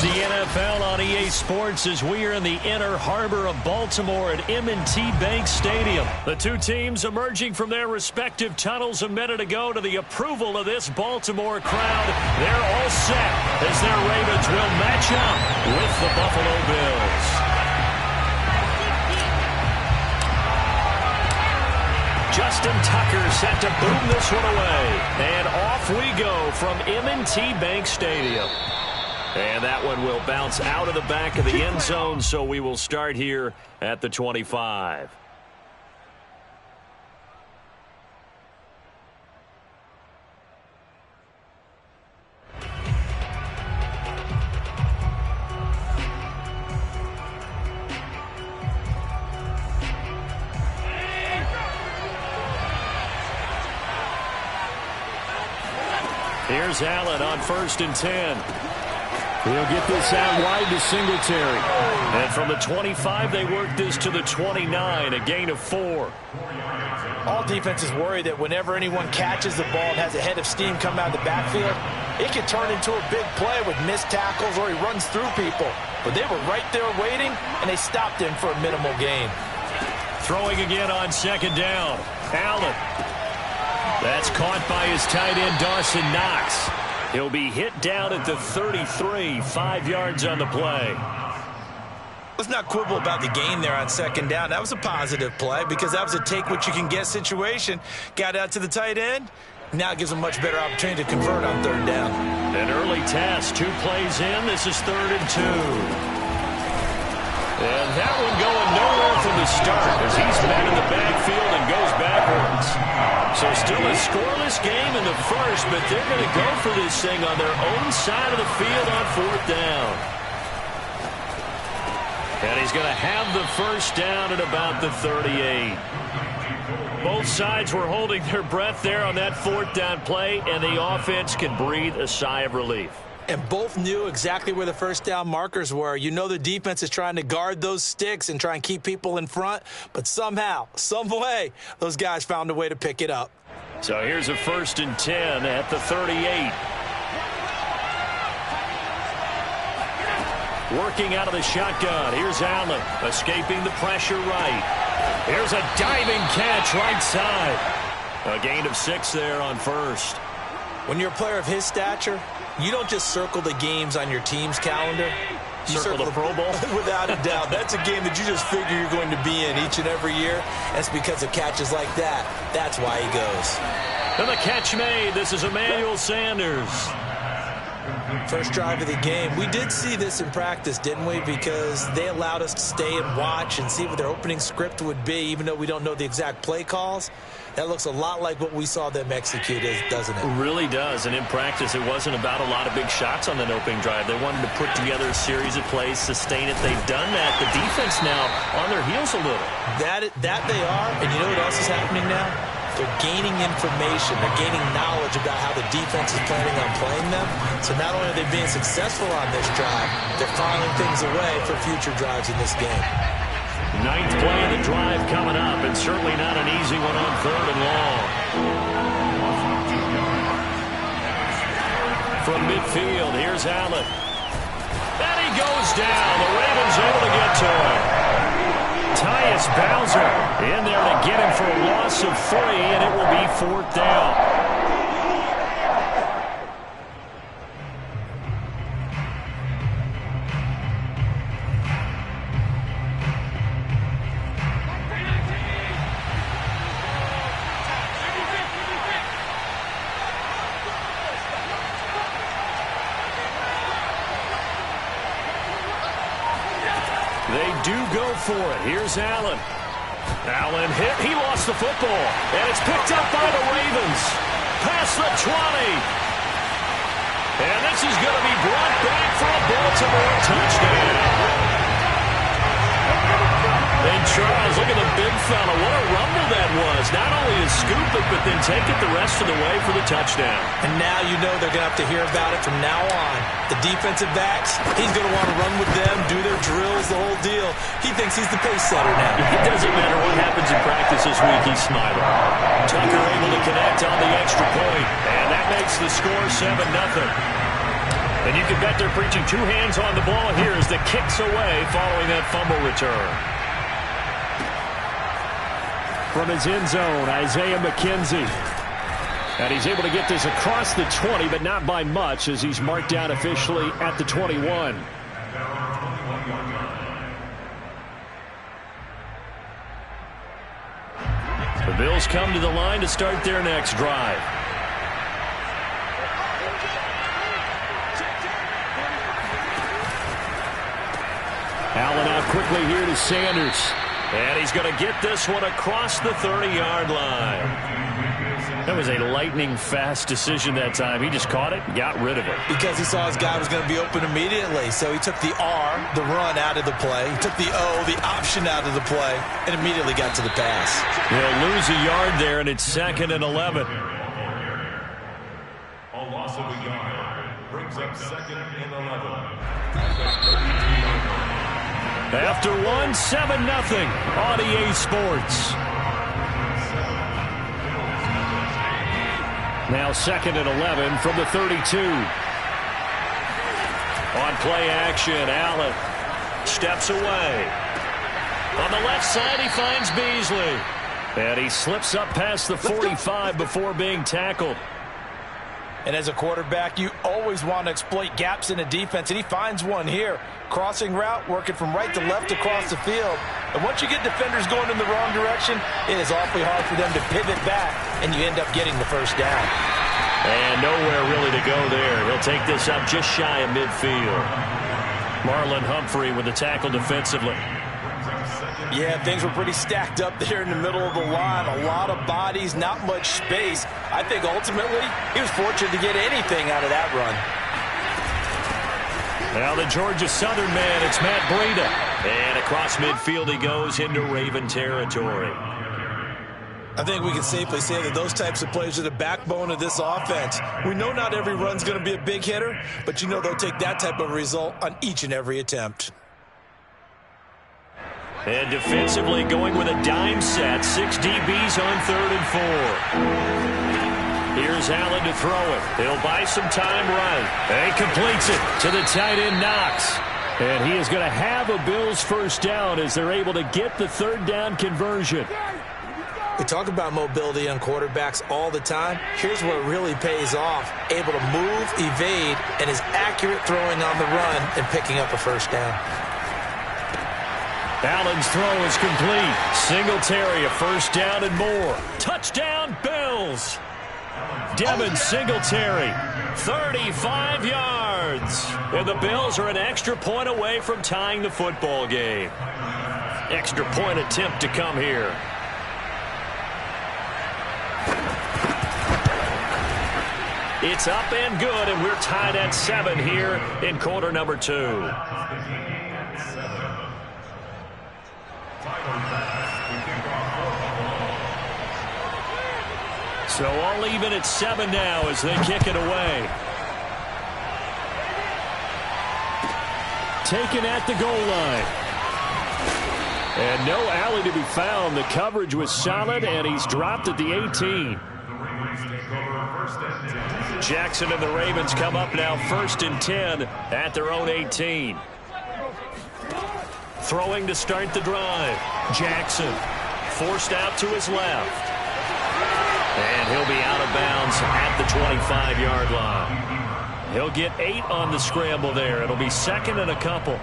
the NFL on EA Sports as we are in the inner harbor of Baltimore at M&T Bank Stadium. The two teams emerging from their respective tunnels a minute ago to the approval of this Baltimore crowd. They're all set as their Ravens will match up with the Buffalo Bills. Justin Tucker set to boom this one away. And off we go from M&T Bank Stadium. And that one will bounce out of the back of the end zone, so we will start here at the 25. Here's Allen on 1st and 10. He'll get this out wide to Singletary. And from the 25, they work this to the 29, a gain of 4. All defenses worry that whenever anyone catches the ball and has a head of steam come out of the backfield, it can turn into a big play with missed tackles or he runs through people. But they were right there waiting, and they stopped him for a minimal gain. Throwing again on 2nd down. Allen. That's caught by his tight end, Dawson Knox. He'll be hit down at the 33, 5 yards on the play. Let's not quibble about the gain there on 2nd down. That was a positive play because that was a take-what-you-can-get situation. Got out to the tight end. Now it gives him much better opportunity to convert on 3rd down. An early test, 2 plays in. This is 3rd and 2. And that one going nowhere from the start as he's met in the backfield and goes backwards. So still a scoreless game in the first, but they're going to go for this thing on their own side of the field on 4th down. And he's going to have the 1st down at about the 38. Both sides were holding their breath there on that 4th down play, and the offense can breathe a sigh of relief. And both knew exactly where the 1st down markers were. You know the defense is trying to guard those sticks and try and keep people in front, but somehow, some way, those guys found a way to pick it up. So here's a 1st and 10 at the 38. Working out of the shotgun. Here's Allen, escaping the pressure right. Here's a diving catch right side. A gain of 6 there on 1st. When you're a player of his stature, you don't just circle the games on your team's calendar. You circle the Pro Bowl? Without a doubt. That's a game that you just figure you're going to be in each and every year. That's because of catches like that. That's why he goes. And the catch made. This is Emmanuel Sanders. First drive of the game. We did see this in practice, didn't we? Because they allowed us to stay and watch and see what their opening script would be, even though we don't know the exact play calls. That looks a lot like what we saw them execute, doesn't it? It really does. And in practice, it wasn't about a lot of big shots on that opening drive. They wanted to put together a series of plays, sustain it. They've done that. The defense now on their heels a little. That they are. And you know what else is happening now? They're gaining information. They're gaining knowledge about how the defense is planning on playing them. So not only are they being successful on this drive, they're filing things away for future drives in this game. 9th play of the drive coming up, and certainly not an easy one on 3rd and long. From midfield, here's Allen. And he goes down. The Ravens able to get to him. Tyus Bowser in there to get him for a loss of 3, and it will be 4th down. They do go for it. Here's Allen. Allen hit. He lost the football. And it's picked up by the Ravens. Past the 20. And this is going to be brought back for a Baltimore touchdown. And Charles, look at the big fella. What a rumble that was. Not only to scoop it, but then take it the rest of the way for the touchdown. And now you know they're going to have to hear about it from now on. The defensive backs, he's going to want to run with them, do their drills, the whole deal. He thinks he's the pace setter now. It doesn't matter what happens in practice this week, he's smiling. Tucker able to connect on the extra point, and that makes the score 7-0. And you can bet they're preaching two hands on the ball here as the kick's away following that fumble return. From his end zone, Isaiah McKenzie. And he's able to get this across the 20, but not by much as he's marked down officially at the 21. The Bills come to the line to start their next drive. Allen out quickly here to Sanders. And he's going to get this one across the 30-yard line. That was a lightning-fast decision that time. He just caught it and got rid of it. Because he saw his guy was going to be open immediately. So he took the R, the run, out of the play. He took the O, the option, out of the play, and immediately got to the pass. He'll lose a yard there, and it's 2nd and 11. A loss of a yard brings up 2nd and 11. After 1, 7-0 on EA Sports. Now 2nd and 11 from the 32. On play action, Allen steps away. On the left side, he finds Beasley. And he slips up past the 45 before being tackled. And as a quarterback, you always want to exploit gaps in a defense, and he finds one here. Crossing route, working from right to left across the field. And once you get defenders going in the wrong direction, it is awfully hard for them to pivot back, and you end up getting the first down. And nowhere really to go there. He'll take this up just shy of midfield. Marlon Humphrey with the tackle defensively. Yeah, things were pretty stacked up there in the middle of the line. A lot of bodies, not much space. I think ultimately he was fortunate to get anything out of that run. Now the Georgia Southern man, it's Matt Breida. And across midfield he goes into Raven territory. I think we can safely say that those types of plays are the backbone of this offense. We know not every run's going to be a big hitter, but you know they'll take that type of result on each and every attempt. And defensively going with a dime set. 6 DBs on 3rd and 4. Here's Allen to throw it. He'll buy some time right. And he completes it to the tight end Knox. And he is going to have a Bills first down as they're able to get the 3rd down conversion. We talk about mobility on quarterbacks all the time. Here's where it really pays off. Able to move, evade, and is accurate throwing on the run and picking up a first down. Allen's throw is complete. Singletary, a first down and more. Touchdown, Bills. Devin Singletary, 35 yards. And the Bills are an extra point away from tying the football game. Extra point attempt to come here. It's up and good, and we're tied at 7 here in quarter number 2. So all even at 7 now as they kick it away. Taken at the goal line. And no alley to be found. The coverage was solid, and he's dropped at the 18. Jackson and the Ravens come up now 1st and 10 at their own 18. Throwing to start the drive. Jackson forced out to his left. And he'll be out of bounds at the 25-yard line. He'll get 8 on the scramble there. It'll be 2nd and a couple.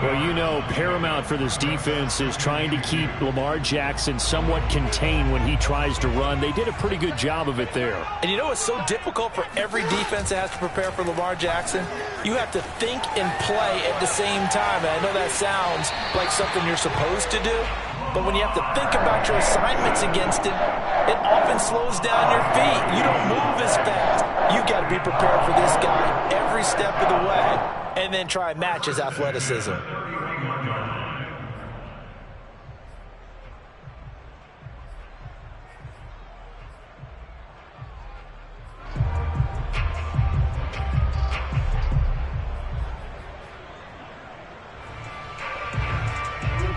Well, you know, paramount for this defense is trying to keep Lamar Jackson somewhat contained when he tries to run. They did a pretty good job of it there. And you know it's so difficult for every defense that has to prepare for Lamar Jackson? You have to think and play at the same time. And I know that sounds like something you're supposed to do, but when you have to think about your assignments against him, it often slows down your feet. You don't move as fast. You got to be prepared for this guy every step of the way and then try and match his athleticism.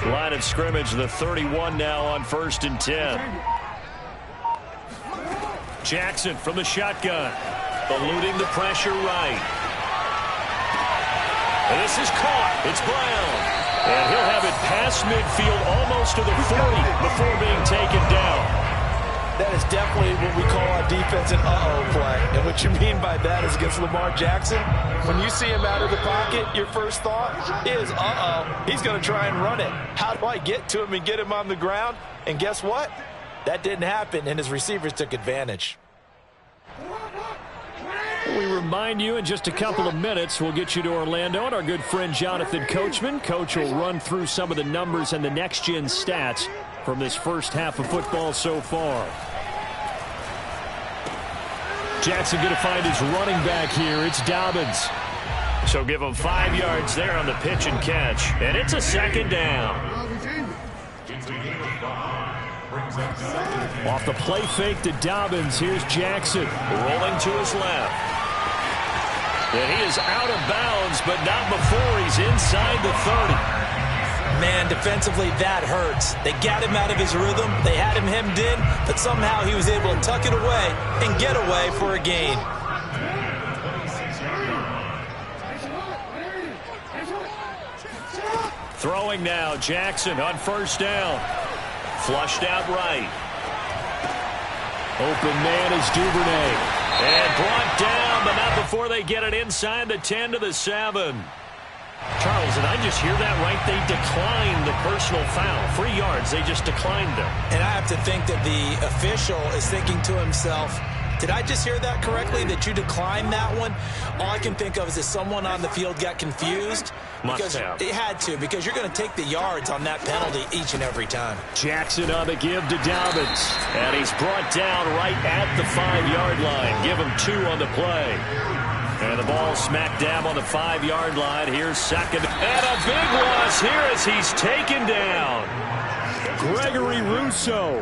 Line of scrimmage, the 31 now on 1st and 10. Jackson from the shotgun, eluding the pressure right. This is caught. It's Brown. And he'll have it past midfield almost to the 40 before being taken down. That is definitely what we call our defense an uh-oh play. And what you mean by that is against Lamar Jackson, when you see him out of the pocket, your first thought is, uh-oh, he's going to try and run it. How do I get to him and get him on the ground? And guess what? That didn't happen, and his receivers took advantage. We remind you in just a couple of minutes we'll get you to Orlando and our good friend Jonathan Coachman. Coach will run through some of the numbers and the next-gen stats from this first half of football so far. Jackson going to find his running back here. It's Dobbins. So give him 5 yards there on the pitch and catch. And it's a second down. Off the play fake to Dobbins. Here's Jackson rolling to his left. And he is out of bounds, but not before he's inside the 30. Man, defensively, that hurts. They got him out of his rhythm. They had him hemmed in, but somehow he was able to tuck it away and get away for a gain. Throwing now, Jackson on first down. Flushed out right. Open man is Duvernay. And brought down, but not before they get it inside the 10 to the 7. Charles, did I just hear that right? They declined the personal foul. 3 yards, they just declined them. And I have to think that the official is thinking to himself, did I just hear that correctly, that you declined that one? All I can think of is that someone on the field got confused. Must have. It had to, because you're going to take the yards on that penalty each and every time. Jackson on the give to Dobbins. And he's brought down right at the 5-yard line. Give him 2 on the play. And the ball smack dab on the 5-yard line. Here's second. And a big loss here as he's taken down. Gregory Rousseau.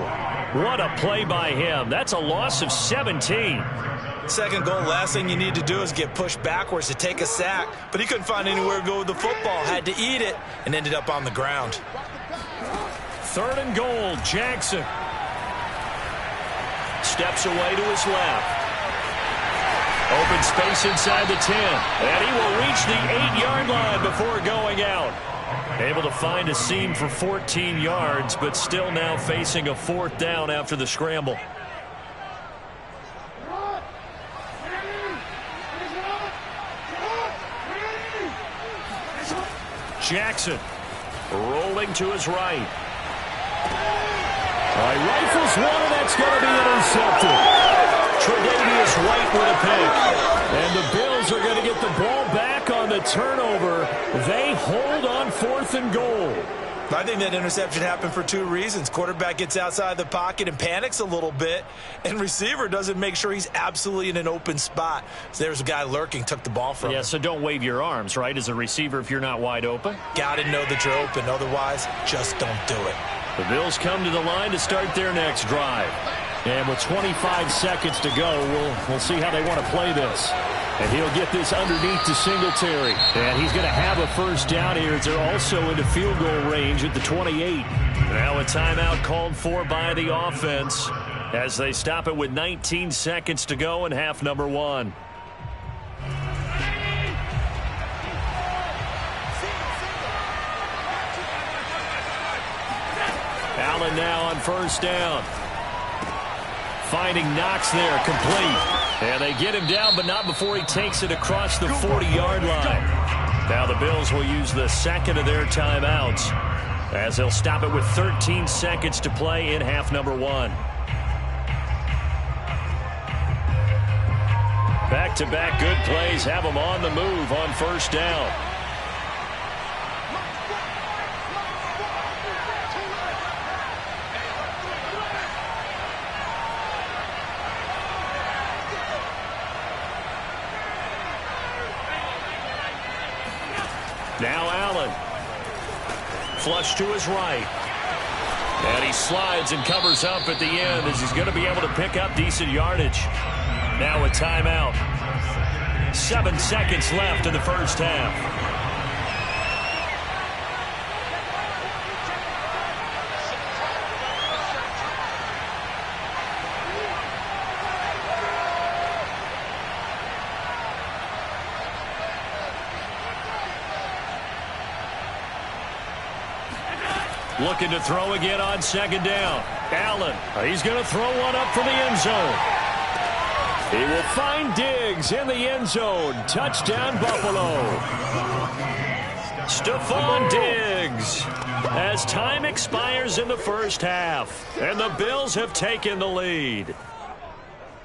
What a play by him. That's a loss of 17. Second goal, last thing you need to do is get pushed backwards to take a sack. But he couldn't find anywhere to go with the football. Had to eat it and ended up on the ground. 3rd and goal, Jackson. Steps away to his left. Open space inside the 10. And he will reach the 8-yard line before going out. Able to find a seam for 14 yards, but still now facing a 4th down after the scramble. Jackson rolling to his right. Rifles one, and that's going to be intercepted. Tre'Davious White with a pick. And the Bills are going to get the ball back on the turnover. They hold on 4th and goal. I think that interception happened for 2 reasons. Quarterback gets outside the pocket and panics a little bit, and receiver doesn't make sure he's absolutely in an open spot. So there's a guy lurking, took the ball from him. Yeah, so don't wave your arms, right, as a receiver if you're not wide open. Got to know that you're open. Otherwise, just don't do it. The Bills come to the line to start their next drive. And with 25 seconds to go, we'll see how they want to play this. And he'll get this underneath to Singletary. And he's going to have a first down here as they're also into field goal range at the 28. Now a timeout called for by the offense as they stop it with 19 seconds to go in half number 1. Allen now on first down. Finding Knox there, complete. And they get him down, but not before he takes it across the 40-yard line. Now the Bills will use the second of their timeouts as they'll stop it with 13 seconds to play in half number 1. Back-to-back good plays have them on the move on first down. Now Allen. Flush to his right. And he slides and covers up at the end as he's going to be able to pick up decent yardage. Now a timeout. 7 seconds left in the first half. Looking to throw again on second down. Allen, he's going to throw one up for the end zone. He will find Diggs in the end zone. Touchdown, Buffalo. Stephon Diggs as time expires in the first half. And the Bills have taken the lead.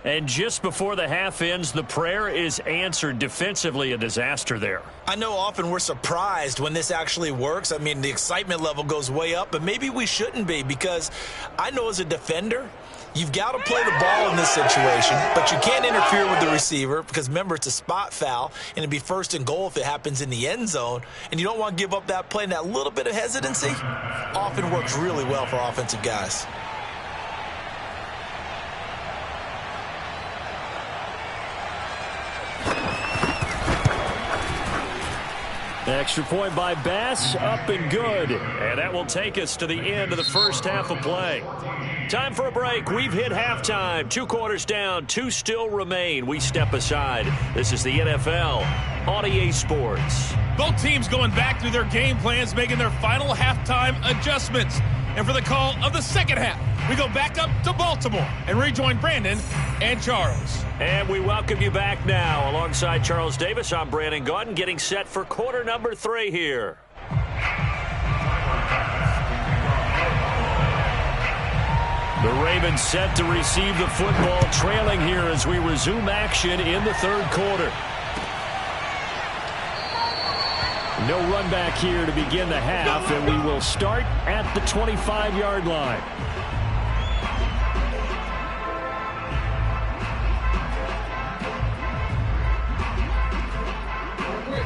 And just before the half ends, the prayer is answered. Defensively, a disaster there. I know often we're surprised when this actually works. I mean, the excitement level goes way up, but maybe we shouldn't be, because I know as a defender, you've got to play the ball in this situation, but you can't interfere with the receiver because, remember, it's a spot foul, and it'd be first and goal if it happens in the end zone, and you don't want to give up that play, and that little bit of hesitancy often works really well for offensive guys. Extra point by Bass, up and good. And that will take us to the end of the first half of play. Time for a break. We've hit halftime. 2 quarters down, 2 still remain. We step aside. This is the NFL on EA Sports. Both teams going back through their game plans, making their final halftime adjustments. And for the call of the second half, we go back up to Baltimore and rejoin Brandon and Charles. And we welcome you back now. Alongside Charles Davis, I'm Brandon Gaudin, getting set for quarter number 3 here. The Ravens set to receive the football, trailing here as we resume action in the third quarter. No run back here to begin the half, and we will start at the 25-yard line.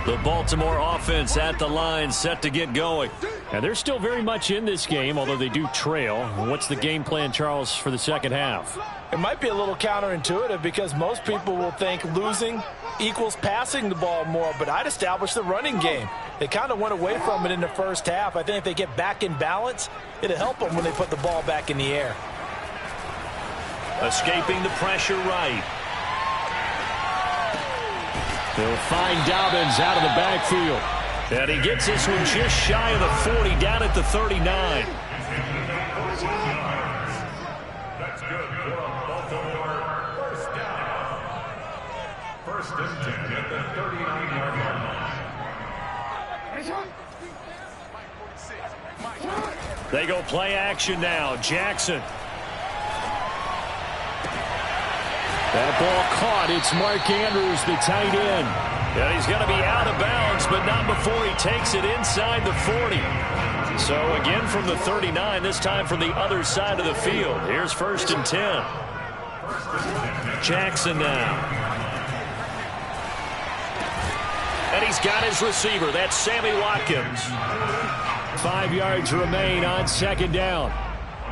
The Baltimore offense at the line, set to get going. And they're still very much in this game, although they do trail. What's the game plan, Charles, for the second half? It might be a little counterintuitive because most people will think losing equals passing the ball more, but I'd establish the running game. They kind of went away from it in the first half. I think if they get back in balance, it'll help them when they put the ball back in the air. Escaping the pressure right. They'll find Dobbins out of the backfield. And he gets this one just shy of the 40, down at the 39. That's good for a Baltimore first down. First and 10 at the 39-yard line. They go play action now. Jackson. That ball caught. It's Mark Andrews, the tight end. And he's going to be out of bounds, but not before he takes it inside the 40. So again from the 39, this time from the other side of the field. Here's first and 10. Jackson now. And he's got his receiver. That's Sammy Watkins. 5 yards remain on second down.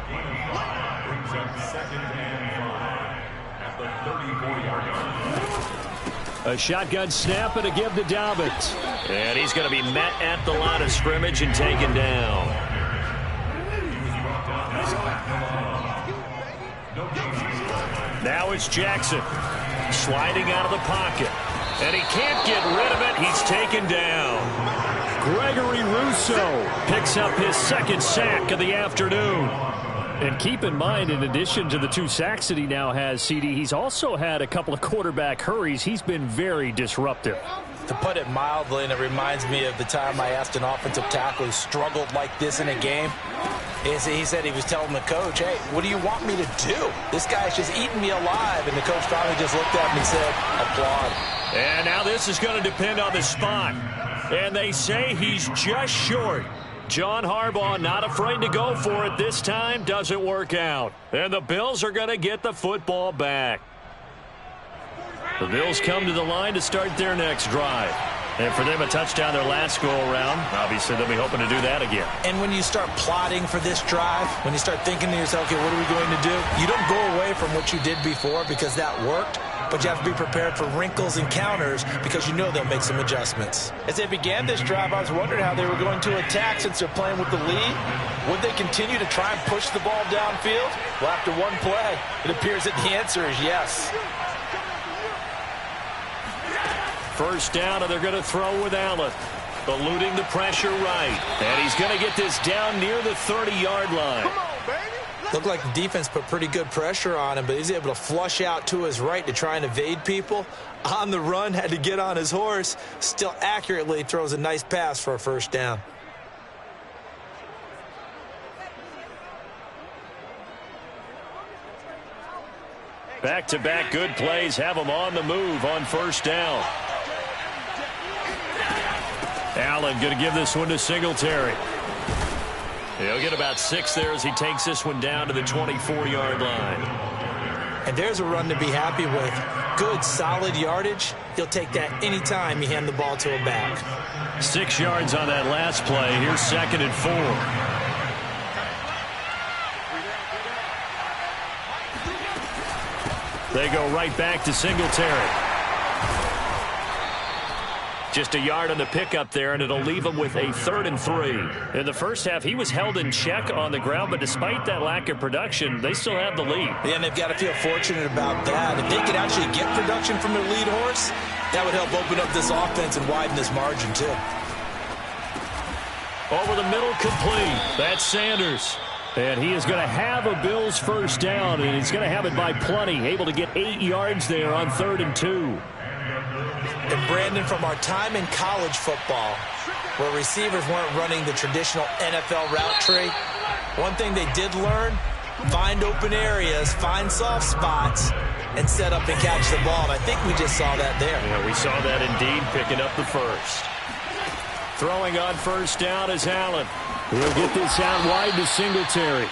Brings up second and 5 at the 34-yard line. A shotgun snap and a give to Dobbins. And he's going to be met at the line of scrimmage and taken down. Now it's Jackson sliding out of the pocket. And he can't get rid of it. He's taken down. Gregory Rousseau picks up his second sack of the afternoon. And keep in mind, in addition to the 2 sacks that he now has, CD, he's also had a couple of quarterback hurries. He's been very disruptive. To put it mildly, and it reminds me of the time I asked an offensive tackle who struggled like this in a game. He said he was telling the coach, hey, what do you want me to do? This guy's just eating me alive. And the coach finally just looked at me and said, applaud. And now this is going to depend on the spot. And they say he's just short. John Harbaugh not afraid to go for it this time. Doesn't work out. And the Bills are going to get the football back. The Bills come to the line to start their next drive. And for them, a touchdown their last go-around. Obviously, they'll be hoping to do that again. And when you start plotting for this drive, when you start thinking to yourself, okay, what are we going to do? You don't go away from what you did before because that worked. But you have to be prepared for wrinkles and counters because you know they'll make some adjustments. As they began this drive, I was wondering how they were going to attack since they're playing with the lead. Would they continue to try and push the ball downfield? Well, after one play, it appears that the answer is yes. First down, and they're going to throw with Allen. Eluding the pressure right. And he's going to get this down near the 30-yard line. Come on, baby. Looked like the defense put pretty good pressure on him, but he's able to flush out to his right to try and evade people. On the run, had to get on his horse. Still accurately throws a nice pass for a first down. Back-to-back good plays have him on the move on first down. Allen going to give this one to Singletary. He'll get about 6 there as he takes this one down to the 24-yard line. And there's a run to be happy with. Good, solid yardage. He'll take that anytime you hand the ball to a back. 6 yards on that last play. Here's 2nd and 4. They go right back to Singletary. Just a yard on the pickup there, and it'll leave him with a 3rd and 3. In the first half, he was held in check on the ground, but despite that lack of production, they still have the lead. Yeah, and they've got to feel fortunate about that. If they could actually get production from their lead horse, that would help open up this offense and widen this margin, too. Over the middle, complete. That's Sanders. And he is going to have a Bills first down, and he's going to have it by plenty. Able to get 8 yards there on 3rd and 2. And Brandon, from our time in college football, where receivers weren't running the traditional NFL route tree, one thing they did learn, find open areas, find soft spots, and set up and catch the ball. And I think we just saw that there. Yeah, we saw that indeed, picking up the first. Throwing on first down is Allen. He'll get this out wide to Singletary.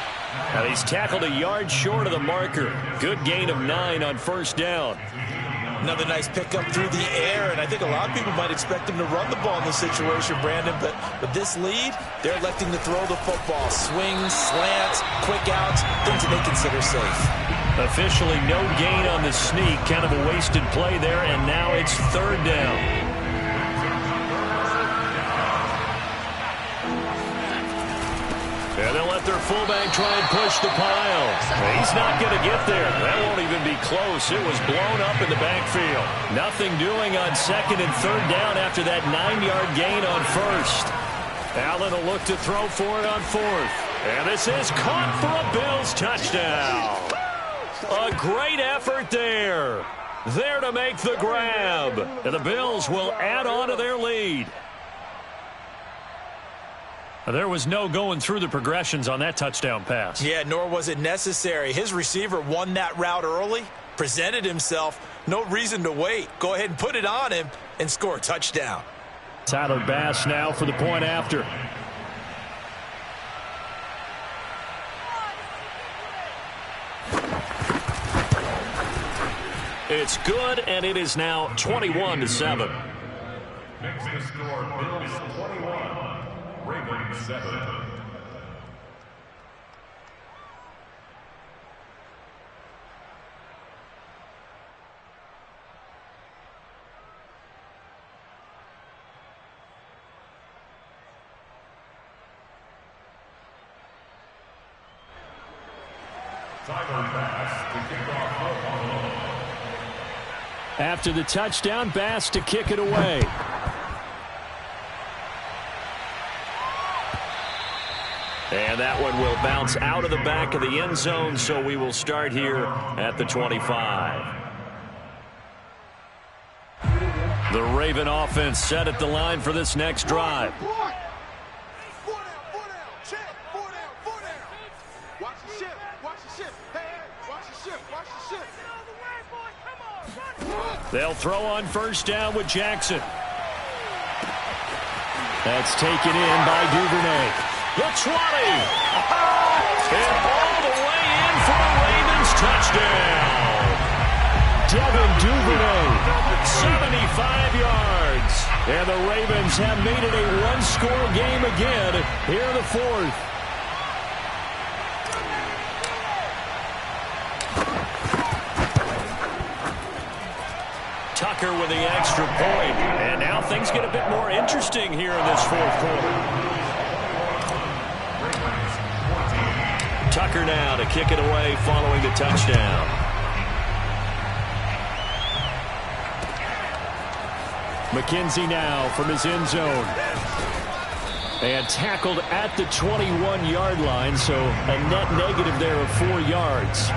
And he's tackled a yard short of the marker. Good gain of 9 on first down. Another nice pickup through the air, and I think a lot of people might expect him to run the ball in this situation, Brandon, but with this lead, they're electing to throw the football. Swings, slants, quick outs, things that they consider safe. Officially no gain on the sneak, kind of a wasted play there, and now it's 3rd down. And they'll let their fullback try and push the pile. He's not going to get there. That won't even be close. It was blown up in the backfield. Nothing doing on 2nd and 3rd down after that 9-yard gain on 1st. Allen will look to throw for it on 4th. And this is caught for a Bills touchdown. A great effort there. There to make the grab. And the Bills will add on to their lead. There was no going through the progressions on that touchdown pass. Yeah, nor was it necessary. His receiver won that route early, presented himself, no reason to wait. Go ahead and put it on him and score a touchdown. Tyler Bass now for the point after. It's good, and it is now 21-7. Makes the score Bills 21. Ravens 7. Tyler Bass to kick off football. After the touchdown, Bass to kick it away. And that one will bounce out of the back of the end zone, so we will start here at the 25. The Raven offense set at the line for this next drive. They'll throw on first down with Jackson. That's taken in by Duvernay. The 20. And all the way in for a Ravens touchdown. Devin Duvernay, 75 yards. And the Ravens have made it a one-score game again here in the 4th. Tucker with the extra point. And now things get a bit more interesting here in this 4th quarter. Tucker now to kick it away following the touchdown. McKenzie now from his end zone. And tackled at the 21-yard line, so a net negative there of 4 yards.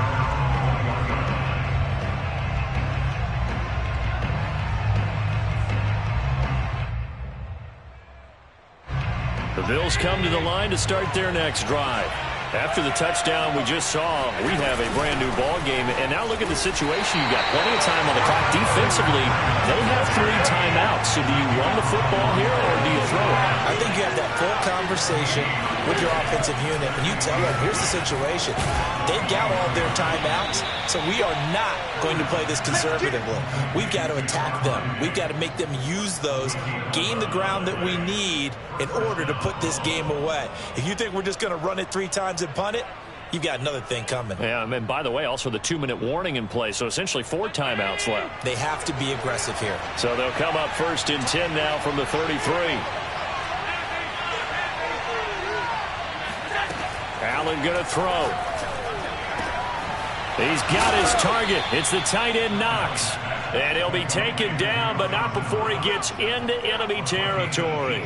The Bills come to the line to start their next drive. After the touchdown we just saw, we have a brand-new ball game. And now look at the situation. You've got plenty of time on the clock. Defensively, they have 3 timeouts. So do you run the football here or do you throw it? I think you have that full conversation with your offensive unit, and you tell them, here's the situation. They've got all their timeouts, so we are not going to play this conservatively. We've got to attack them. We've got to make them use those, gain the ground that we need in order to put this game away. If you think we're just going to run it 3 times and punt it, you've got another thing coming. Yeah, and by the way, also the 2-minute warning in play, so essentially 4 timeouts left. They have to be aggressive here. So they'll come up 1st and 10 now from the 33. Allen going to throw. He's got his target. It's the tight end Knox. And he'll be taken down, but not before he gets into enemy territory.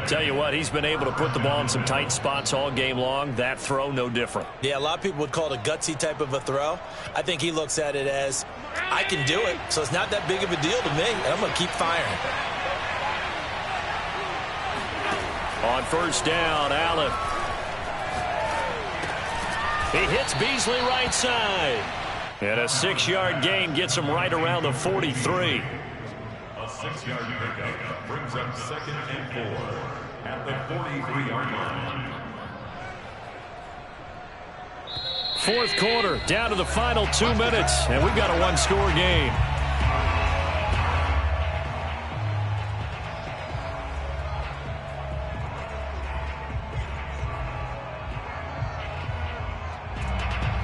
Tell you what, he's been able to put the ball in some tight spots all game long. That throw, no different. Yeah, a lot of people would call it a gutsy type of a throw. I think he looks at it as, I can do it, so it's not that big of a deal to me, and I'm going to keep firing. On 1st down, Allen. He hits Beasley right side. And a 6-yard gain gets him right around the 43. A 6-yard pickup brings up 2nd and 4 at the 43-yard line. 4th quarter, down to the final 2 minutes, and we've got a 1-score game.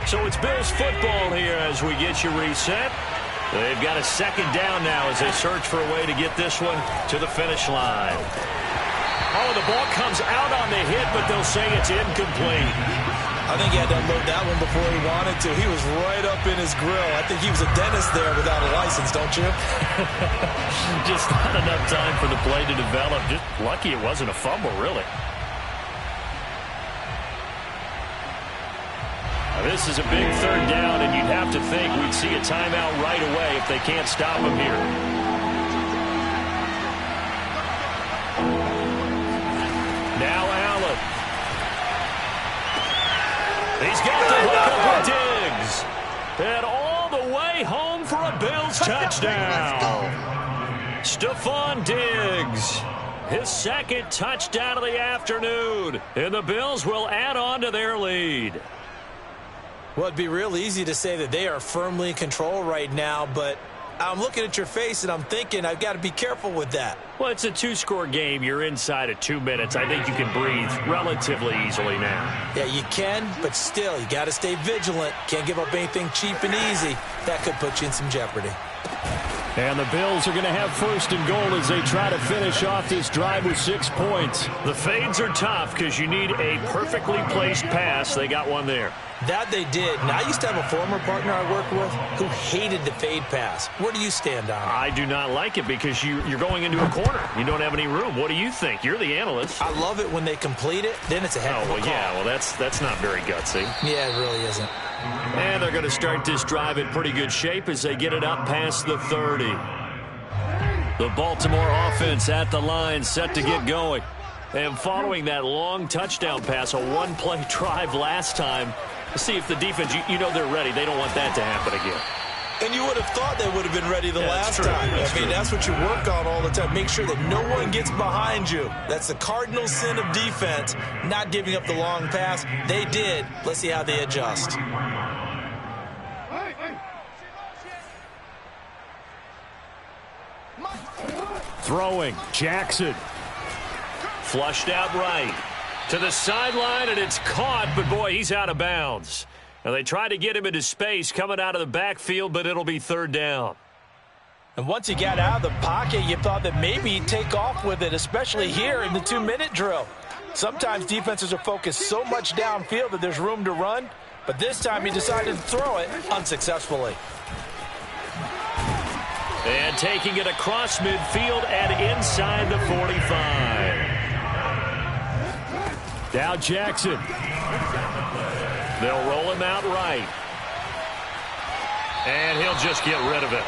So it's Bills football here as we get you reset. They've got a 2nd down now as they search for a way to get this one to the finish line. Oh, the ball comes out on the hit, but they'll say it's incomplete. I think he had to unload that one before he wanted to. He was right up in his grill. I think he was a dentist there without a license, don't you? Just not enough time for the play to develop. Just lucky it wasn't a fumble, really. This is a big 3rd down, and you'd have to think we'd see a timeout right away if they can't stop him here. Now Allen. He's got the hook up with Diggs. And all the way home for a Bills touchdown. Stephon Diggs. His 2nd touchdown of the afternoon. And the Bills will add on to their lead. Well, it'd be real easy to say that they are firmly in control right now, but I'm looking at your face and I'm thinking I've got to be careful with that. Well, it's a 2-score game. You're inside of 2 minutes. I think you can breathe relatively easily now. Yeah, you can, but still, you got to stay vigilant. Can't give up anything cheap and easy. That could put you in some jeopardy. And the Bills are going to have 1st and goal as they try to finish off this drive with 6 points. The fades are tough because you need a perfectly placed pass. They got one there. That they did. Now, I used to have a former partner I worked with who hated the fade pass. Where do you stand on it? I do not like it because you're going into a corner. You don't have any room. What do you think? You're the analyst. I love it when they complete it. Then it's a heck of a call. Yeah, well, that's not very gutsy. Yeah, it really isn't. And they're going to start this drive in pretty good shape as they get it up past the 30. The Baltimore offense at the line, set to get going. And following that long touchdown pass, a 1-play drive last time, see if the defense, you know they're ready. They don't want that to happen again. And you would have thought they would have been ready the last time. I mean, that's what you work on all the time. Make sure that no one gets behind you. That's the cardinal sin of defense, not giving up the long pass. They did. Let's see how they adjust. Throwing, Jackson. Flushed out right. To the sideline, and it's caught, but boy, he's out of bounds. Now they try to get him into space coming out of the backfield, but it'll be 3rd down. And once he got out of the pocket, you thought that maybe he'd take off with it, especially here in the 2-minute drill. Sometimes defenses are focused so much downfield that there's room to run, but this time he decided to throw it unsuccessfully. And taking it across midfield and inside the 45. Now Jackson. They'll roll him out right. And he'll just get rid of it.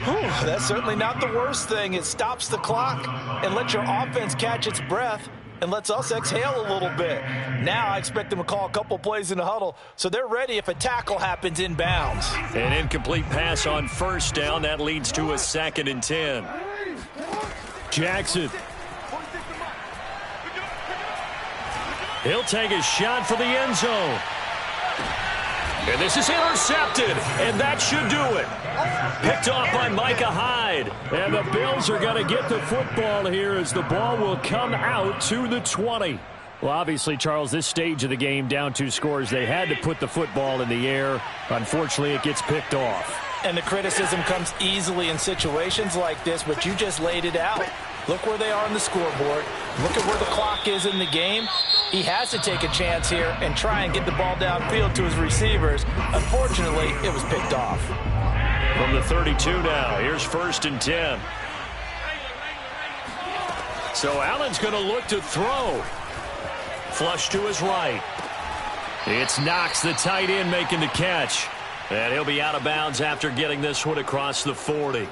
Whew, that's certainly not the worst thing. It stops the clock and lets your offense catch its breath and lets us exhale a little bit. Now I expect them to call a couple plays in the huddle so they're ready if a tackle happens inbounds. An incomplete pass on first down. That leads to a 2nd and 10. Jackson. He'll take a shot for the end zone. And this is intercepted, and that should do it. Picked off by Micah Hyde. And the Bills are going to get the football here as the ball will come out to the 20. Well, obviously, Charles, this stage of the game, down 2 scores, they had to put the football in the air. Unfortunately, it gets picked off. And the criticism comes easily in situations like this, but you just laid it out. Look where they are on the scoreboard. Look at where the clock is in the game. He has to take a chance here and try and get the ball downfield to his receivers. Unfortunately, it was picked off. From the 32 now, here's 1st and 10. So Allen's going to look to throw. Flush to his right. It's Knox, the tight end, making the catch. And he'll be out of bounds after getting this one across the 40.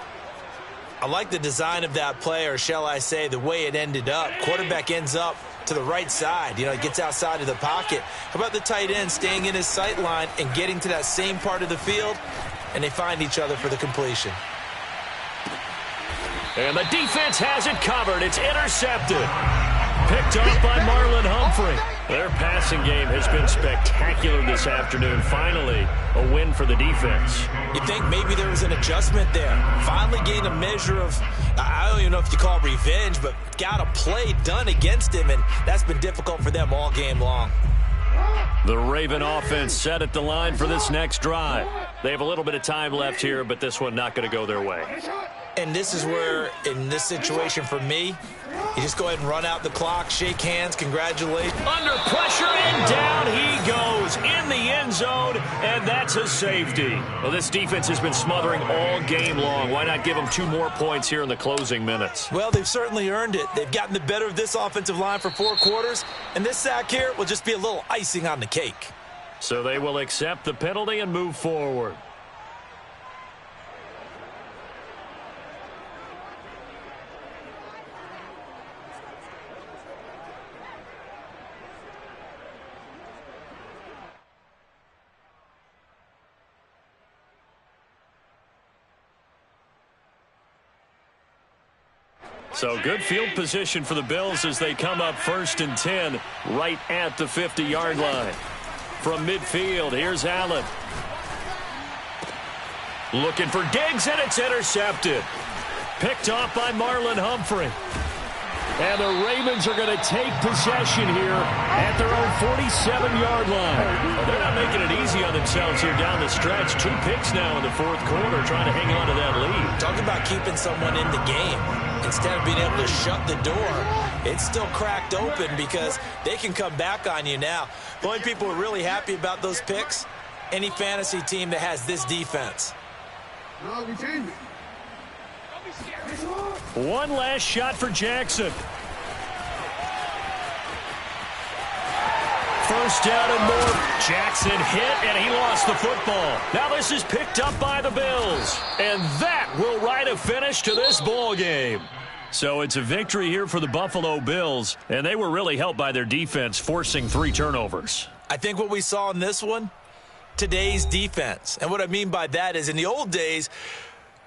I like the design of that play, or shall I say the way it ended up. Quarterback ends up to the right side. You know, he gets outside of the pocket. How about the tight end staying in his sight line and getting to that same part of the field, and they find each other for the completion. And the defense has it covered. It's intercepted. Picked up by Marlon Humphrey. Their passing game has been spectacular this afternoon. Finally, a win for the defense. You think maybe there was an adjustment there. Finally gained a measure of, I don't even know if you call it revenge, but got a play done against him, and that's been difficult for them all game long. The Raven offense set at the line for this next drive. They have a little bit of time left here, but this one not going to go their way. And this is where, in this situation for me, you just go ahead and run out the clock, shake hands, congratulate. Under pressure, and down he goes in the end zone, and that's a safety. Well, this defense has been smothering all game long. Why not give them 2 more points here in the closing minutes? Well, they've certainly earned it. They've gotten the better of this offensive line for 4 quarters, and this sack here will just be a little icing on the cake. So they will accept the penalty and move forward. So good field position for the Bills as they come up 1st and 10 right at the 50-yard line. From midfield, here's Allen. Looking for Diggs, and it's intercepted. Picked off by Marlon Humphrey. And the Ravens are going to take possession here at their own 47-yard line. Well, they're not making it easy on themselves here down the stretch. 2 picks now in the 4th quarter, trying to hang on to that lead. Talk about keeping someone in the game. Instead of being able to shut the door, it's still cracked open because they can come back on you now. The only people who are really happy about those picks, any fantasy team that has this defense. One last shot for Jackson. First down and more. Jackson hit, and he lost the football. Now this is picked up by the Bills. And that will write a finish to this ball game. So it's a victory here for the Buffalo Bills, and they were really helped by their defense, forcing 3 turnovers. I think what we saw in this one, today's defense. And what I mean by that is in the old days,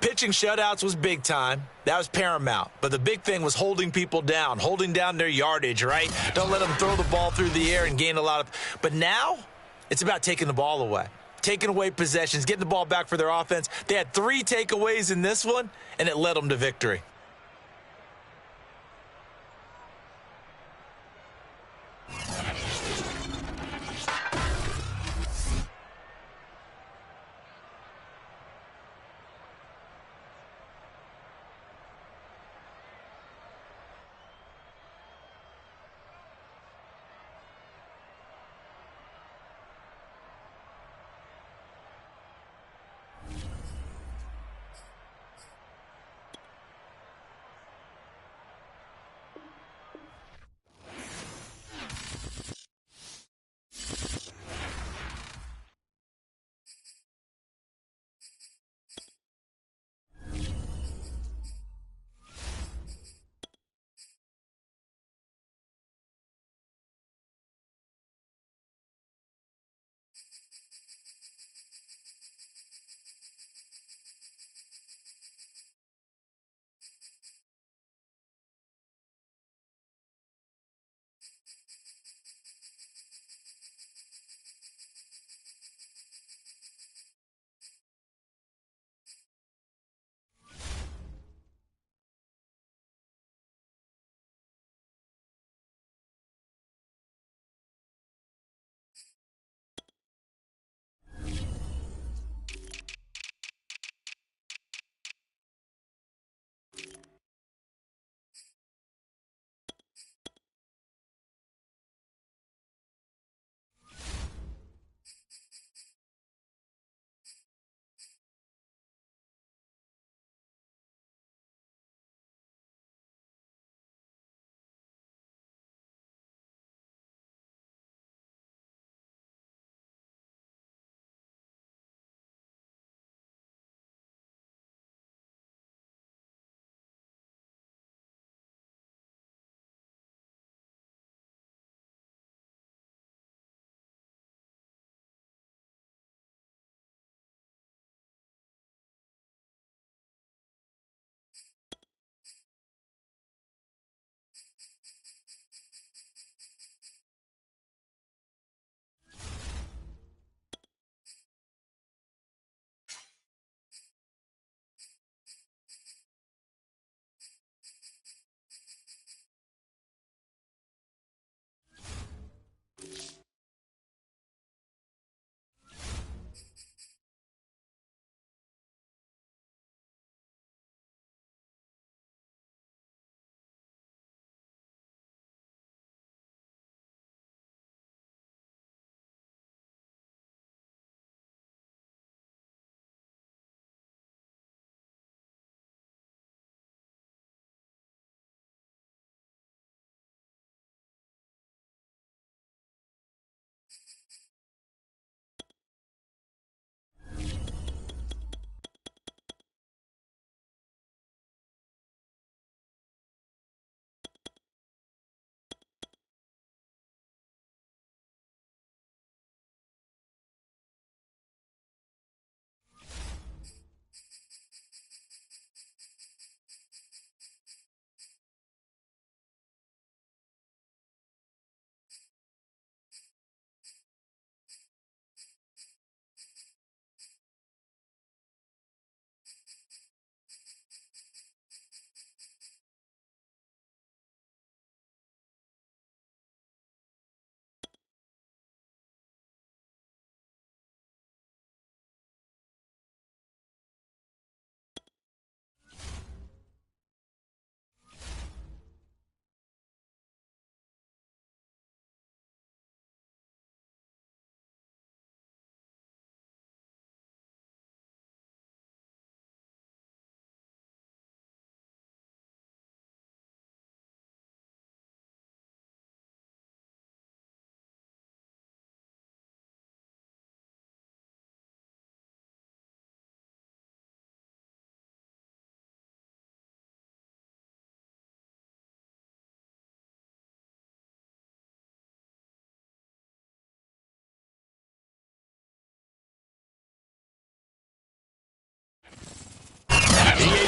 pitching shutouts was big time. That was paramount. But the big thing was holding people down, holding down their yardage, right? Don't let them throw the ball through the air and gain a lot of. But now it's about taking the ball away, taking away possessions, getting the ball back for their offense. They had 3 takeaways in this one, and it led them to victory.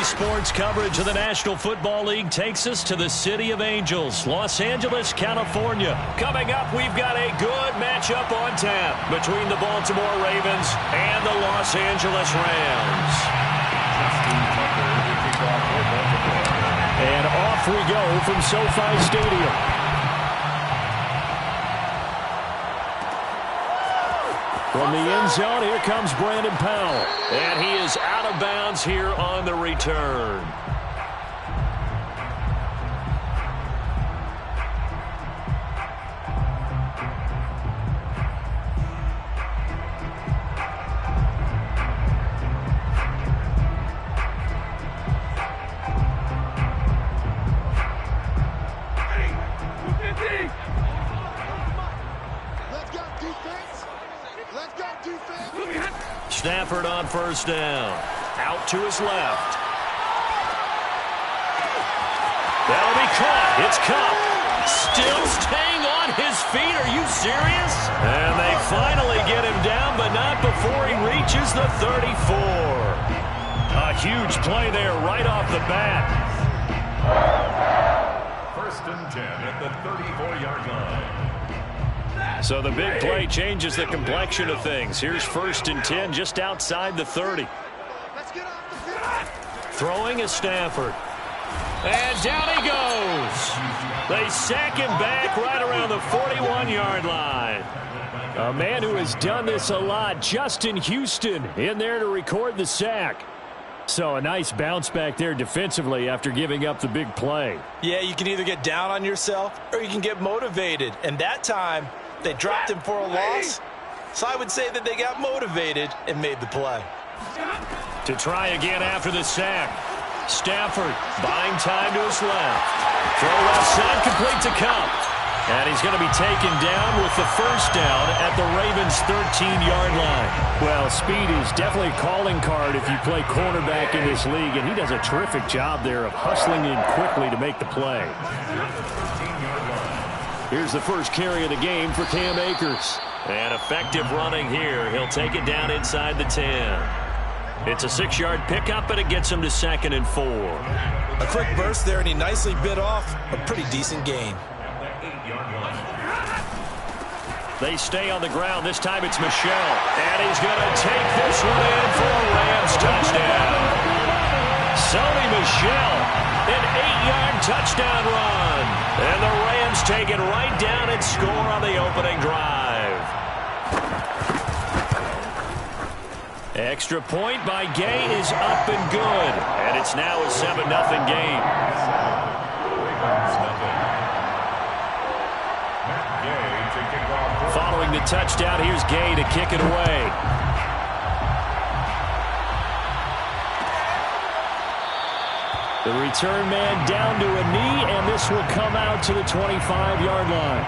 sports coverage of the National Football League takes us to the City of Angels, Los Angeles, California. Coming up, we've got a good matchup on tap between the Baltimore Ravens and the Los Angeles Rams. And off we go from SoFi Stadium. From the end zone, here comes Brandon Powell. And he is out of bounds here on the return. Stafford on first down. Out to his left. That'll be caught. It's Cup. Still staying on his feet. Are you serious? And they finally get him down, but not before he reaches the 34. A huge play there right off the bat. First and 10 at the 34-yard line. So the big play changes the complexion of things. Here's first and 10 just outside the 30. Throwing is Stafford. And down he goes. They sack him back right around the 41-yard line. A man who has done this a lot, Justin Houston, in there to record the sack. So a nice bounce back there defensively after giving up the big play. Yeah, you can either get down on yourself or you can get motivated. And that time, they dropped him for a loss. So I would say that they got motivated and made the play. To try again after the sack. Stafford buying time to his left. Throw left side, complete to Cup. And he's going to be taken down with the first down at the Ravens' 13-yard line. Well, speed is definitely a calling card if you play cornerback in this league, and he does a terrific job there of hustling in quickly to make the play. Here's the first carry of the game for Cam Akers. And effective running here. He'll take it down inside the 10. It's a 6-yard pickup, but it gets him to 2nd and 4. A quick burst there, and he nicely bit off a pretty decent gain. They stay on the ground. This time it's Michel. And he's going to take this one in for a Rams touchdown. Sony Michel, an 8-yard touchdown run. And the Rams take it right down and score on the opening drive. Extra point by Gay is up and good. And it's now a 7-0 game. Following the touchdown, here's Gay to kick it away. The return man down to a knee, and this will come out to the 25-yard line.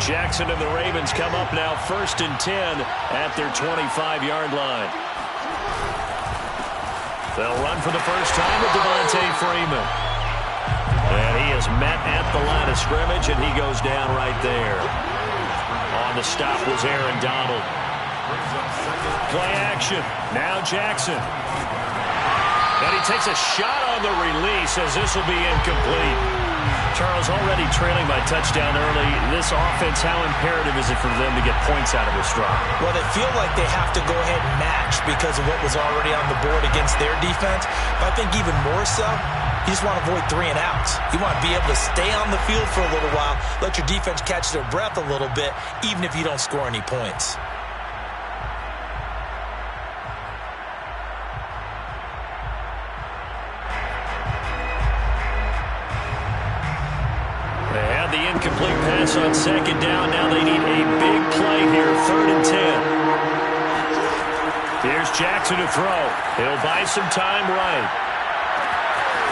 Jackson and the Ravens come up now first and 10 at their 25-yard line. They'll run for the first time with Devontae Freeman. And he is met at the line of scrimmage, and he goes down right there. On the stop was Aaron Donald. Play action. Now Jackson. And he takes a shot on the release as this will be incomplete. Charles, already trailing by touchdown early. This offense, how imperative is it for them to get points out of this drive? Well, they feel like they have to go ahead and match because of what was already on the board against their defense. But I think even more so, you just want to avoid 3 and outs. You want to be able to stay on the field for a little while, let your defense catch their breath a little bit, even if you don't score any points. Incomplete pass on second down. Now they need a big play here. 3rd and 10. Here's Jackson to throw. He'll buy some time right.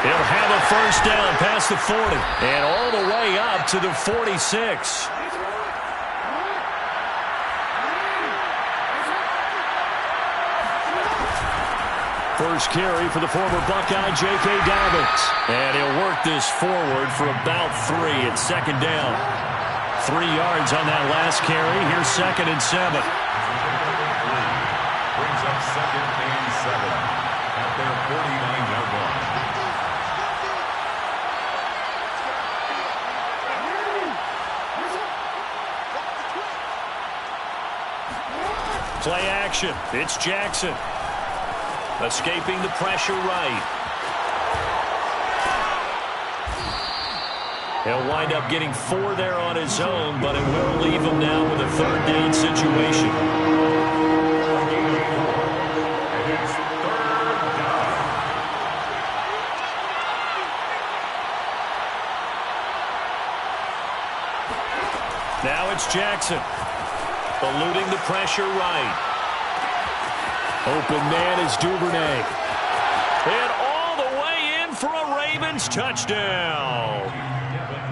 He'll have a first down past the 40. And all the way up to the 46. First carry for the former Buckeye, J.K. Dobbins. And he'll work this forward for about 3 at 2nd down. 3 yards on that last carry. Here's 2nd and 7. 49-yard line. Play action. It's Jackson. Escaping the pressure right. He'll wind up getting 4 there on his own, but it will leave him now with a 3rd down situation. Now it's Jackson. Eluding the pressure right. Open man is Duvernay. And all the way in for a Ravens touchdown.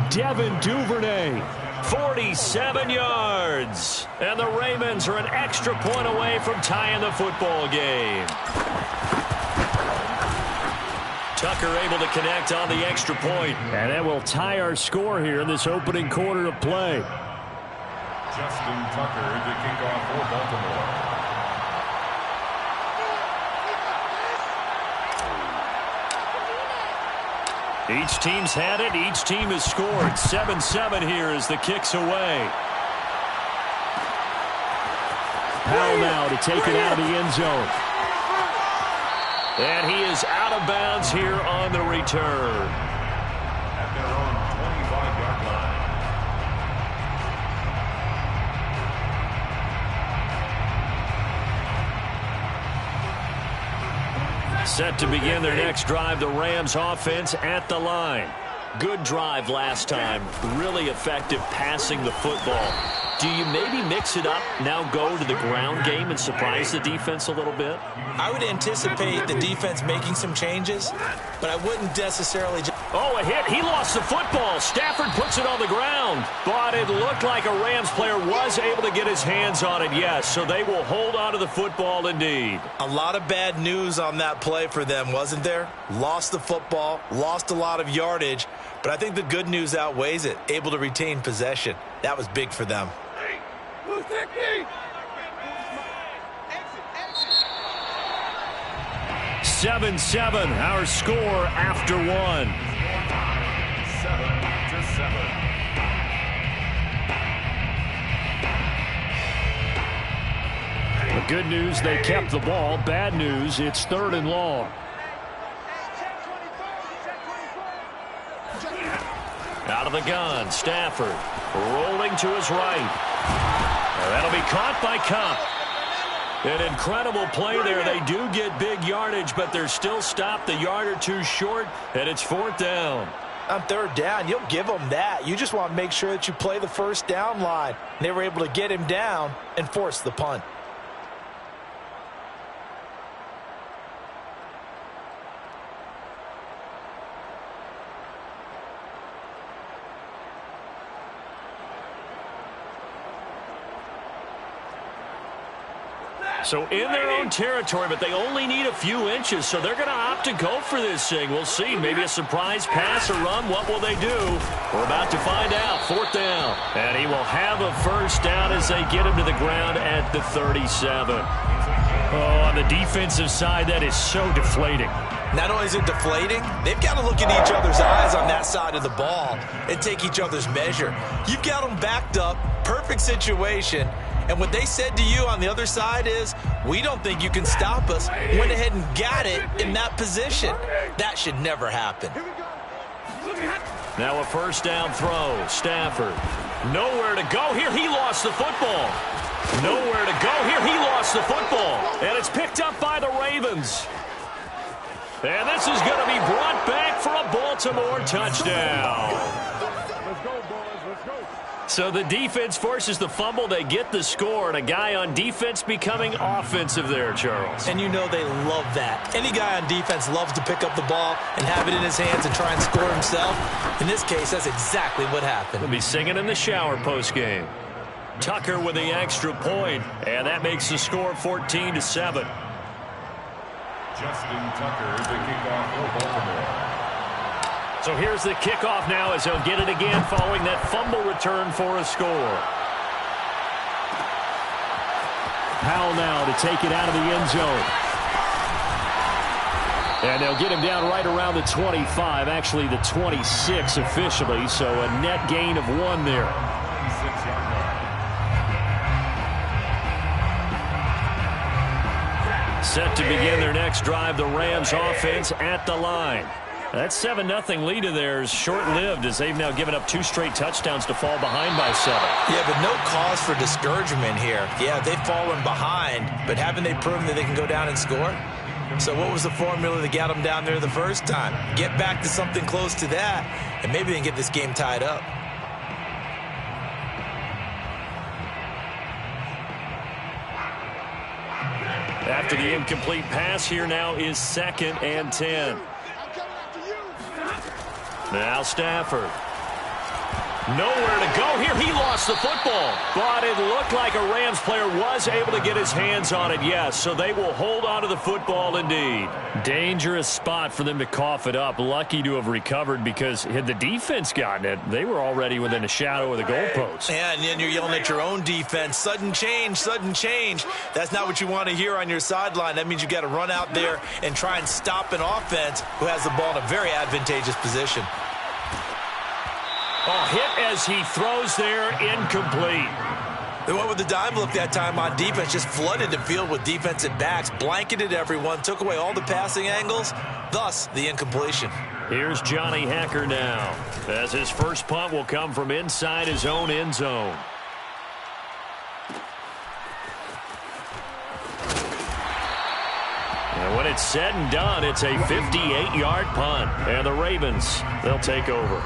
Devin Duvernay, 47 yards. And the Ravens are an extra point away from tying the football game. Tucker able to connect on the extra point. And that will tie our score here in this opening quarter of play. Justin Tucker to kick off for Baltimore. Each team's had it. Each team has scored. 7-7 here as the kick's away. Powell now to take it out of the end zone. And he is out of bounds here on the return. At their own 25-yard line. Set to begin their next drive, the Rams offense at the line. Good drive last time. Really effective passing the football. Do you maybe mix it up, now go to the ground game and surprise the defense a little bit? I would anticipate the defense making some changes, but I wouldn't necessarily just... Oh, a hit. He lost the football. Stafford puts it on the ground. But it looked like a Rams player was able to get his hands on it, yes. So they will hold on to the football indeed. A lot of bad news on that play for them, wasn't there? Lost the football, lost a lot of yardage, but I think the good news outweighs it. Able to retain possession. That was big for them. 7-7, our score after 1. 7-7. The good news, they kept the ball. Bad news, it's 3rd and long. Out of the gun, Stafford rolling to his right. That'll be caught by Cup. An incredible play there. They do get big yardage, but they're still stopped a yard or two short, and it's 4th down. On 3rd down, you'll give them that. You just want to make sure that you play the 1st down line. They were able to get him down and force the punt. So in their own territory, but they only need a few inches, so they're going to opt to go for this thing. We'll see. Maybe a surprise pass or run. What will they do? We're about to find out. 4th down. And he will have a 1st down as they get him to the ground at the 37. Oh, on the defensive side, that is so deflating. Not only is it deflating, they've got to look at each other's eyes on that side of the ball and take each other's measure. You've got them backed up, perfect situation, and what they said to you on the other side is, we don't think you can stop us. Went ahead and got it in that position. That should never happen. Now a 1st down throw. Stafford. Nowhere to go here. He lost the football. Nowhere to go here. He lost the football. And it's picked up by the Ravens. And this is going to be brought back for a Baltimore touchdown. Let's go, boys. Let's go. So the defense forces the fumble. They get the score, and a guy on defense becoming offensive there, Charles. And you know they love that. Any guy on defense loves to pick up the ball and have it in his hands and try and score himself. In this case, that's exactly what happened. He'll be singing in the shower postgame. Tucker with the extra point, and that makes the score 14-7. Justin Tucker to kick off for Baltimore. So here's the kickoff now as he'll get it again following that fumble return for a score. Powell now to take it out of the end zone. And they'll get him down right around the 25, actually the 26 officially, so a net gain of 1 there. Set to begin their next drive, the Rams offense at the line. That 7-0 lead of theirs short-lived as they've now given up 2 straight touchdowns to fall behind by 7. Yeah, but no cause for discouragement here. Yeah, they've fallen behind, but haven't they proven that they can go down and score? So what was the formula that got them down there the first time? Get back to something close to that, and maybe they can get this game tied up. After the incomplete pass, here now is 2nd and 10. Now Stafford. Nowhere to go here. He lost the football. But it looked like a Rams player was able to get his hands on it, yes. So they will hold on to the football indeed. Dangerous spot for them to cough it up. Lucky to have recovered because had the defense gotten it, they were already within a shadow of the goalpost. And then you're yelling at your own defense. Sudden change, sudden change. That's not what you want to hear on your sideline. That means you've got to run out there and try and stop an offense who has the ball in a very advantageous position. Oh, hit as he throws there, incomplete. They went with the dime look that time on defense, just flooded the field with defensive backs, blanketed everyone, took away all the passing angles, thus the incompletion. Here's Johnny Hacker now, as his first punt will come from inside his own end zone. And when it's said and done, it's a 58-yard punt. And the Ravens, they'll take over.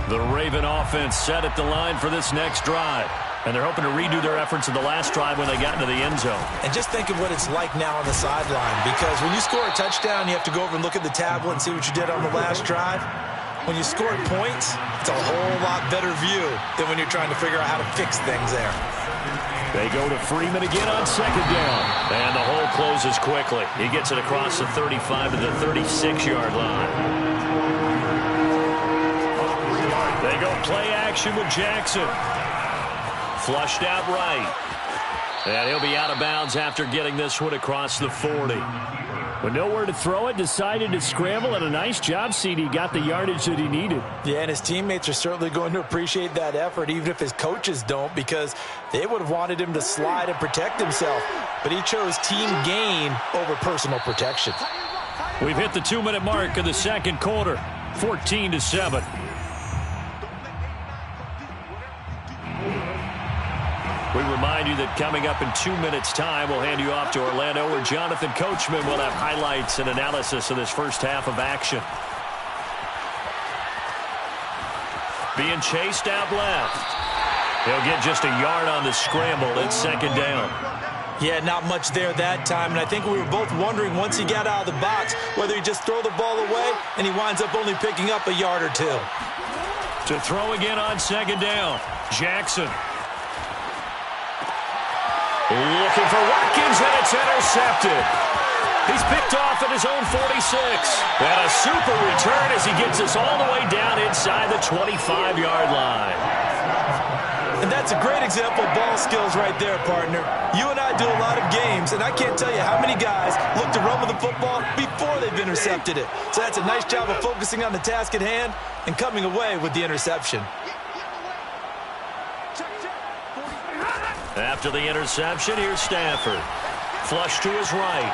The Raven offense set at the line for this next drive. And they're hoping to redo their efforts in the last drive when they got into the end zone. And just think of what it's like now on the sideline. Because when you score a touchdown, you have to go over and look at the tablet and see what you did on the last drive. When you score points, it's a whole lot better view than when you're trying to figure out how to fix things there. They go to Freeman again on 2nd down. And the hole closes quickly. He gets it across the 35 to the 36-yard line. They go play action with Jackson. Flushed out right. And he'll be out of bounds after getting this one across the 40. With nowhere to throw it, decided to scramble, and a nice job, CD. Got the yardage that he needed. Yeah, and his teammates are certainly going to appreciate that effort, even if his coaches don't, because they would have wanted him to slide and protect himself. But he chose team gain over personal protection. We've hit the 2-minute mark of the second quarter, 14-7. We remind you that coming up in 2 minutes' time, we'll hand you off to Orlando, where Jonathan Coachman will have highlights and analysis of this first half of action. Being chased out left. He'll get just a yard on the scramble. It's 2nd down. Yeah, not much there that time, and I think we were both wondering once he got out of the box whether he just throw the ball away, and he winds up only picking up a yard or 2. To throw again on 2nd down, Jackson. Looking for Watkins, and it's intercepted. He's picked off at his own 46. And a super return as he gets us all the way down inside the 25-yard line. And that's a great example of ball skills right there, partner. You and I do a lot of games, and I can't tell you how many guys look to run with the football before they've intercepted it. So that's a nice job of focusing on the task at hand and coming away with the interception. After the interception, here's Stafford. Flush to his right.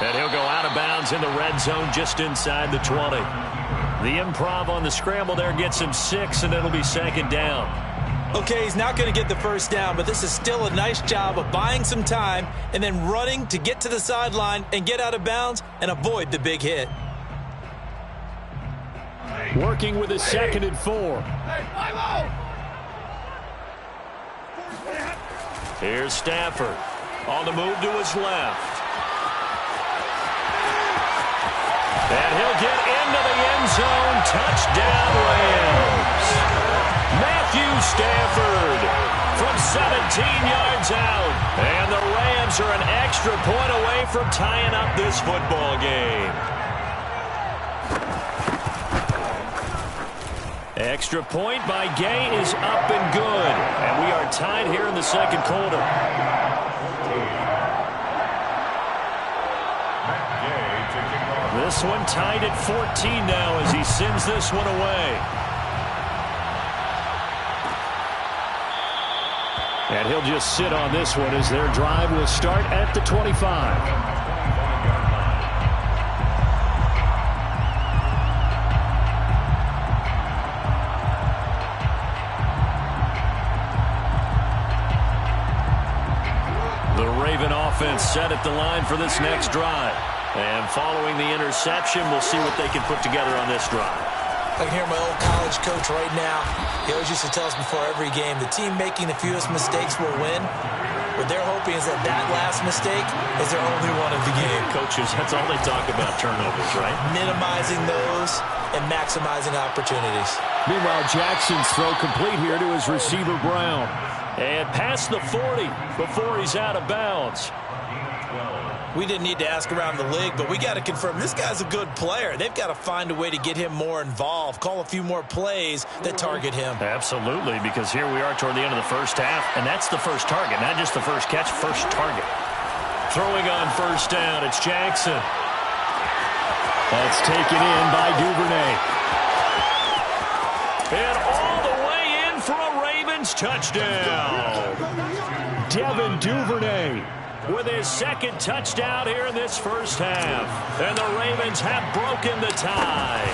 And he'll go out of bounds in the red zone just inside the 20. The improv on the scramble there gets him 6, and it'll be 2nd down. Okay, he's not going to get the first down, but this is still a nice job of buying some time and then running to get to the sideline and get out of bounds and avoid the big hit. Working with a 2nd and 4. Here's Stafford on the move to his left. And he'll get into the end zone. Touchdown, Rams. Matthew Stafford from 17 yards out. And the Rams are an extra point away from tying up this football game. Extra point by Gay is up and good. And we are tied here in the second quarter. This one tied at 14 now as he sends this one away. And he'll just sit on this one as their drive will start at the 25. Offense set at the line for this next drive. And following the interception, we'll see what they can put together on this drive. I can hear my old college coach right now. He always used to tell us before every game, the team making the fewest mistakes will win. What they're hoping is that that last mistake is their only one of the game. Coaches, that's all they talk about, turnovers, right? Minimizing those and maximizing opportunities. Meanwhile, Jackson's throw complete here to his receiver, Brown. And past the 40 before he's out of bounds. We didn't need to ask around the league, but we got to confirm this guy's a good player. They've got to find a way to get him more involved, call a few more plays that target him. Absolutely, because here we are toward the end of the first half, and that's the first target, not just the first catch, first target. Throwing on first down, it's Jackson. That's taken in by Duvernay. And all the way in for a Ravens touchdown. Devin Duvernay with his second touchdown here in this first half. And the Ravens have broken the tie.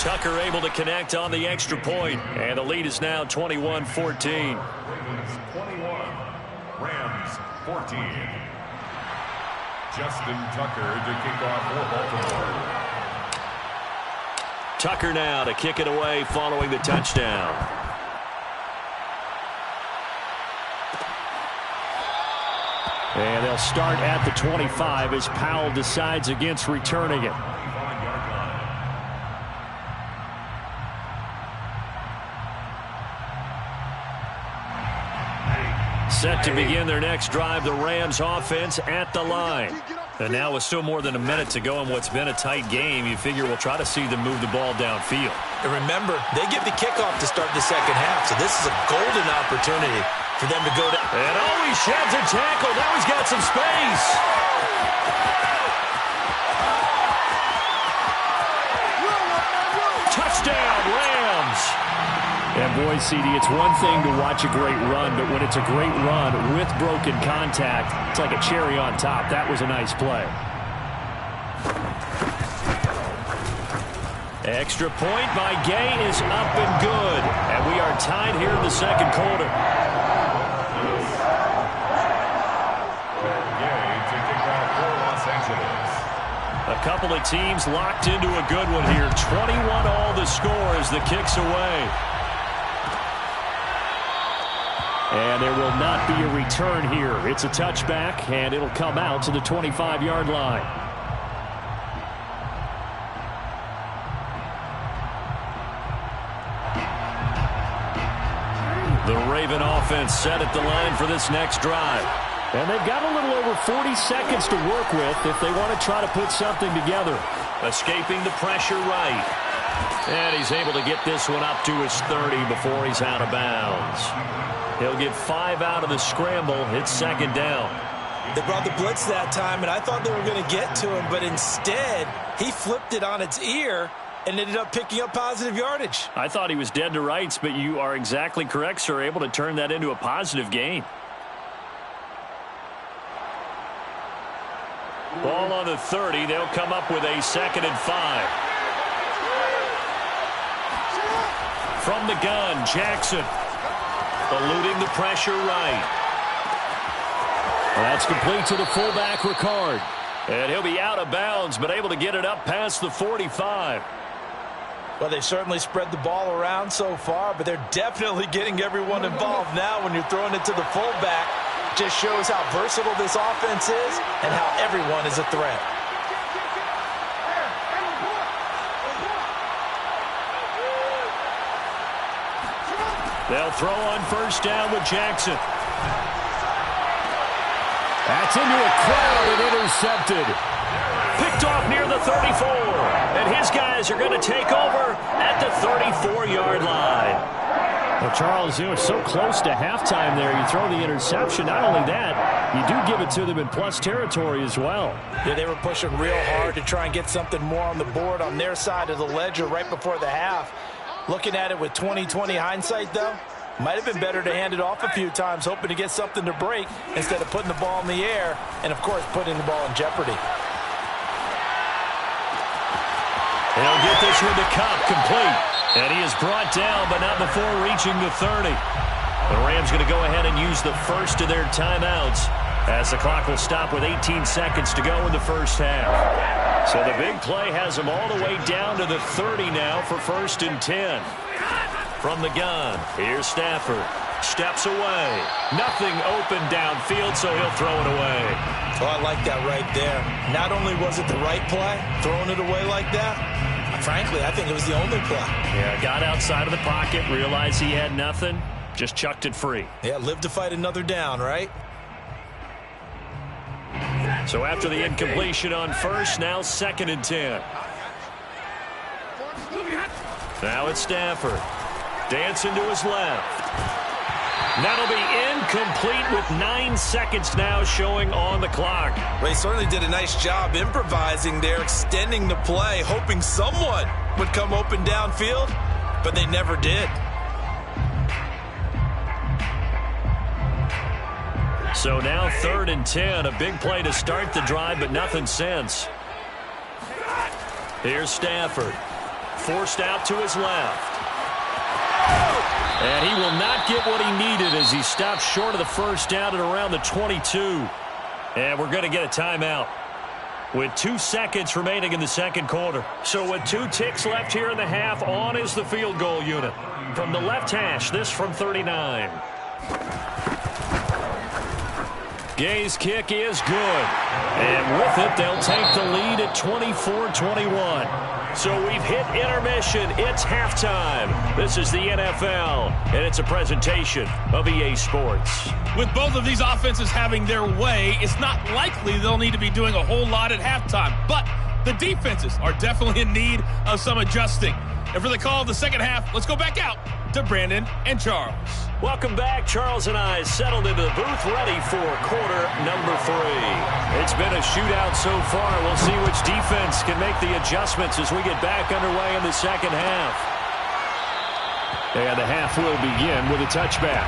Tucker able to connect on the extra point. And the lead is now 21-14. Ravens 21, Rams 14. Justin Tucker to kick off for Baltimore. Tucker now to kick it away following the touchdown. And they'll start at the 25 as Powell decides against returning it. Set to begin their next drive, the Rams offense at the line. And now with still more than a minute to go in what's been a tight game, you figure we'll try to see them move the ball downfield. And remember, they get the kickoff to start the second half, so this is a golden opportunity for them to go down. And he sheds a tackle. Now he's got some space. Touchdown, Rams. And boy, CD, it's one thing to watch a great run, but when it's a great run with broken contact, it's like a cherry on top. That was a nice play. Extra point by Gay is up and good. And we are tied here in the second quarter. Gay to kick off for Los Angeles. A couple of teams locked into a good one here. 21-all the score as the kick's away. And there will not be a return here. It's a touchback, and it'll come out to the 25-yard line. The Raven offense set at the line for this next drive. And they've got a little over 40 seconds to work with if they want to try to put something together. Escaping the pressure right. And he's able to get this one up to his 30 before he's out of bounds. He'll get 5 out of the scramble. It's second down. They brought the blitz that time, and I thought they were going to get to him, but instead, he flipped it on its ear and ended up picking up positive yardage. I thought he was dead to rights, but you are exactly correct, sir. Able to turn that into a positive gain. Ball on the 30. They'll come up with a 2nd and 5. From the gun, Jackson. Eluding the pressure right. That's complete to the fullback, Ricard. And he'll be out of bounds, but able to get it up past the 45. Well, they've certainly spread the ball around so far, but they're definitely getting everyone involved now when you're throwing it to the fullback. Just shows how versatile this offense is and how everyone is a threat. They'll throw on first down with Jackson. That's into a crowd and intercepted. Picked off near the 34. And his guys are going to take over at the 34-yard line. Well, Charles, you know, so close to halftime there. You throw the interception. Not only that, you do give it to them in plus territory as well. Yeah, they were pushing real hard to try and get something more on the board on their side of the ledger right before the half. Looking at it with 20/20 hindsight, though, might have been better to hand it off a few times, hoping to get something to break instead of putting the ball in the air and, of course, putting the ball in jeopardy. He'll get this with the Cup complete. And he is brought down, but not before reaching the 30. The Rams going to go ahead and use the first of their timeouts as the clock will stop with 18 seconds to go in the first half. So the big play has them all the way down to the 30 now for 1st and 10. From the gun, here's Stafford. Steps away. Nothing open downfield, so he'll throw it away. Oh, I like that right there. Not only was it the right play, throwing it away like that, frankly, I think it was the only play. Yeah, got outside of the pocket, realized he had nothing, just chucked it free. Yeah, live to fight another down, right? So after the incompletion on first, now 2nd and 10. Now it's Stafford. Dancing to his left. That'll be incomplete with 9 seconds now showing on the clock. Well, he certainly did a nice job improvising there, extending the play, hoping someone would come open downfield, but they never did. So now 3rd and 10, a big play to start the drive, but nothing since. Here's Stafford. Forced out to his left. And he will not get what he needed as he stopped short of the first down at around the 22. And we're going to get a timeout with 2 seconds remaining in the second quarter. So with 2 ticks left here in the half, on is the field goal unit. From the left hash, this from 39. Gay's kick is good. And with it, they'll take the lead at 24-21. So we've hit intermission. It's halftime. This is the NFL, and it's a presentation of EA Sports. With both of these offenses having their way, it's not likely they'll need to be doing a whole lot at halftime. But the defenses are definitely in need of some adjusting. And for the call of the second half, let's go back out to Brandon and Charles. Welcome back. Charles and I settled into the booth, ready for quarter number 3. It's been a shootout so far. We'll see which defense can make the adjustments as we get back underway in the second half. And the half will begin with a touchback.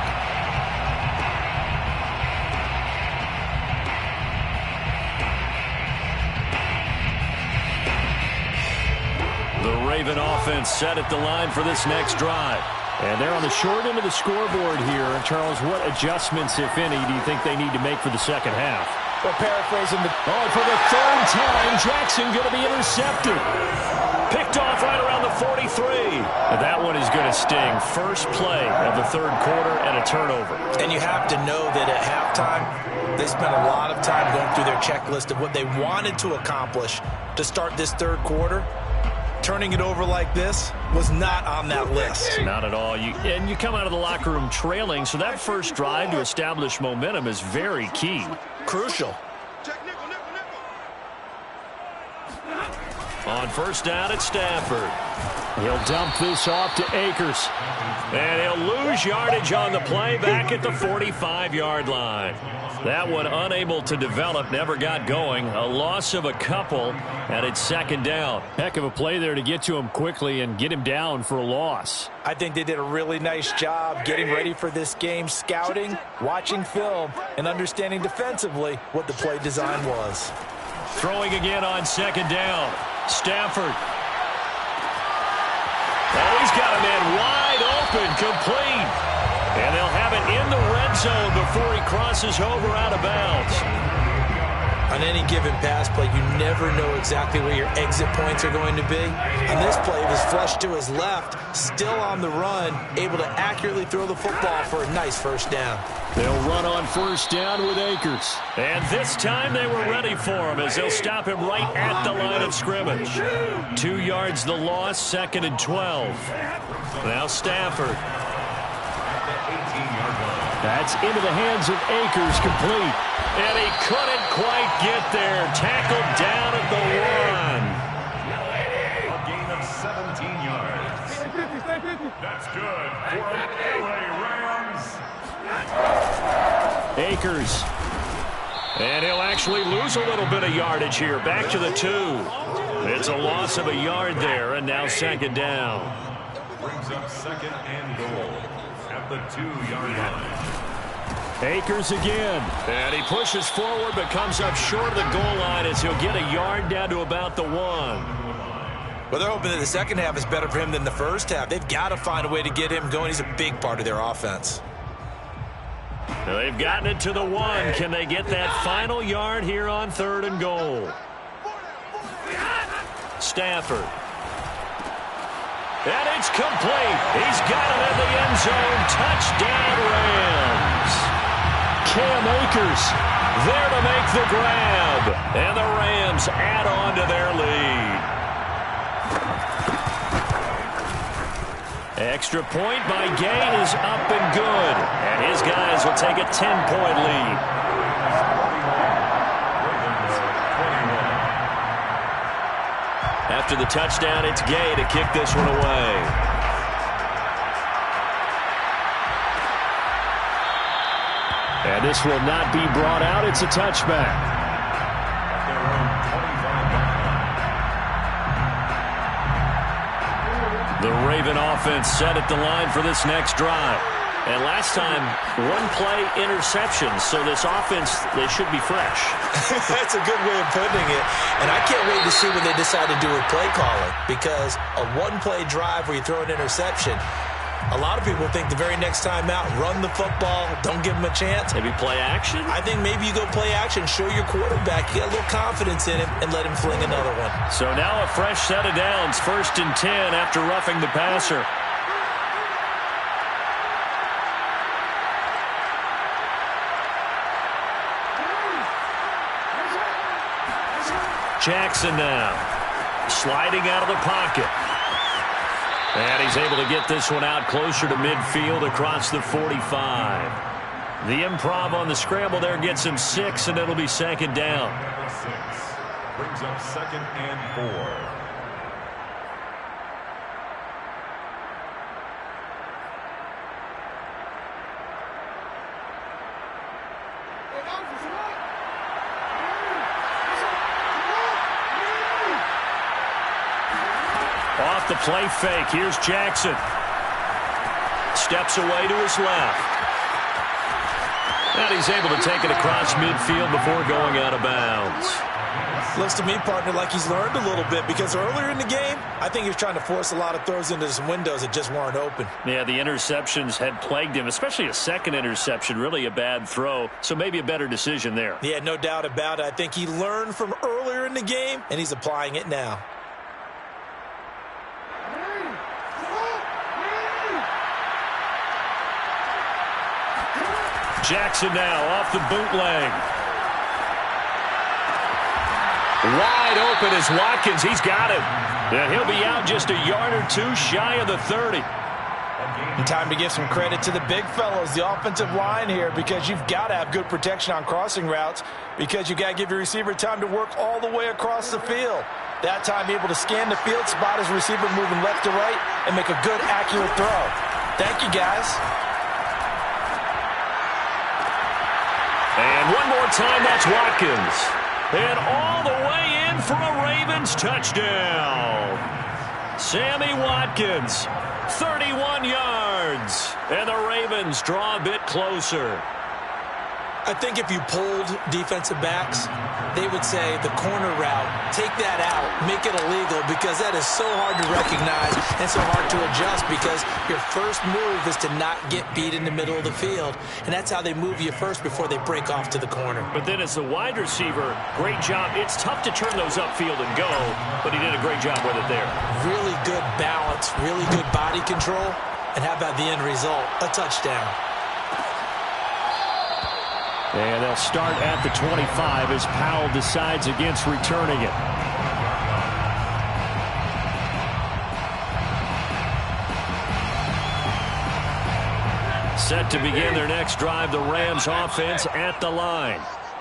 The Raven offense set at the line for this next drive. And they're on the short end of the scoreboard here. And Charles, what adjustments, if any, do you think they need to make for the second half? Well, paraphrasing the... Oh, for the 3rd time, Jackson going to be intercepted. Picked off right around the 43. And that one is going to sting. First play of the 3rd quarter and a turnover. And you have to know that at halftime, they spent a lot of time going through their checklist of what they wanted to accomplish to start this 3rd quarter. Turning it over like this was not on that list. Not at all. And you come out of the locker room trailing, so that first drive to establish momentum is very key. Crucial. On first down, it's Stafford. He'll dump this off to Akers. And he'll lose yardage on the play back at the 45-yard line. That one unable to develop, never got going. A loss of a couple, and it's 2nd down. Heck of a play there to get to him quickly and get him down for a loss. I think they did a really nice job getting ready for this game, scouting, watching film, and understanding defensively what the play design was. Throwing again on 2nd down. Stafford. Oh, he's got a man wide open, complete. And they'll have it in the red zone before he crosses over out of bounds. On any given pass play, you never know exactly where your exit points are going to be. On this play, it was flushed to his left, still on the run, able to accurately throw the football for a nice first down. They'll run on first down with Akers. And this time they were ready for him as they'll stop him right at the line of scrimmage. 2 yards the loss, 2nd and 12. Now Stafford. That's into the hands of Akers, complete. And he couldn't quite get there. Tackled down at the 1. That's good for LA Rams. Akers. And he'll actually lose a little bit of yardage here. Back to the 2. It's a loss of a yard there, and now second down. Brings up second and goal at the 2-yard line. Akers again. And he pushes forward but comes up short of the goal line as he'll get a yard down to about the 1. Well, they're hoping that the second half is better for him than the first half. They've got to find a way to get him going. He's a big part of their offense. They've gotten it to the 1. Can they get that final yard here on 3rd and goal? Stafford. And it's complete. He's got it in the end zone. Touchdown, Rams. Cam Akers there to make the grab. And the Rams add on to their lead. Extra point by Gay is up and good. And his guys will take a 10-point lead. After the touchdown, it's Gay to kick this one away. And this will not be brought out. It's a touchback. The Raven offense set at the line for this next drive. And last time, 1-play interception. So this offense, they should be fresh. That's a good way of putting it. And I can't wait to see what they decide to do with play calling. Because a 1-play drive where you throw an interception, a lot of people think the very next time out, run the football, don't give them a chance. Maybe play action? I think maybe you go play action, show your quarterback, you got a little confidence in him, and let him fling another one. So now a fresh set of downs, 1st and 10 after roughing the passer. Jackson now, sliding out of the pocket. And he's able to get this one out closer to midfield across the 45. The improv on the scramble there gets him 6, and it'll be second down. 6 brings up 2nd and 4. Off the play fake, here's Jackson. Steps away to his left. And he's able to take it across midfield before going out of bounds. Looks to me, partner, like he's learned a little bit, because earlier in the game, I think he was trying to force a lot of throws into some windows that just weren't open. Yeah, the interceptions had plagued him, especially a second interception, really a bad throw. So maybe a better decision there. Yeah, no doubt about it. I think he learned from earlier in the game, and he's applying it now. Jackson now off the bootleg. Wide open is Watkins. He's got him. And he'll be out just a yard or two shy of the 30. And time to give some credit to the big fellows, the offensive line here, because you've got to have good protection on crossing routes, because you've got to give your receiver time to work all the way across the field. That time able to scan the field, spot his receiver moving left to right, and make a good, accurate throw. Thank you, guys. And one more time, that's Watkins. And all the way in for a Ravens touchdown. Sammy Watkins, 31 yards. And the Ravens draw a bit closer. I think if you polled defensive backs, they would say the corner route, take that out, make it illegal, because that is so hard to recognize and so hard to adjust, because your first move is to not get beat in the middle of the field. And that's how they move you first before they break off to the corner. But then as the wide receiver, great job. It's tough to turn those upfield and go, but he did a great job with it there. Really good balance, really good body control. And how about the end result? A touchdown. And they'll start at the 25 as Powell decides against returning it. Set to begin their next drive, the Rams offense at the line.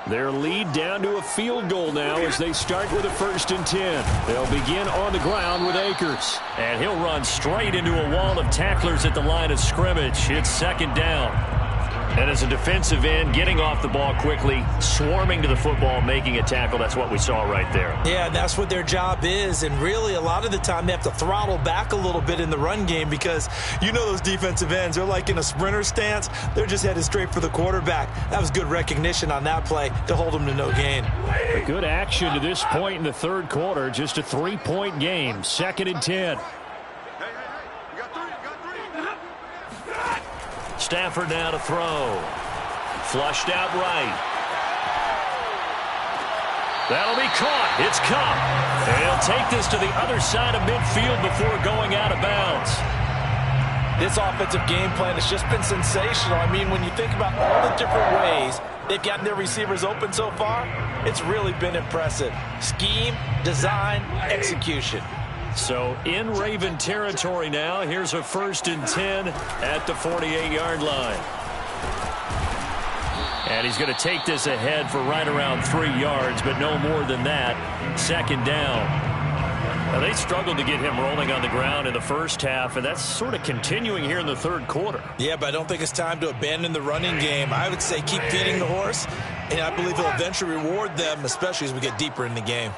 Their lead down to a field goal now as they start with a 1st and 10. They'll begin on the ground with Akers. And he'll run straight into a wall of tacklers at the line of scrimmage. It's 2nd down. And as a defensive end, getting off the ball quickly, swarming to the football, making a tackle, that's what we saw right there. Yeah, that's what their job is. And really, a lot of the time, they have to throttle back a little bit in the run game because you know those defensive ends, they're like in a sprinter stance. They're just headed straight for the quarterback. That was good recognition on that play to hold them to no gain. A good action to this point in the 3rd quarter. Just a 3-point game. 2nd and 10. Stafford now to throw. Flushed out right. That'll be caught. It's caught. And he'll take this to the other side of midfield before going out of bounds. This offensive game plan has just been sensational. I mean, when you think about all the different ways they've gotten their receivers open so far, it's really been impressive. Scheme, design, execution. So in Raven territory now. Here's a 1st and 10 at the 48-yard line. And he's going to take this ahead for right around 3 yards, but no more than that. 2nd down. Now, they struggled to get him rolling on the ground in the 1st half, and that's sort of continuing here in the 3rd quarter. Yeah, but I don't think it's time to abandon the running game. I would say keep feeding the horse, and I believe he'll eventually reward them, especially as we get deeper in the game.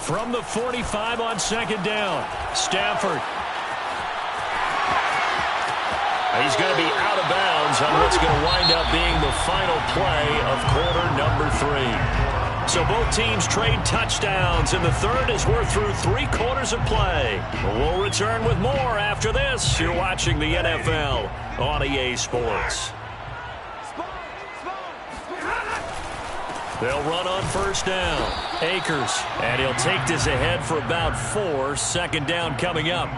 From the 45 on 2nd down, Stafford. He's going to be out of bounds on what's going to wind up being the final play of quarter number 3. So both teams trade touchdowns, and the 3rd as we're through 3 quarters of play. We'll return with more after this. You're watching the NFL on EA Sports. They'll run on 1st down. Akers, and he'll take this ahead for about 4. 2nd down coming up.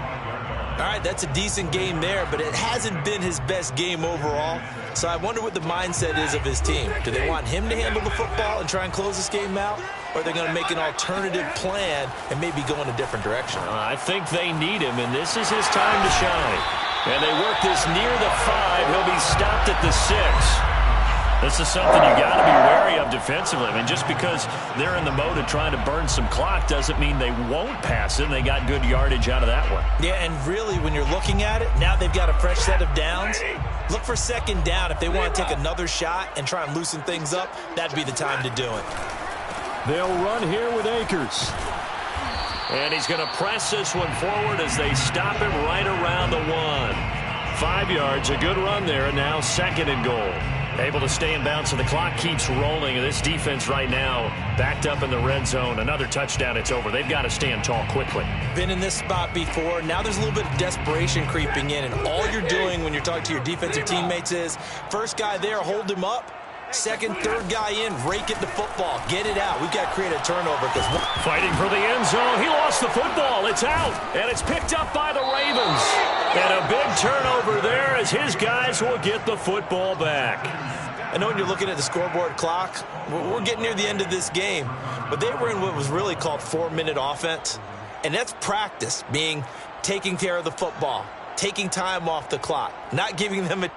All right, that's a decent game there, but it hasn't been his best game overall. So I wonder what the mindset is of his team. Do they want him to handle the football and try and close this game out? Or are they going to make an alternative plan and maybe go in a different direction? I think they need him, and this is his time to shine. And they work this near the 5. He'll be stopped at the 6. This is something you got to be wary of defensively. I mean, just because they're in the mode of trying to burn some clock doesn't mean they won't pass it. They got good yardage out of that one. Yeah, and really, when you're looking at it, now they've got a fresh set of downs. Look for 2nd down. If they want to take another shot and try and loosen things up, that'd be the time to do it. They'll run here with Akers. And he's going to press this one forward as they stop him right around the 1. 5 yards, a good run there, and now 2nd and goal. Able to stay in bounds, so the clock keeps rolling. And this defense right now backed up in the red zone. Another touchdown, it's over. They've got to stand tall quickly. Been in this spot before. Now there's a little bit of desperation creeping in. And all you're doing when you're talking to your defensive teammates is, first guy there, hold him up. 2nd, 3rd guy in, rake at the football. Get it out. We've got to create a turnover. Fighting for the end zone. He lost the football. It's out. And it's picked up by the Ravens. And a big turnover there as his guys will get the football back. I know when you're looking at the scoreboard clock, we're getting near the end of this game. But they were in what was really called 4-minute offense. And that's practice, being taking care of the football, taking time off the clock, not giving them a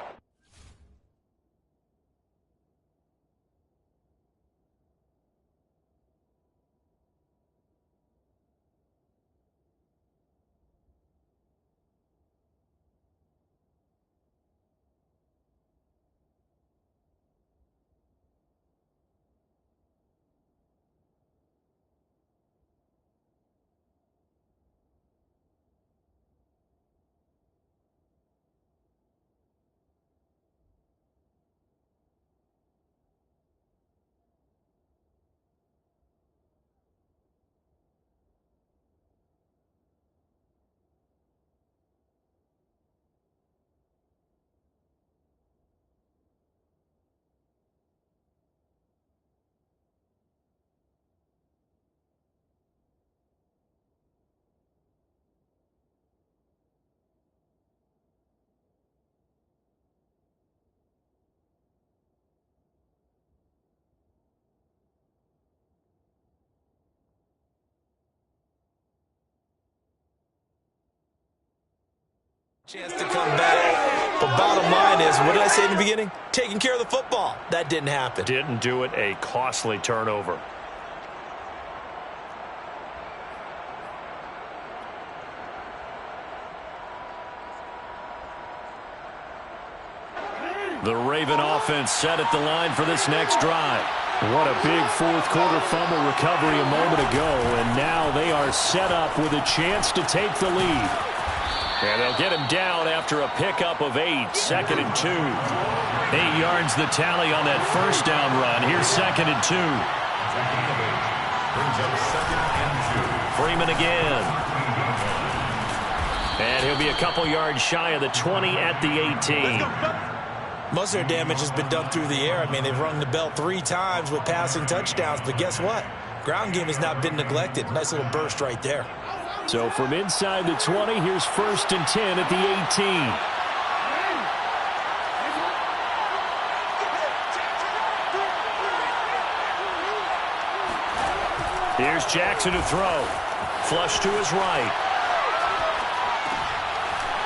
Chance to come back. But bottom line is, what did I say in the beginning? Taking care of the football. That didn't happen. Didn't do it. A costly turnover. The Raven offense set at the line for this next drive. What a big fourth quarter fumble recovery a moment ago, and now they are set up with a chance to take the lead. And they'll get him down after a pickup of 8, 2nd and 2. 8 yards the tally on that first down run. Here's 2nd and 2. Brings up 2nd and 2. Freeman again. And he'll be a couple yards shy of the 20 at the 18. Most of their damage has been done through the air. I mean, they've rung the bell 3 times with passing touchdowns, but guess what? Ground game has not been neglected. Nice little burst right there. So from inside the 20, here's 1st and 10 at the 18. Here's Jackson to throw. Flush to his right.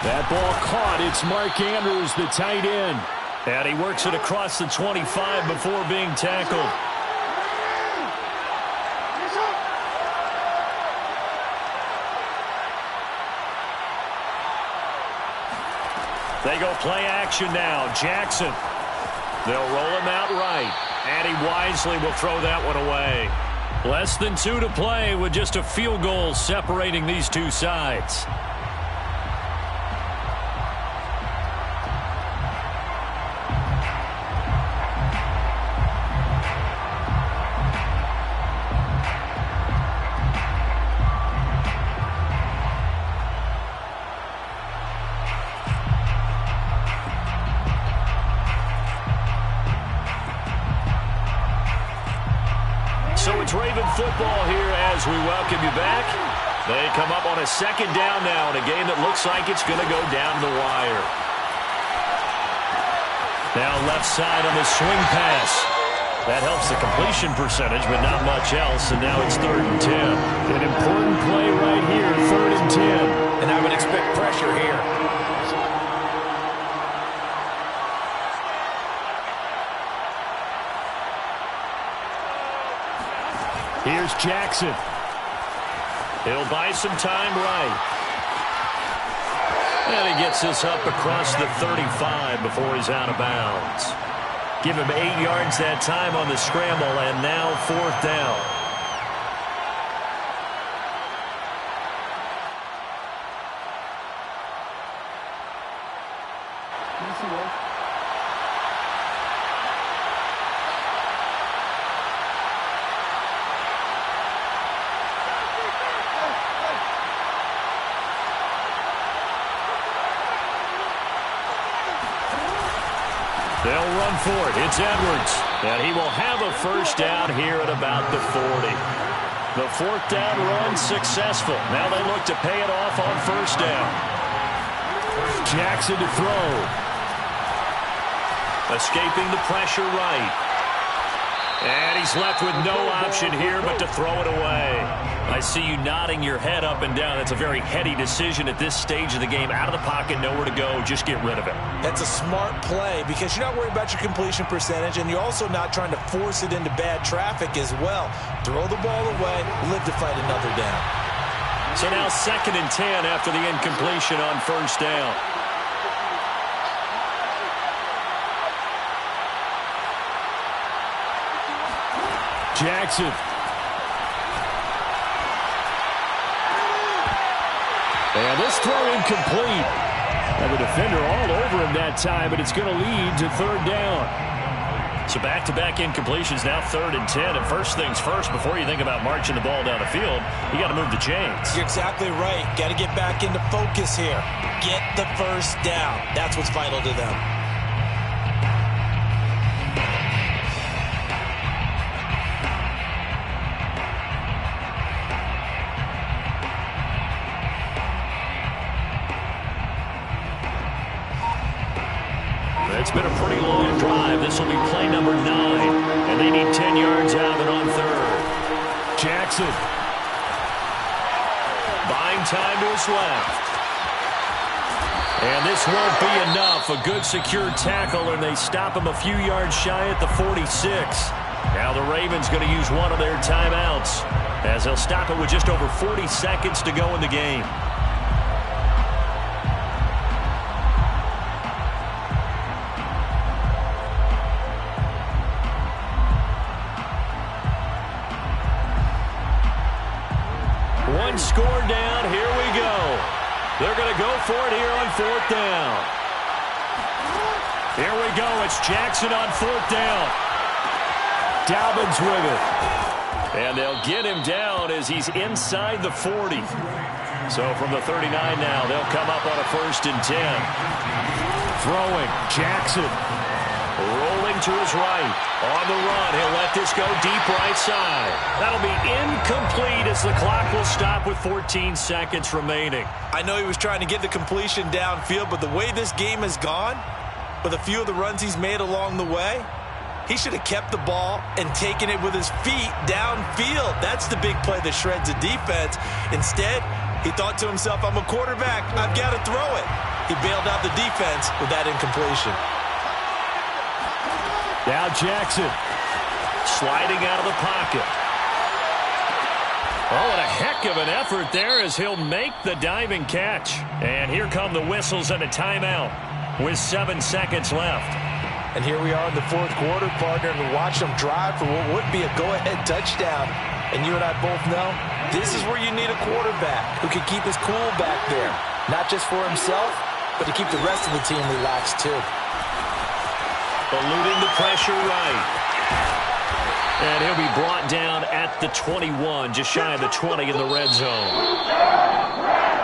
That ball caught. It's Mark Andrews, the tight end. And he works it across the 25 before being tackled. They go play action now. Jackson. They'll roll him out right. And he wisely will throw that one away. Less than 2 to play with just a field goal separating these two sides. So it's Raven football here as we welcome you back. They come up on a 2nd down now in a game that looks like it's going to go down the wire. Now left side on the swing pass. That helps the completion percentage, but not much else, and now it's 3rd and 10. An important play right here, 3rd and 10. And I would expect pressure here. Here's Jackson. He'll buy some time right. And he gets this up across the 35 before he's out of bounds. Give him 8 yards that time on the scramble, and now 4th down. They'll run for it. It's Edwards. And he will have a 1st down here at about the 40. The 4th down run successful. Now they look to pay it off on 1st down. Jackson to throw. Escaping the pressure right. And he's left with no option here but to throw it away. I see you nodding your head up and down. That's a very heady decision at this stage of the game. Out of the pocket, nowhere to go. Just get rid of it. That's a smart play because you're not worried about your completion percentage, and you're also not trying to force it into bad traffic as well. Throw the ball away, live to fight another down. So now 2nd and 10 after the incompletion on 1st down. Jackson. And this throw incomplete. And the defender all over him that time, but it's going to lead to 3rd down. So back-to-back incompletions, now 3rd and 10. And first things first, before you think about marching the ball down the field, you got to move the chains. You're exactly right. Got to get back into focus here. Get the 1st down. That's what's vital to them. It's been a pretty long drive. This will be play number 9. And they need 10 yards out of it on 3rd. Jackson. Buying time to his left. And this won't be enough. A good secure tackle, and they stop him a few yards shy at the 46. Now the Ravens going to use one of their timeouts, as they'll stop it with just over 40 seconds to go in the game. One score down. Here we go. They're going to go for it here on 4th down. Here we go. It's Jackson on 4th down. Dobbins with it. And they'll get him down as he's inside the 40. So from the 39 now, they'll come up on a 1st and 10. Throwing. Jackson. Rolling to his right. On the run. He'll let this go deep right side. That'll be incomplete as the clock will stop with 14 seconds remaining. I know he was trying to get the completion downfield, but the way this game has gone, with a few of the runs he's made along the way, he should have kept the ball and taken it with his feet downfield. That's the big play that shreds the defense. Instead, he thought to himself, I'm a quarterback. I've got to throw it. He bailed out the defense with that incompletion. Now Jackson sliding out of the pocket. Oh, and a heck of an effort there as he'll make the diving catch. And here come the whistles and a timeout with 7 seconds left. And here we are in the 4th quarter, partner, and watch them drive for what would be a go-ahead touchdown. And you and I both know this is where you need a quarterback who can keep his cool back there. Not just for himself, but to keep the rest of the team relaxed too. Eluding the pressure right. And he'll be brought down at the 21, just shy of the 20 in the red zone.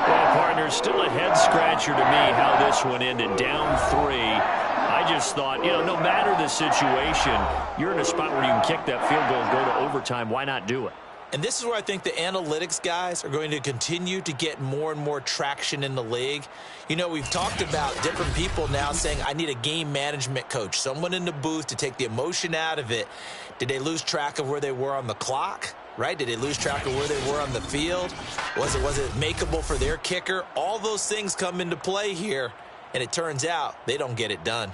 Well, partner, still a head-scratcher to me how this one ended. Down 3. I just thought, no matter the situation, you're in a spot where you can kick that field goal and go to overtime. Why not do it? And this is where I think the analytics guys are going to continue to get more and more traction in the league. We've talked about different people now saying, I need a game management coach, someone in the booth to take the emotion out of it. Did they lose track of where they were on the clock? Right? Did they lose track of where they were on the field? Was it makeable for their kicker? All those things come into play here, and it turns out they don't get it done.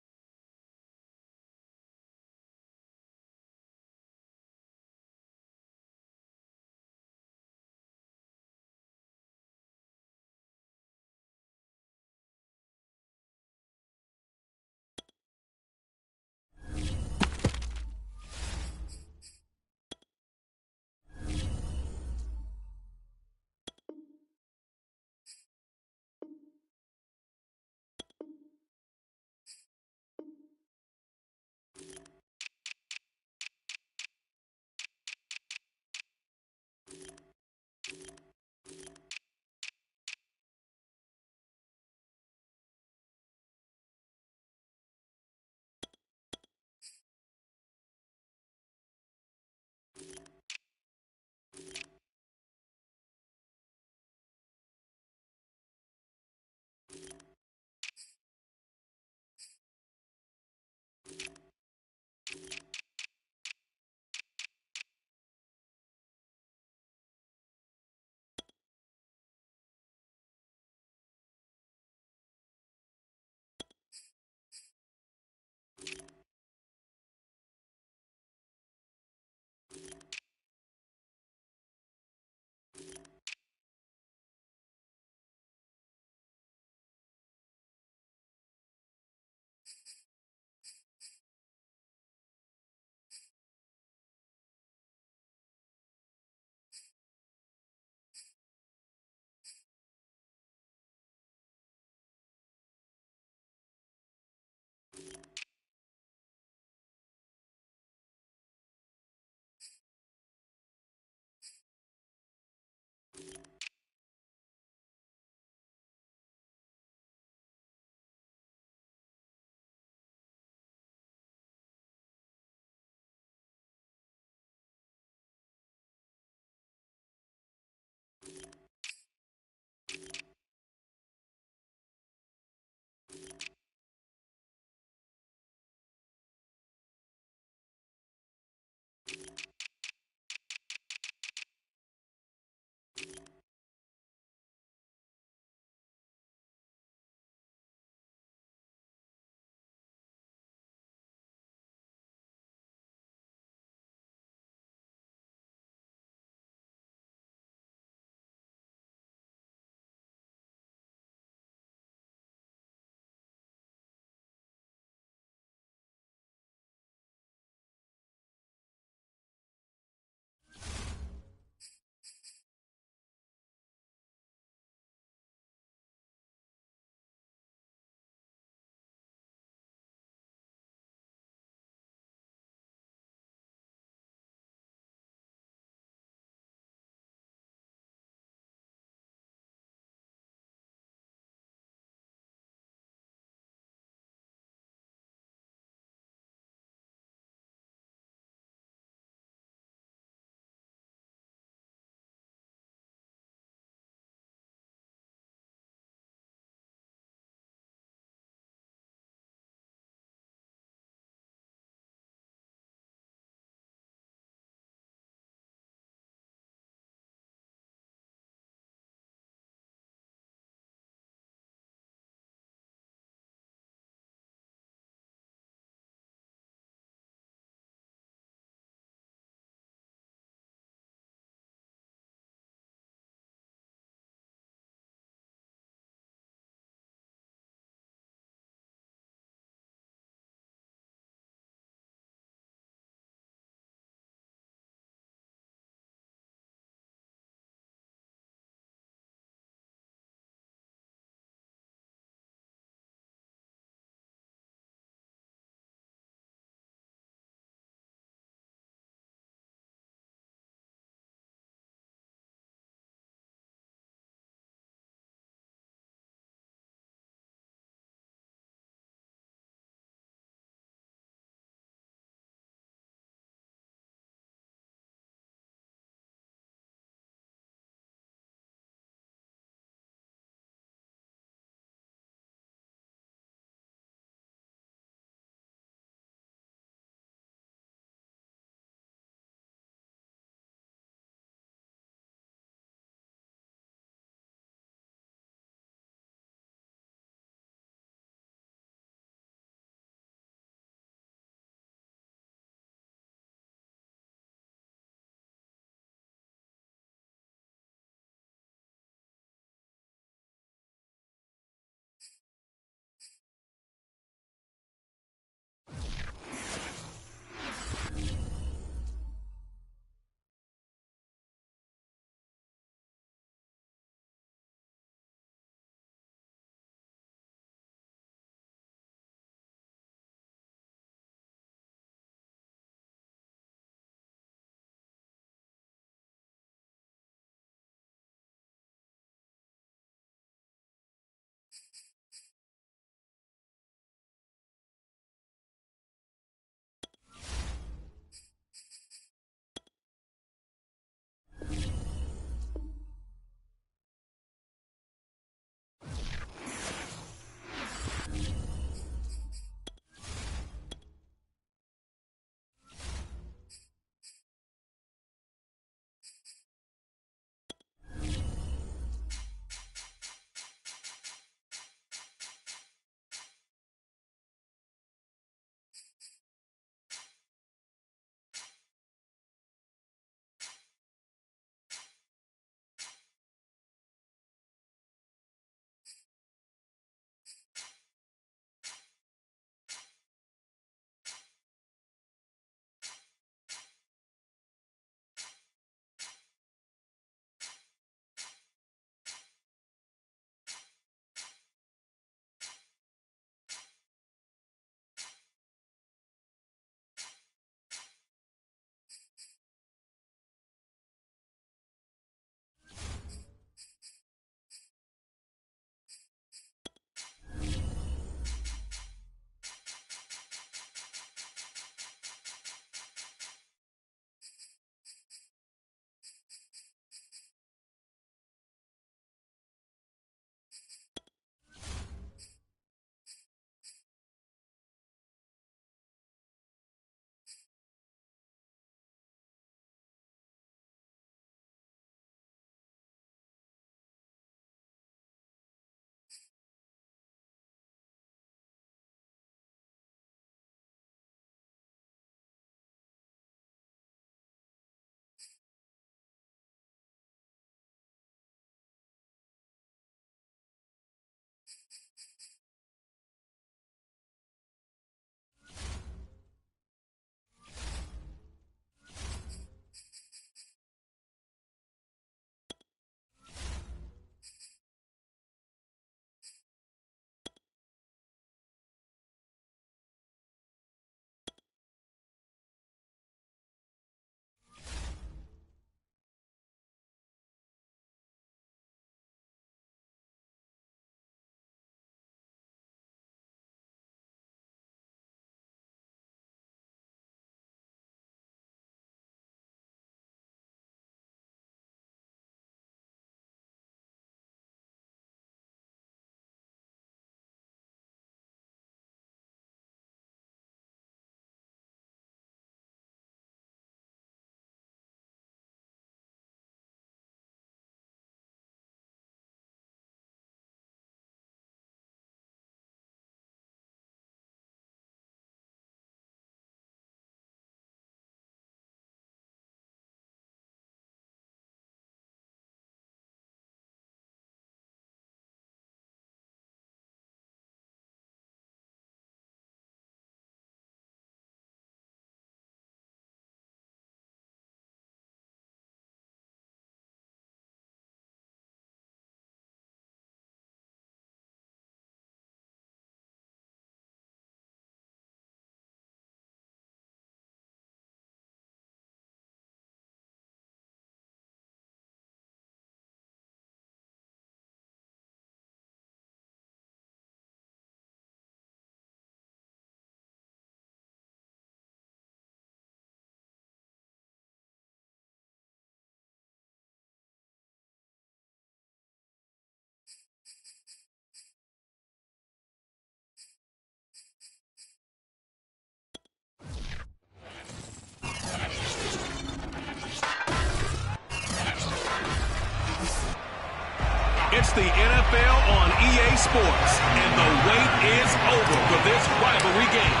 the NFL on EA Sports, and the wait is over for this rivalry game.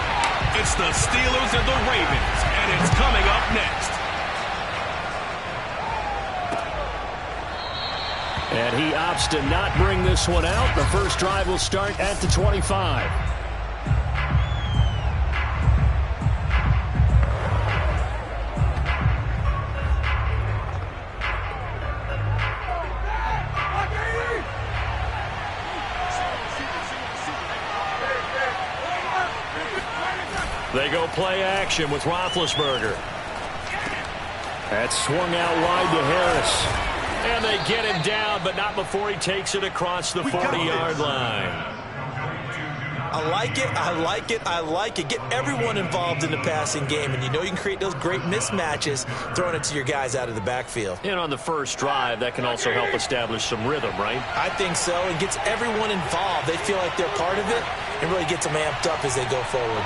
It's the Steelers and the Ravens, and it's coming up next. And he opts to not bring this one out. The first drive will start at the 25. They go play action with Roethlisberger. That's swung out wide to Harris. And they get him down, but not before he takes it across the 40-yard line. I like it, I like it, I like it. Get everyone involved in the passing game, and you know you can create those great mismatches throwing it to your guys out of the backfield. And on the first drive, that can also help establish some rhythm, right? I think so. It gets everyone involved. They feel like they're part of it, and really gets them amped up as they go forward.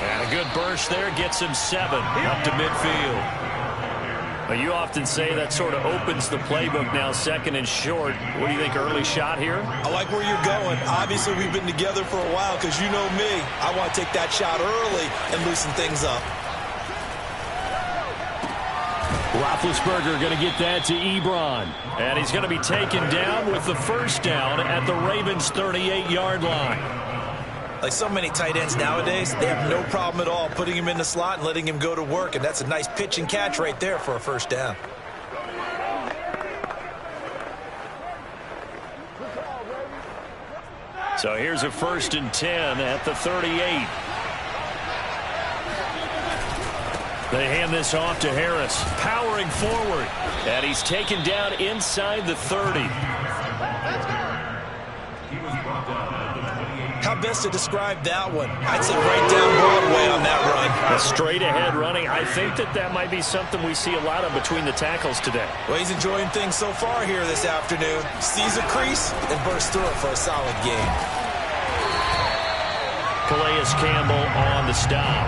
And a good burst there gets him 7 up to midfield. But you often say that sort of opens the playbook now, second and short. What do you think, early shot here? I like where you're going. Obviously, we've been together for a while because you know me. I want to take that shot early and loosen things up. Roethlisberger going to get that to Ebron. And he's going to be taken down with the first down at the Ravens' 38-yard line. Like so many tight ends nowadays, they have no problem at all putting him in the slot and letting him go to work. And that's a nice pitch and catch right there for a first down. So here's a 1st and 10 at the 38. They hand this off to Harris, powering forward. And he's taken down inside the 30. How best to describe that one? I'd say right down Broadway on that run. A straight ahead running. I think that might be something we see a lot of between the tackles today. Well, he's enjoying things so far here this afternoon. Sees a crease and bursts through it for a solid game. Calais Campbell on the stop.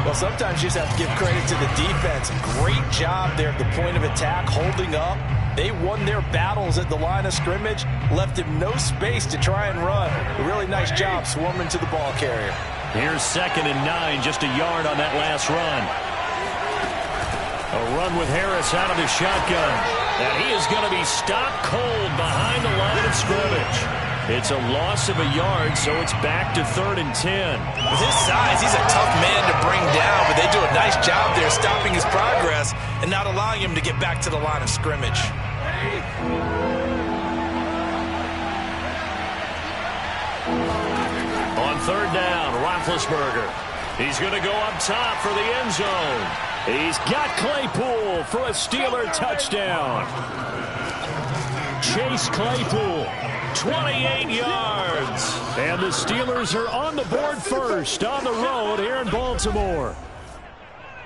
Well, sometimes you just have to give credit to the defense. Great job there at the point of attack, holding up. They won their battles at the line of scrimmage, left him no space to try and run. A really nice job swarming to the ball carrier. Here's 2nd and 9, just a yard on that last run. A run with Harris out of the shotgun. And he is going to be stopped cold behind the line of scrimmage. It's a loss of a yard, so it's back to 3rd and 10. With his size, he's a tough man to bring down, but they do a nice job there stopping his progress and not allowing him to get back to the line of scrimmage. On 3rd down, Roethlisberger. He's going to go up top for the end zone. He's got Claypool for a Steeler touchdown. Chase Claypool, 28 yards. And the Steelers are on the board first on the road here in Baltimore.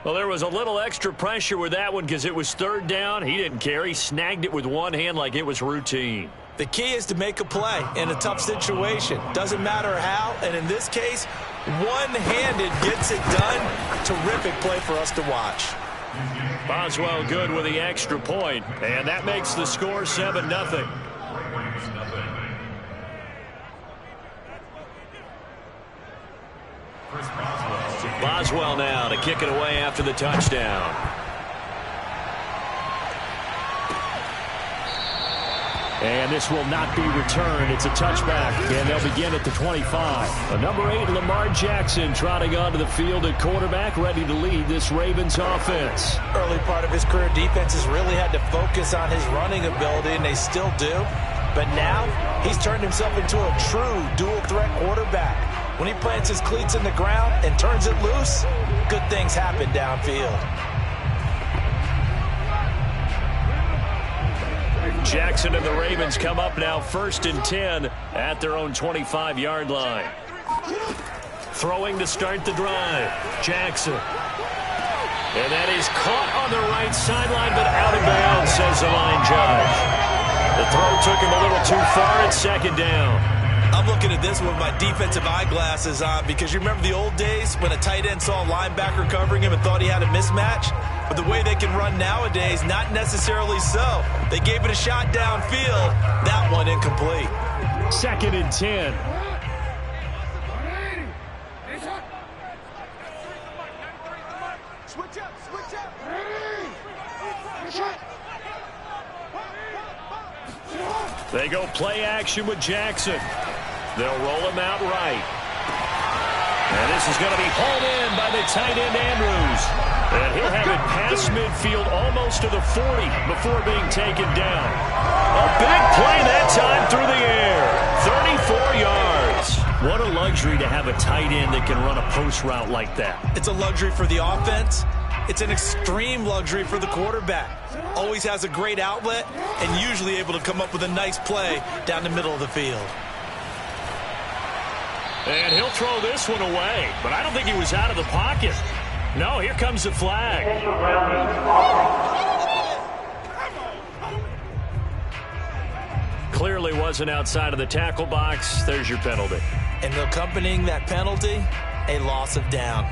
Well, there was a little extra pressure with that one because it was 3rd down. He didn't care. He snagged it with one hand like it was routine. The key is to make a play in a tough situation. Doesn't matter how, and in this case, one-handed gets it done. Terrific play for us to watch. Boswell good with the extra point, and that makes the score 7-0. Boswell now to kick it away after the touchdown. And this will not be returned. It's a touchback, and they'll begin at the 25. The number 8, Lamar Jackson, trotting onto the field at quarterback, ready to lead this Ravens offense. Early part of his career, defenses really had to focus on his running ability, and they still do. But now, he's turned himself into a true dual-threat quarterback. When he plants his cleats in the ground and turns it loose, good things happen downfield. Jackson and the Ravens come up now 1st and 10 at their own 25-yard line. Throwing to start the drive, Jackson. And that is caught on the right sideline, but out of bounds, says the line judge. The throw took him a little too far at 2nd down. I'm looking at this with my defensive eyeglasses on because you remember the old days when a tight end saw a linebacker covering him and thought he had a mismatch? But the way they can run nowadays, not necessarily so. They gave it a shot downfield. That one incomplete. 2nd and 10. They go play action with Jackson. They'll roll him out right. And this is going to be hauled in by the tight end Andrews. And he'll have it past midfield almost to the 40 before being taken down. A big play that time through the air. 34 yards. What a luxury to have a tight end that can run a post route like that. It's a luxury for the offense. It's an extreme luxury for the quarterback. Always has a great outlet and usually able to come up with a nice play down the middle of the field. And he'll throw this one away, but I don't think he was out of the pocket. No, here comes the flag. Clearly wasn't outside of the tackle box. There's your penalty. And accompanying that penalty, a loss of down.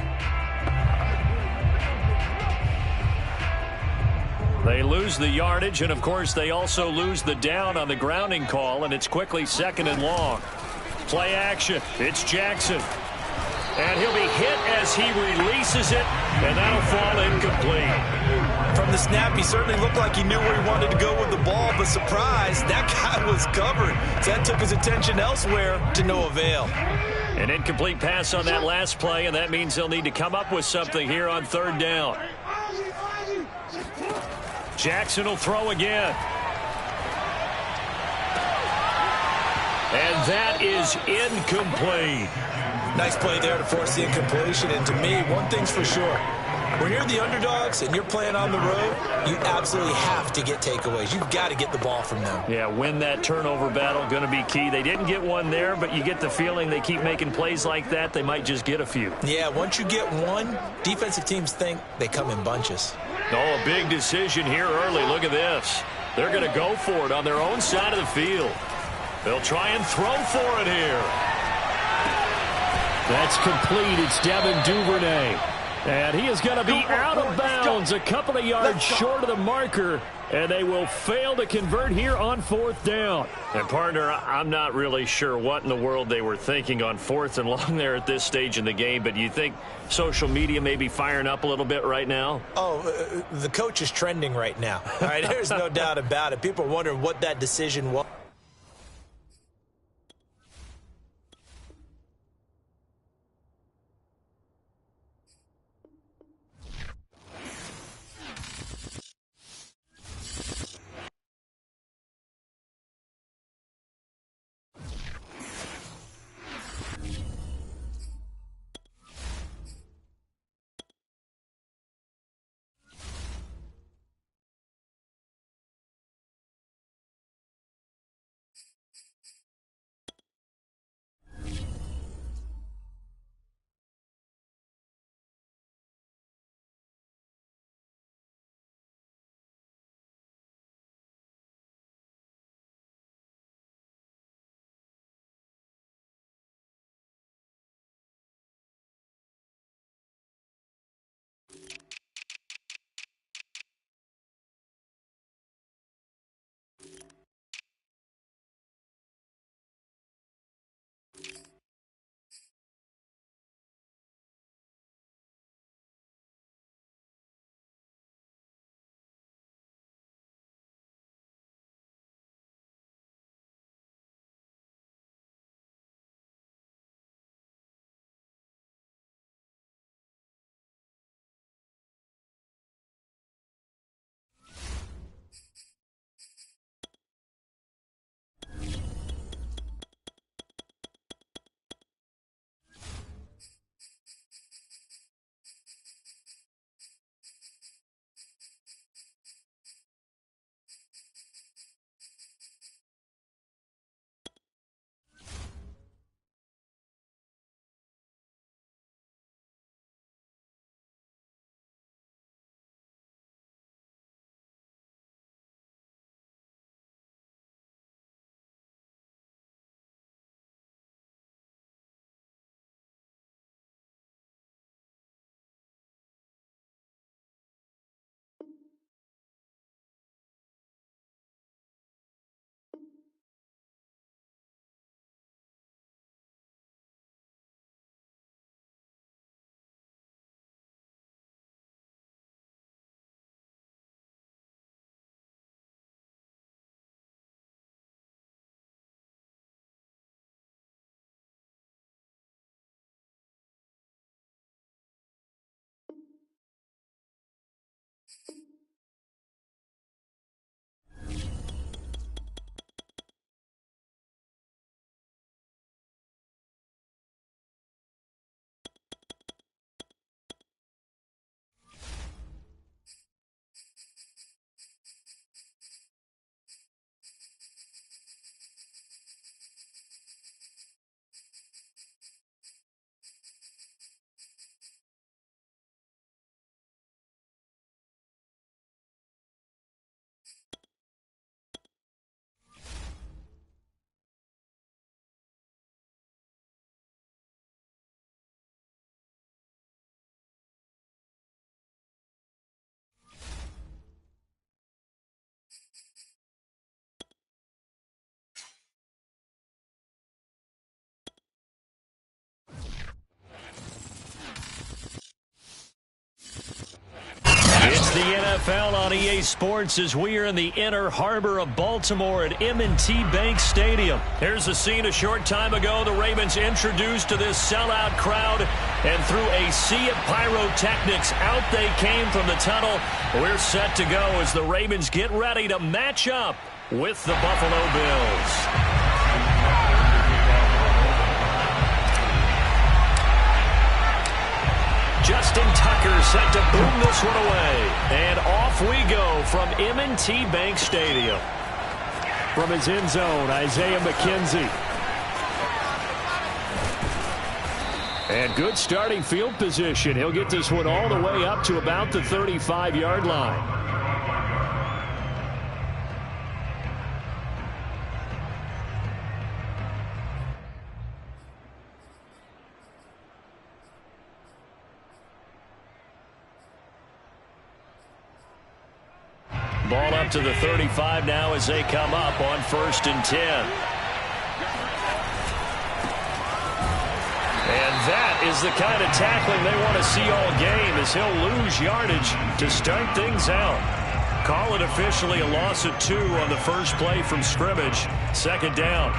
They lose the yardage, and of course they also lose the down on the grounding call, and it's quickly 2nd and long. Play action. It's Jackson. And he'll be hit as he releases it, and that'll fall incomplete. From the snap, he certainly looked like he knew where he wanted to go with the ball, but surprise, that guy was covered. So that took his attention elsewhere to no avail. An incomplete pass on that last play, and that means they'll need to come up with something here on 3rd down. Jackson will throw again. And that is incomplete. Nice play there to force the incompletion. And to me, one thing's for sure. When you're the underdogs and you're playing on the road, you absolutely have to get takeaways. You've got to get the ball from them. Yeah, win that turnover battle, going to be key. They didn't get one there, but you get the feeling they keep making plays like that, they might just get a few. Yeah, once you get one, defensive teams think they come in bunches. Oh, a big decision here early. Look at this. They're going to go for it on their own side of the field. They'll try and throw for it here. That's complete. It's Devin Duvernay. And he is going to be out of bounds a couple of yards short of the marker. And they will fail to convert here on 4th down. And, partner, I'm not really sure what in the world they were thinking on 4th and long there at this stage in the game. But you think social media may be firing up a little bit right now? Oh, the coach is trending right now. All right, there's no doubt about it. People are wondering what that decision was. It's the NFL on EA Sports as we are in the inner harbor of Baltimore at M&T Bank Stadium. Here's a scene a short time ago. The Ravens introduced to this sellout crowd, and through a sea of pyrotechnics, out they came from the tunnel. We're set to go as the Ravens get ready to match up with the Buffalo Bills. Justin Tucker set to boom this one away. And off we go from M&T Bank Stadium. From his end zone, Isaiah McKenzie. And good starting field position. He'll get this one all the way up to about the 35-yard line. Ball up to the 35 now as they come up on 1st and 10. And that is the kind of tackling they want to see all game, as he'll lose yardage to start things out. Call it officially a loss of 2 on the first play from scrimmage. 2nd down.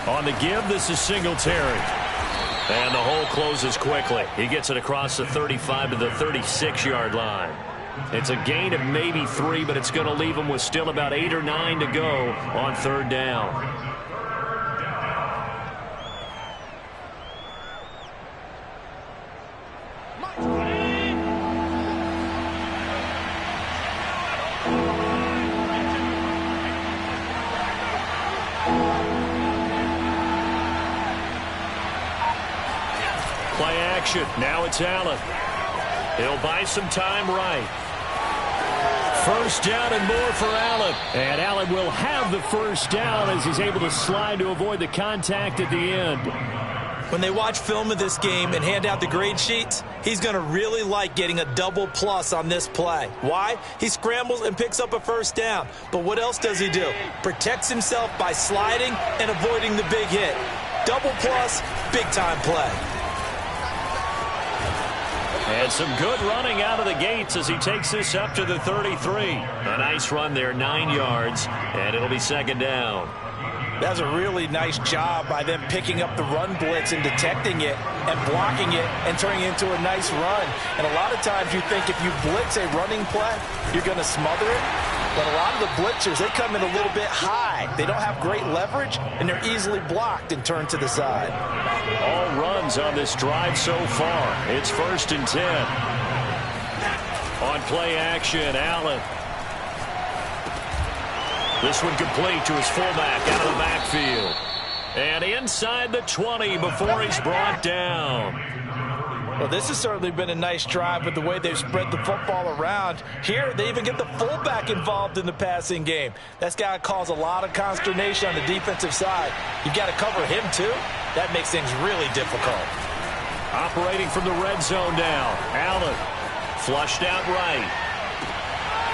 On the give, this is Singletary. And the hole closes quickly. He gets it across the 35 to the 36-yard line. It's a gain of maybe 3, but it's going to leave him with still about 8 or 9 to go on 3rd down. Play action. Now it's Allen. He'll buy some time right. 1st down and more for Allen. And Allen will have the 1st down as he's able to slide to avoid the contact at the end. When they watch film of this game and hand out the grade sheets, he's going to really like getting a double plus on this play. Why? He scrambles and picks up a 1st down. But what else does he do? Protects himself by sliding and avoiding the big hit. Double plus, big-time play. And some good running out of the gates as he takes this up to the 33. A nice run there, 9 yards, and it'll be 2nd down. That's a really nice job by them picking up the run blitz and detecting it and blocking it and turning it into a nice run. And a lot of times you think if you blitz a running play, you're going to smother it. But a lot of the blitzers, they come in a little bit high. They don't have great leverage, and they're easily blocked and turned to the side. All runs on this drive so far. It's 1st and 10. On play action, Allen. This one complete to his fullback out of the backfield. And inside the 20 before he's brought down. Well, this has certainly been a nice drive with the way they've spread the football around. Here, they even get the fullback involved in the passing game. That's got to cause a lot of consternation on the defensive side. You've got to cover him, too. That makes things really difficult. Operating from the red zone now. Allen flushed out right.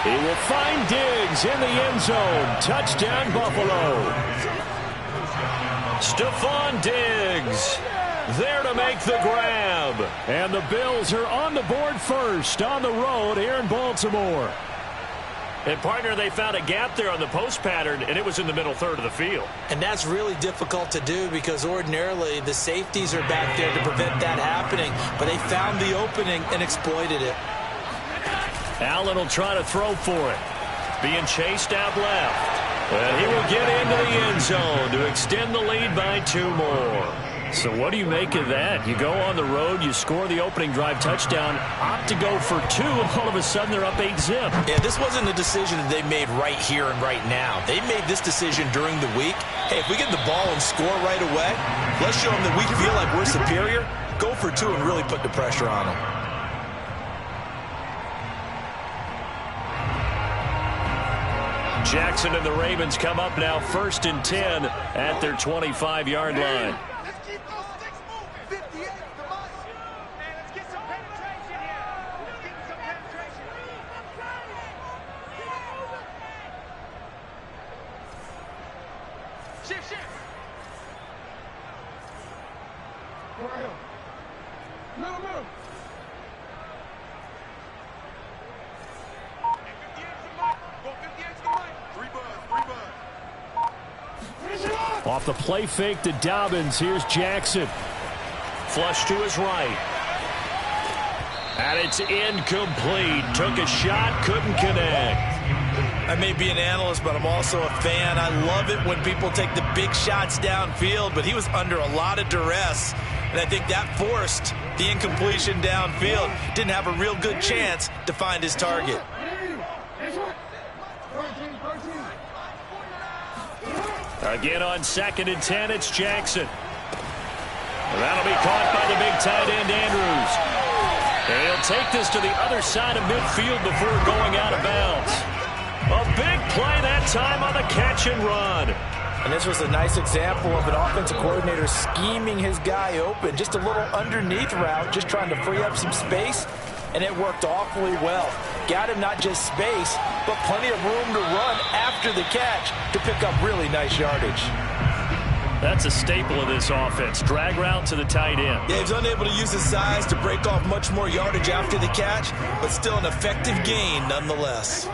He will find Diggs in the end zone. Touchdown, Buffalo. Stephon Diggs. there to make the grab. And the Bills are on the board first on the road here in Baltimore. And, partner, they found a gap there on the post pattern, and it was in the middle third of the field. And that's really difficult to do because ordinarily the safeties are back there to prevent that happening. But they found the opening and exploited it. Allen will try to throw for it. Being chased out left. And he will get into the end zone to extend the lead by 2 more. So what do you make of that? You go on the road, you score the opening drive touchdown, opt to go for 2, and all of a sudden they're up 8-zip. Yeah, this wasn't a decision that they made right here and right now. They made this decision during the week. Hey, if we get the ball and score right away, let's show them that we feel like we're superior. Go for 2 and really put the pressure on them. Jackson and the Ravens come up now 1st and 10 at their 25-yard line. Off the play fake to Dobbins. Here's Jackson. Flush to his right. And it's incomplete. Took a shot, couldn't connect. I may be an analyst, but I'm also a fan. I love it when people take the big shots downfield, but he was under a lot of duress, and I think that forced the incompletion downfield. Didn't have a real good chance to find his target. Again on 2nd and 10, it's Jackson. And that'll be caught by the big tight end, Andrews. And he'll take this to the other side of midfield before going out of bounds. A big play that time on the catch and run. And this was a nice example of an offensive coordinator scheming his guy open. Just a little underneath route, just trying to free up some space, and it worked awfully well. Got him not just space, but plenty of room to run after the catch to pick up really nice yardage. That's a staple of this offense. Drag route to the tight end. Yeah, he's unable to use his size to break off much more yardage after the catch, but still an effective gain nonetheless.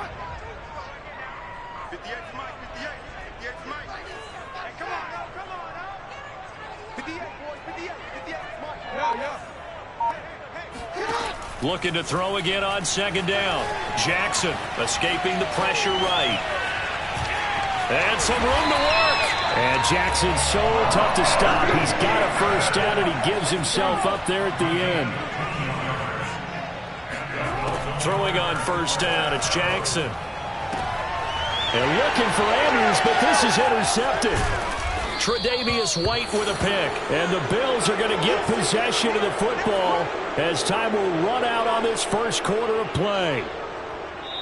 Looking to throw again on 2nd down. Jackson escaping the pressure right. And some room to work. And Jackson's so tough to stop. He's got a 1st down, and he gives himself up there at the end. Throwing on 1st down, it's Jackson. And looking for Andrews, but this is intercepted. Tre'Davious White with a pick. And the Bills are going to get possession of the football as time will run out on this 1st quarter of play.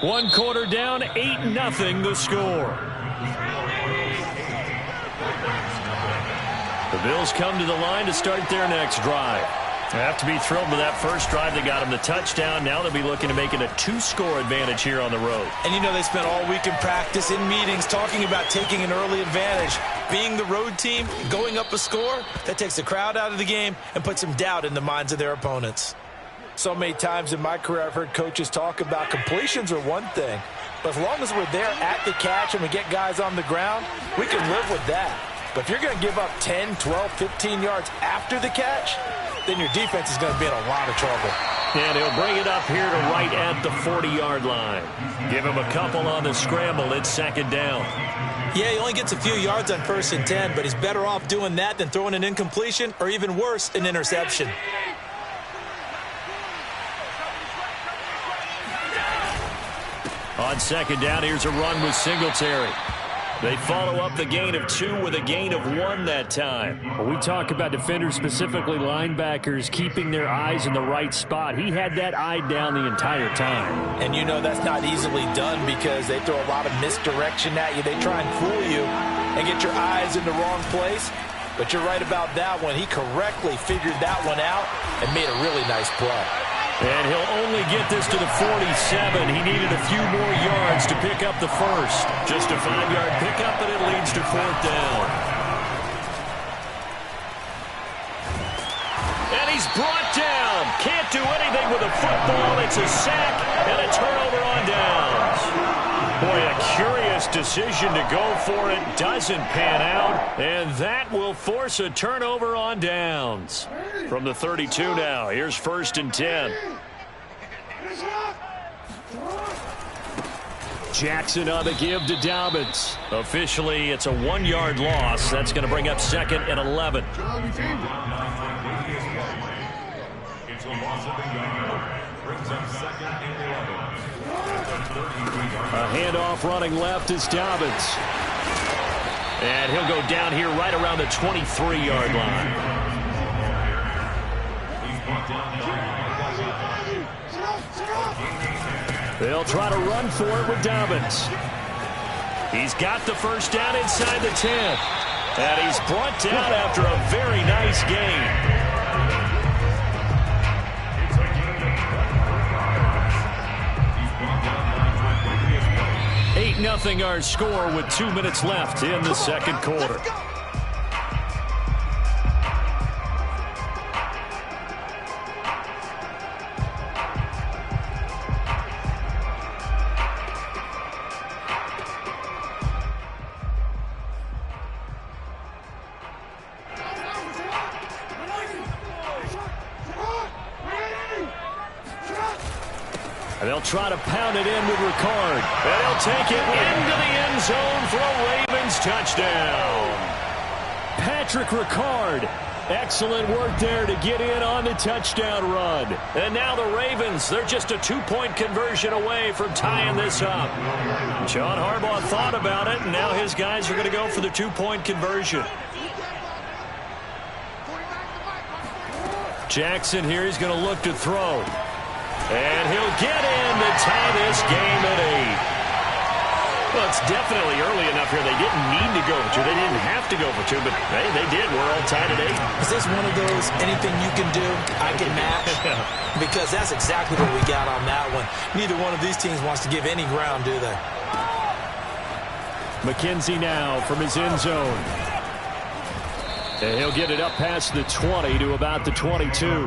1 quarter down, 8-0 the score. The Bills come to the line to start their next drive. They have to be thrilled with that first drive. They got them the touchdown. Now they'll be looking to make it a 2-score advantage here on the road. And you know they spent all week in practice, in meetings, talking about taking an early advantage. Being the road team, going up a score, that takes the crowd out of the game and puts some doubt in the minds of their opponents. So many times in my career I've heard coaches talk about completions are one thing, but as long as we're there at the catch and we get guys on the ground, we can live with that. But if you're going to give up 10, 12, 15 yards after the catch, then your defense is going to be in a lot of trouble. And he'll bring it up here to right at the 40-yard line. Give him a couple on the scramble. It's 2nd down. Yeah, he only gets a few yards on 1st and 10, but he's better off doing that than throwing an incompletion or even worse, an interception. On 2nd down, here's a run with Singletary. They follow up the gain of 2 with a gain of 1 that time. When we talk about defenders, specifically linebackers, keeping their eyes in the right spot. He had that eye down the entire time. And you know that's not easily done because they throw a lot of misdirection at you. They try and fool you and get your eyes in the wrong place. But you're right about that one. He correctly figured that one out and made a really nice play. And he'll only get this to the 47. He needed a few more yards to pick up the first. Just a 5-yard pickup, and it leads to 4th down. he's brought down. Can't do anything with a football. It's a sack and a turnover on downs. Boy, a curious decision to go for it. Doesn't pan out. And that will force a turnover on downs. From the 32 now, here's 1st and 10. Jackson on the give to Dobbins. Officially, it's a 1-yard loss. That's going to bring up 2nd and 11. It's a loss of a yard. Brings up 2nd and 11. A handoff running left is Dobbins. And he'll go down here right around the 23-yard line. They'll try to run for it with Dobbins. He's got the first down inside the 10. And he's brought down after a very nice gain. 8-0 our score with 2 minutes left in the second quarter. They'll try to pound it in with Ricard. And he'll take it into the end zone for a Ravens touchdown. Patrick Ricard. Excellent work there to get in on the touchdown run. And now the Ravens, they're just a 2-point conversion away from tying this up. John Harbaugh thought about it, and now his guys are going to go for the 2-point conversion. Jackson here, he's going to look to throw. And he'll get in to tie this game at 8. Well, it's definitely early enough here. They didn't need to go for 2. They didn't have to go for 2, but hey, they did. We're all tied at 8. Is this one of those anything you can do, I can match? Because that's exactly what we got on that one. Neither one of these teams wants to give any ground, do they? McKenzie now from his end zone. And he'll get it up past the 20 to about the 22.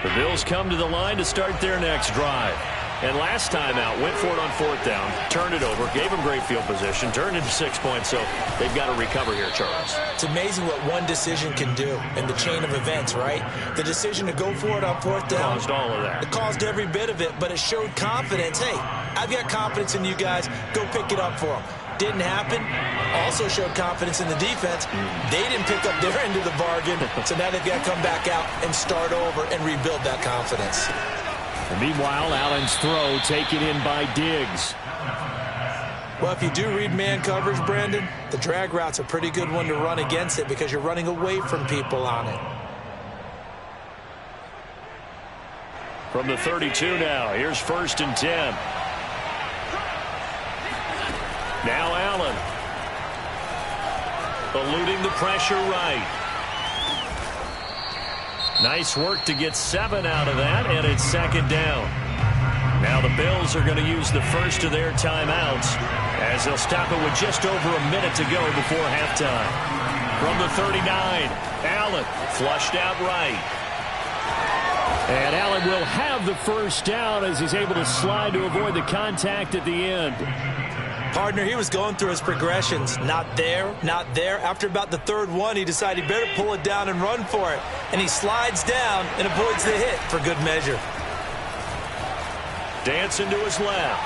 The Bills come to the line to start their next drive. And last time out, went for it on 4th down, turned it over, gave them great field position, turned into 6 points, so they've got to recover here, Charles. It's amazing what one decision can do in the chain of events, right? The decision to go for it on 4th down. Caused all of that. It caused every bit of it, but it showed confidence. Hey, I've got confidence in you guys. Go pick it up for them. Didn't happen. Also showed confidence in the defense. They didn't pick up their end of the bargain, so now they've got to come back out and start over and rebuild that confidence. And meanwhile, Allen's throw taken in by Diggs. Well, if you do read man coverage, Brandon, the drag route's a pretty good one to run against it because you're running away from people on it. From the 32 now, here's 1st and 10. Now Allen. Eluding the pressure right. Nice work to get 7 out of that, and it's 2nd down. Now the Bills are going to use the first of their timeouts as they'll stop it with just over a minute to go before halftime. From the 39, Allen flushed out right. And Allen will have the first down as he's able to slide to avoid the contact at the end. Partner, he was going through his progressions. Not there, not there. After about the 3rd one, he decided he better pull it down and run for it. And he slides down and avoids the hit for good measure. Dancing to his left.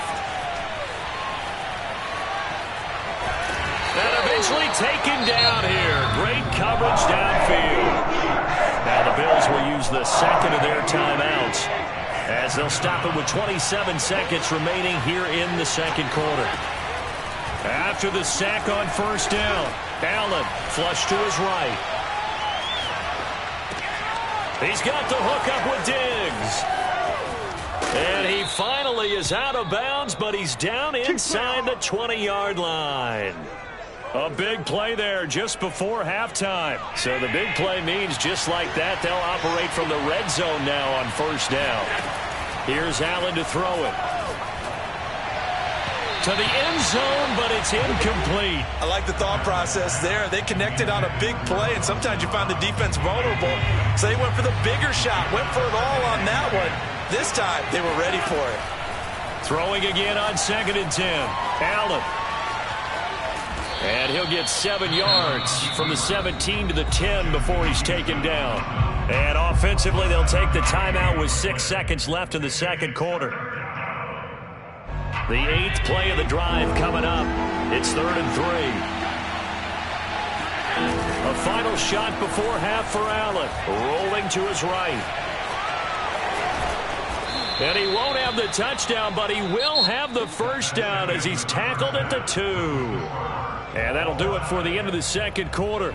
And eventually taken down here. Great coverage downfield. Now the Bills will use the 2nd of their timeouts as they'll stop it with 27 seconds remaining here in the second quarter. After the sack on 1st down, Allen flush to his right. He's got the hook up with Diggs. And he finally is out of bounds, but he's down inside the 20-yard line. A big play there just before halftime. So the big play means just like that, they'll operate from the red zone now on first down. Here's Allen to throw it. To the end zone, but it's incomplete. I like the thought process there. They connected on a big play, and sometimes you find the defense vulnerable. So they went for the bigger shot, went for it all on that one. This time, they were ready for it. Throwing again on 2nd and 10. Allen. And he'll get 7 yards from the 17 to the 10 before he's taken down. And offensively, they'll take the timeout with 6 seconds left in the second quarter. The 8th play of the drive coming up. It's 3rd and 3. A final shot before half for Allen. Rolling to his right. And he won't have the touchdown, but he will have the first down as he's tackled at the 2. And that'll do it for the end of the second quarter.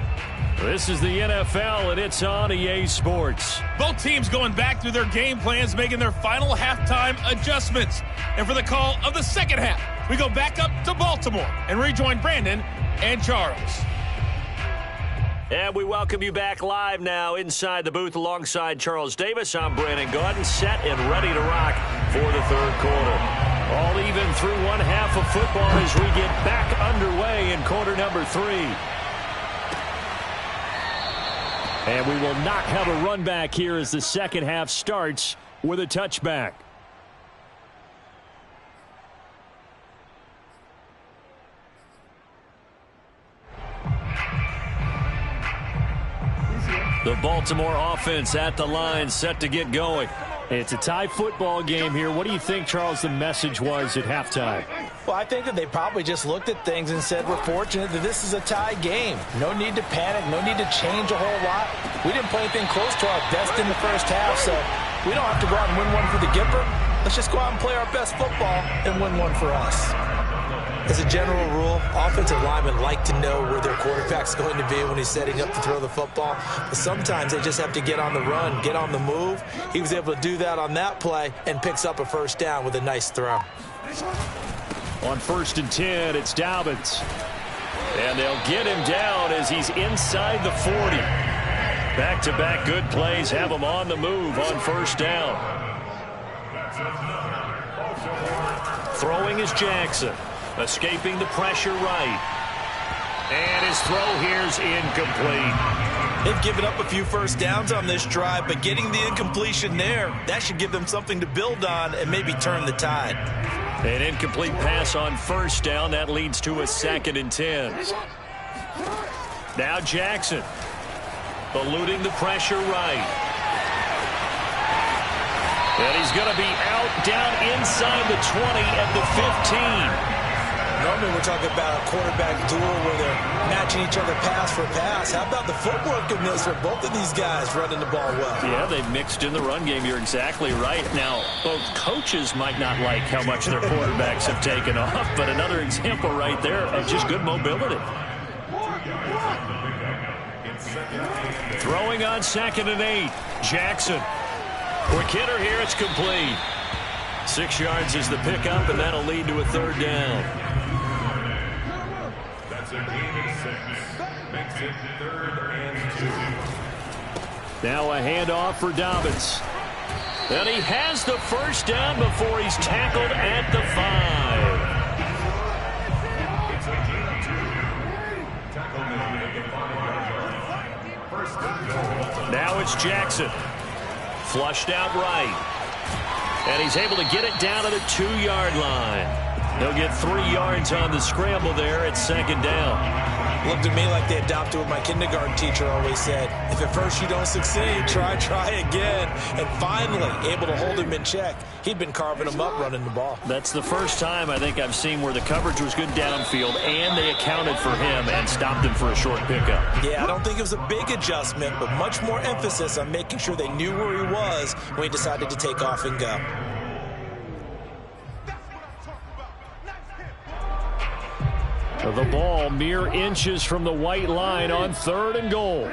This is the NFL, and it's on EA Sports. Both teams going back through their game plans, making their final halftime adjustments. And for the call of the second half, we go back up to Baltimore and rejoin Brandon and Charles. And we welcome you back live now inside the booth alongside Charles Davis. I'm Brandon Gaudin, set and ready to rock for the third quarter. All even through one half of football as we get back underway in quarter number 3. And we will not have a run back here as the second half starts with a touchback. The Baltimore offense at the line, set to get going. It's a tie football game here. What do you think, Charles, the message was at halftime? Well, I think that they probably just looked at things and said, we're fortunate that this is a tie game. No need to panic. No need to change a whole lot. We didn't play anything close to our best in the first half, so we don't have to go out and win one for the Gipper. Let's just go out and play our best football and win one for us. As a general rule, offensive linemen like to know where their quarterback's going to be when he's setting up to throw the football. But sometimes they just have to get on the run, get on the move. He was able to do that on that play and picks up a first down with a nice throw. On 1st and 10, it's Dobbins. And they'll get him down as he's inside the 40. Back-to-back good plays have him on the move on first down. Throwing is Jackson. Escaping the pressure right. And his throw here's incomplete. They've given up a few first downs on this drive, but getting the incompletion there, that should give them something to build on and maybe turn the tide. An incomplete pass on first down. That leads to a 2nd and 10. Now Jackson. Eluding the pressure right. And he's going to be out down inside the 20 at the 15. Normally we're talking about a quarterback duel where they're matching each other pass for pass. How about the footwork in this for both of these guys running the ball well? Yeah, they've mixed in the run game. You're exactly right. Now, both coaches might not like how much their quarterbacks have taken off, but another example right there of just good mobility. Throwing on 2nd and 8. Jackson. Quick hitter here. It's complete. 6 yards is the pickup, and that'll lead to a third down. That's a gain of 6. Makes it 3rd and 2. Now a handoff for Dobbins. And he has the first down before he's tackled at the 5. It's a gain of 2. Tackle made at the 5-yard line. First and goal. Now it's Jackson. Flushed out right. And he's able to get it down to the 2-yard line. He'll get 3 yards on the scramble there at 2nd down. Looked at me like they adopted what my kindergarten teacher always said. If at first you don't succeed, try again. And finally, able to hold him in check. He'd been carving him up running the ball. That's the first time I think I've seen where the coverage was good downfield and they accounted for him and stopped him for a short pickup. Yeah, I don't think it was a big adjustment, but much more emphasis on making sure they knew where he was when he decided to take off and go. The ball mere inches from the white line on 3rd and goal.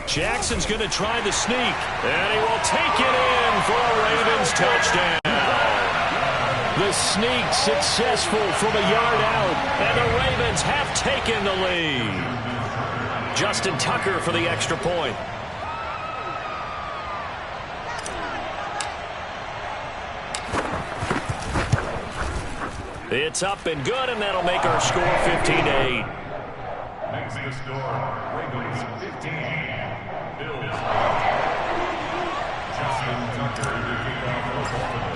Jackson's going to try the sneak, and he will take it in for a Ravens touchdown. the sneak successful from a yard out. And the Ravens have taken the lead. Justin Tucker for the extra point. It's up and good, and that'll make our score 15-8. Makes the score Ravens 15, Bills. Justin Tucker to kick off the ball.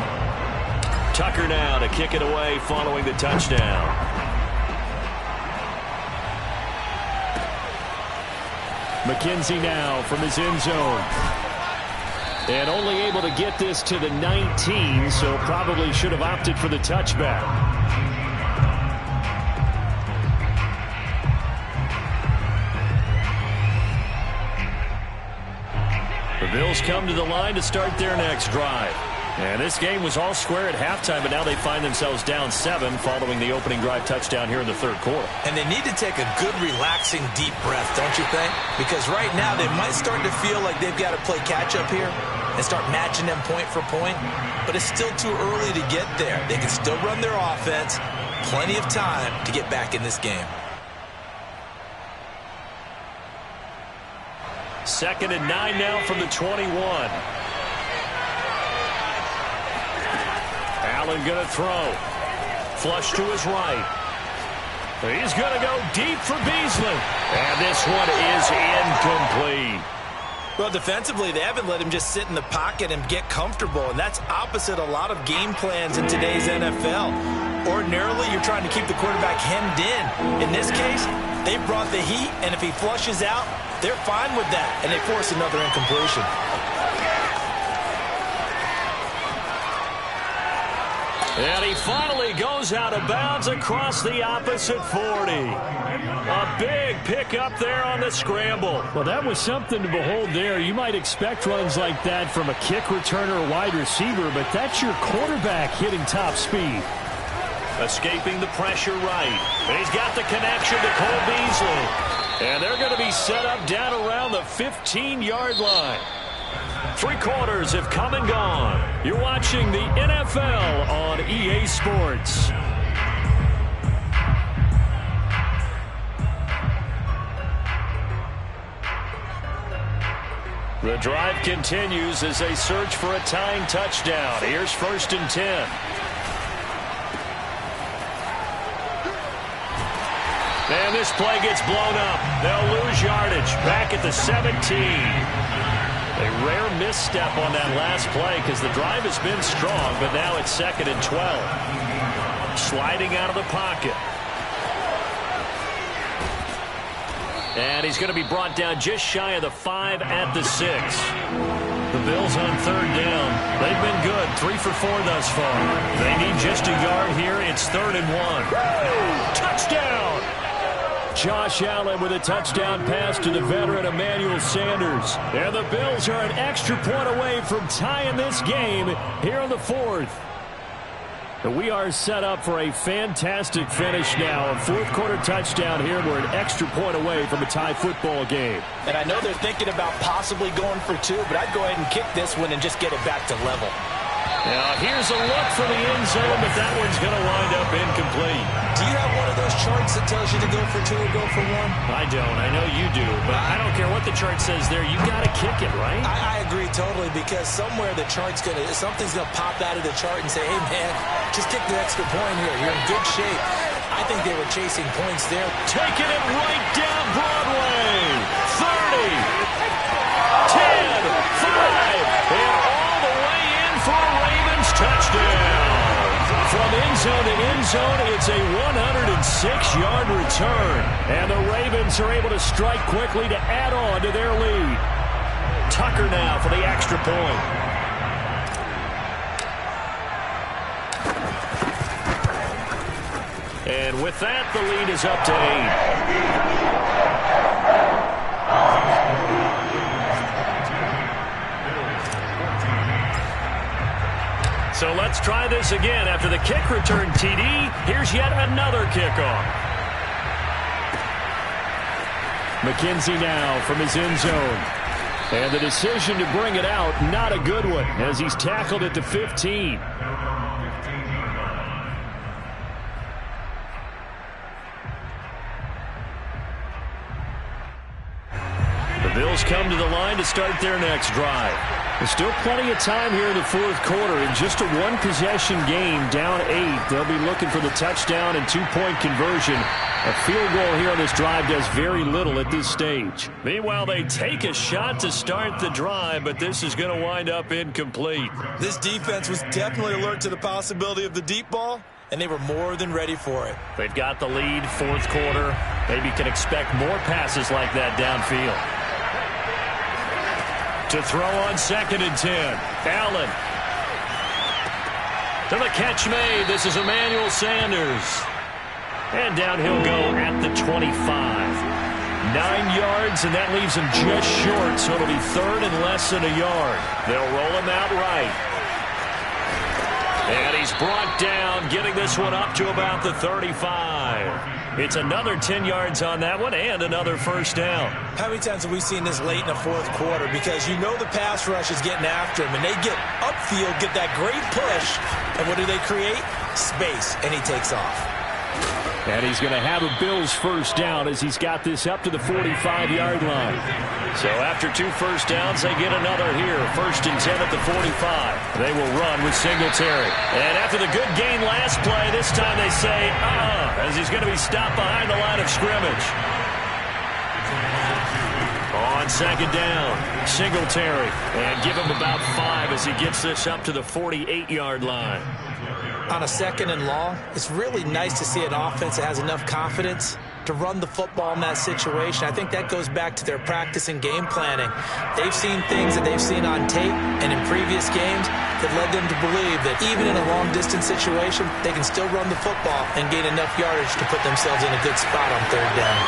Tucker now to kick it away following the touchdown. McKenzie now from his end zone. And only able to get this to the 19, so probably should have opted for the touchback. The Bills come to the line to start their next drive. And this game was all square at halftime, but now they find themselves down 7 following the opening drive touchdown here in the third quarter. And they need to take a good, relaxing, deep breath, don't you think? Because right now they might start to feel like they've got to play catch-up here and start matching them point for point. But it's still too early to get there. They can still run their offense. Plenty of time to get back in this game. 2nd and 9 now from the 21. Allen going to throw. Flush to his right. He's going to go deep for Beasley. And this one is incomplete. Well, defensively, they haven't let him just sit in the pocket and get comfortable, and that's opposite a lot of game plans in today's NFL. Ordinarily, you're trying to keep the quarterback hemmed in. In this case, they brought the heat, and if he flushes out, they're fine with that, and they force another incompletion. And he finally goes out of bounds across the opposite 40. A big pickup there on the scramble. Well, that was something to behold there. You might expect runs like that from a kick returner or wide receiver, but that's your quarterback hitting top speed. Escaping the pressure right. And he's got the connection to Cole Beasley. And they're going to be set up down around the 15-yard line. 3 quarters have come and gone. You're watching the NFL on EA Sports. The drive continues as they search for a tying touchdown. Here's 1st and 10. And this play gets blown up. They'll lose yardage. Back at the 17. A rare misstep on that last play because the drive has been strong, but now it's 2nd and 12. Sliding out of the pocket. And he's going to be brought down just shy of the 5 at the 6. The Bills on 3rd down. They've been good, 3 for 4 thus far. They need just a yard here. It's 3rd and 1. Touchdown! Josh Allen with a touchdown pass to the veteran Emmanuel Sanders. And the Bills are an extra point away from tying this game here in the 4th. And we are set up for a fantastic finish now. A 4th quarter touchdown here. We're an extra point away from a tie football game. And I know they're thinking about possibly going for 2, but I'd go ahead and kick this one and just get it back to level. Now here's a look for the end zone, but that one's going to wind up incomplete. Do you have one of those charts that tells you to go for 2 or go for 1? I don't. I know you do, but I don't care what the chart says there. You got to kick it, right? I agree totally, because somewhere the chart's something's going to pop out of the chart and say, hey, man, just kick the extra point here. You're in good shape. I think they were chasing points there. Taking it right down Broadway. 30, 10, 5, and all the way in for a Ravens touchdown. From end zone to end zone, it's a 106-yard return. And the Ravens are able to strike quickly to add on to their lead. Tucker now for the extra point. And with that, the lead is up to 8. So let's try this again. After the kick return TD, here's yet another kickoff. McKenzie now from his end zone. And the decision to bring it out, not a good one, as he's tackled at the 15. Bills come to the line to start their next drive. There's still plenty of time here in the fourth quarter. In just a one-possession game, down 8. They'll be looking for the touchdown and two-point conversion. A field goal here on this drive does very little at this stage. Meanwhile, they take a shot to start the drive, but this is going to wind up incomplete. This defense was definitely alert to the possibility of the deep ball, and they were more than ready for it. They've got the lead, fourth quarter. Maybe can expect more passes like that downfield. To throw on 2nd and 10. Allen. To the catch made. This is Emmanuel Sanders. And down he'll go at the 25. 9 yards, and that leaves him just short, so it'll be 3rd and less than a yard. They'll roll him out right. And he's brought down, getting this one up to about the 35. It's another 10 yards on that one and another first down. How many times have we seen this late in the fourth quarter? Because you know the pass rush is getting after him, and they get upfield, get that great push, and what do they create? Space, and he takes off. And he's going to have a Bills first down as he's got this up to the 45-yard line. So after 2 first downs, they get another here. 1st and 10 at the 45. They will run with Singletary. And after the good gain last play, this time they say, as he's going to be stopped behind the line of scrimmage. On 2nd down, Singletary. And give him about 5 as he gets this up to the 48-yard line. On a 2nd and long, it's really nice to see an offense that has enough confidence to run the football in that situation. I think that goes back to their practice and game planning. They've seen things that they've seen on tape and in previous games that led them to believe that even in a long-distance situation, they can still run the football and gain enough yardage to put themselves in a good spot on 3rd down.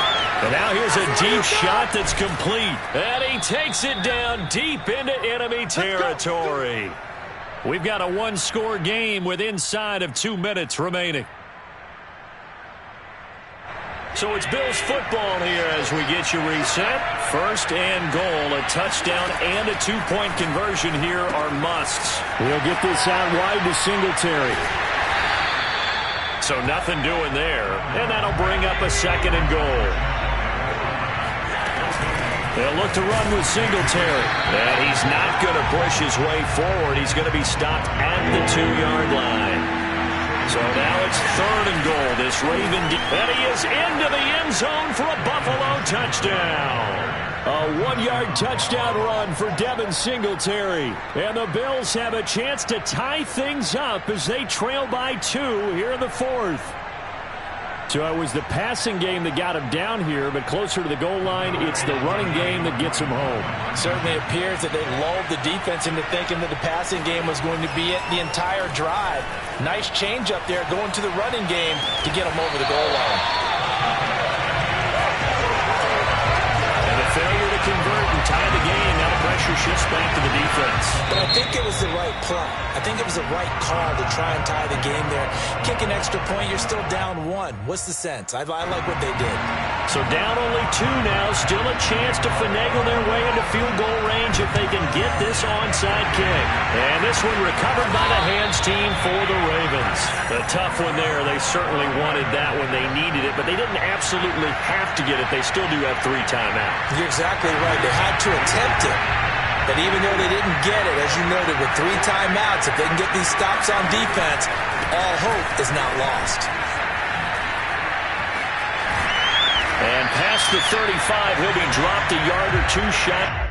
And now here's a deep shot that's complete. And he takes it down deep into enemy territory. We've got a one-score game with inside of 2 minutes remaining. So it's Bills football here as we get you reset. 1st and goal, a touchdown and a two-point conversion here are musts. We'll get this out wide to Singletary. So nothing doing there, and that'll bring up a 2nd and goal. They'll look to run with Singletary. And he's not going to push his way forward. He's going to be stopped at the 2-yard line. So now it's 3rd and goal. This Raven, and he is into the end zone for a Buffalo touchdown. A 1-yard touchdown run for Devin Singletary. And the Bills have a chance to tie things up as they trail by 2 here in the 4th. So it was the passing game that got him down here, but closer to the goal line, it's the running game that gets him home. Certainly appears that they lulled the defense into thinking that the passing game was going to be it the entire drive. Nice change up there going to the running game to get him over the goal line. And a failure to convert and tie the game. Now the pressure shifts back to the defense. But I think it was the right play. I think it was the right call to try and tie the game there. Kick an extra point, you're still down 1. What's the sense? I like what they did. So down only 2 now. Still a chance to finagle their way into field goal range if they can get this onside kick. And this one recovered by the hands team for the Ravens. A tough one there. They certainly wanted that when they needed it, but they didn't absolutely have to get it. They still do have 3 timeouts. You're exactly right. They had to attempt it. But even though they didn't get it, as you noted, with 3 timeouts, if they can get these stops on defense, all hope is not lost. And past the 35, he'll be dropped a yard or 2 shot.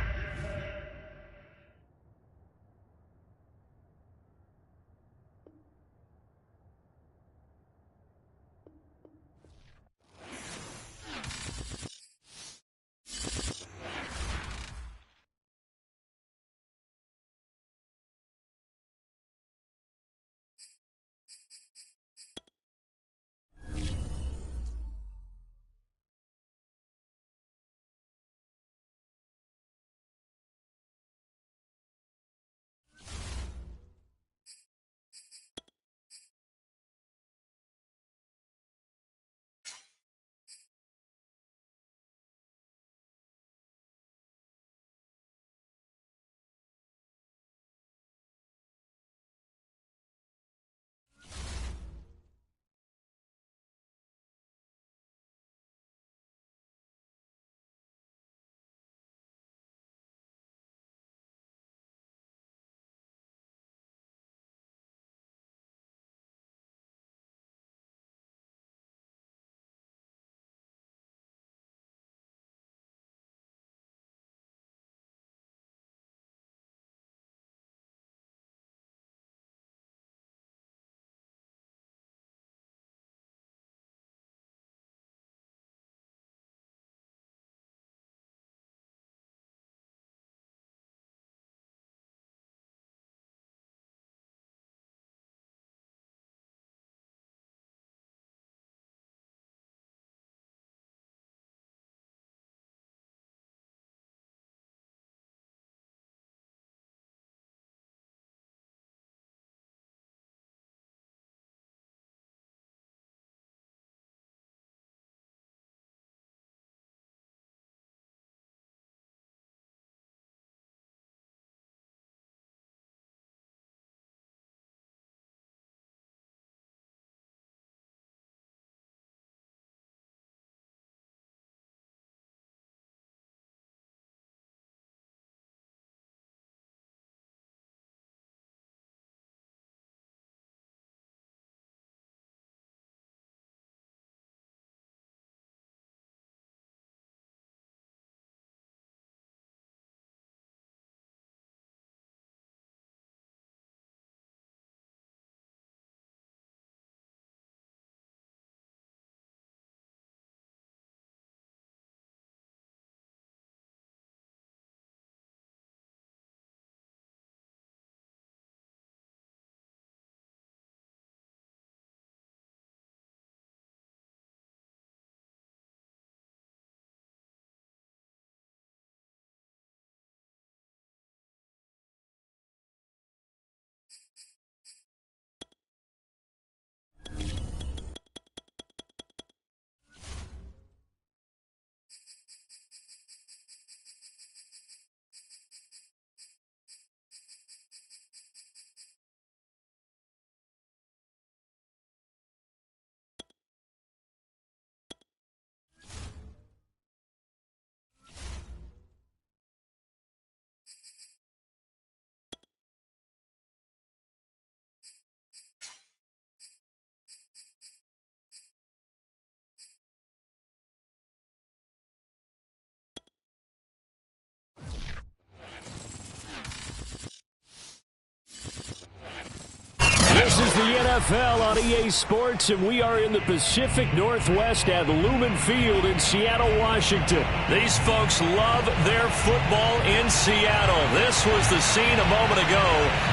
This is the NFL on EA Sports, and we are in the Pacific Northwest at Lumen Field in Seattle, Washington. These folks love their football in Seattle. This was the scene a moment ago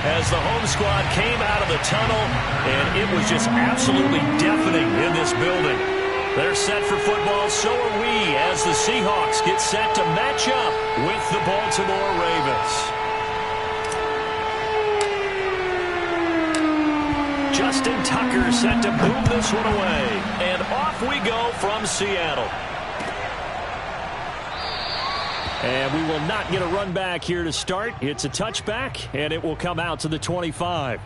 as the home squad came out of the tunnel, and it was just absolutely deafening in this building. They're set for football, so are we, as the Seahawks get set to match up with the Baltimore Ravens. Justin Tucker set to boom this one away. And off we go from Seattle. And we will not get a run back here to start. It's a touchback, and it will come out to the 25.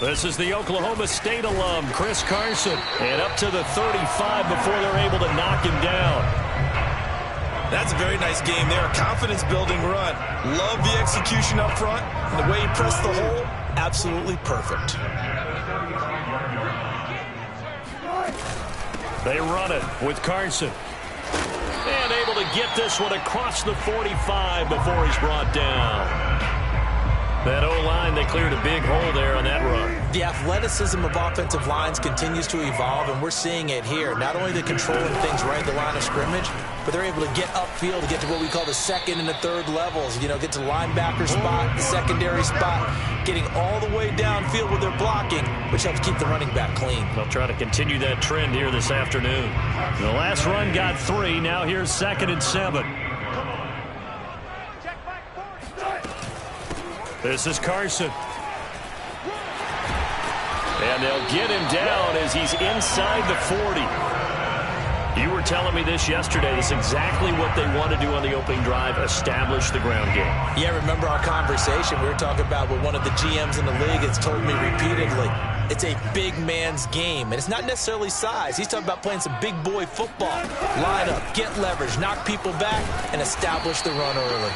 This is the Oklahoma State alum, Chris Carson. And up to the 35 before they're able to knock him down. That's a very nice game there. A confidence-building run. Love the execution up front. And the way he pressed the hole, absolutely perfect. They run it with Carson. And able to get this one across the 45 before he's brought down. That O-line, they cleared a big hole there on that run. The athleticism of offensive lines continues to evolve, and we're seeing it here. Not only the controlling things right at the line of scrimmage, but they're able to get upfield to get to what we call the second and the third levels. You know, get to the linebacker spot, the secondary spot, getting all the way downfield with their blocking, which helps keep the running back clean. They'll try to continue that trend here this afternoon. The last run got 3. Now here's 2nd and 7. This is Carson. And they'll get him down as he's inside the 40. You were telling me this yesterday. This is exactly what they want to do on the opening drive, establish the ground game. Yeah, remember our conversation? We were talking about what one of the GMs in the league has told me repeatedly. It's a big man's game, and it's not necessarily size. He's talking about playing some big boy football. Line up, get leverage, knock people back, and establish the run early.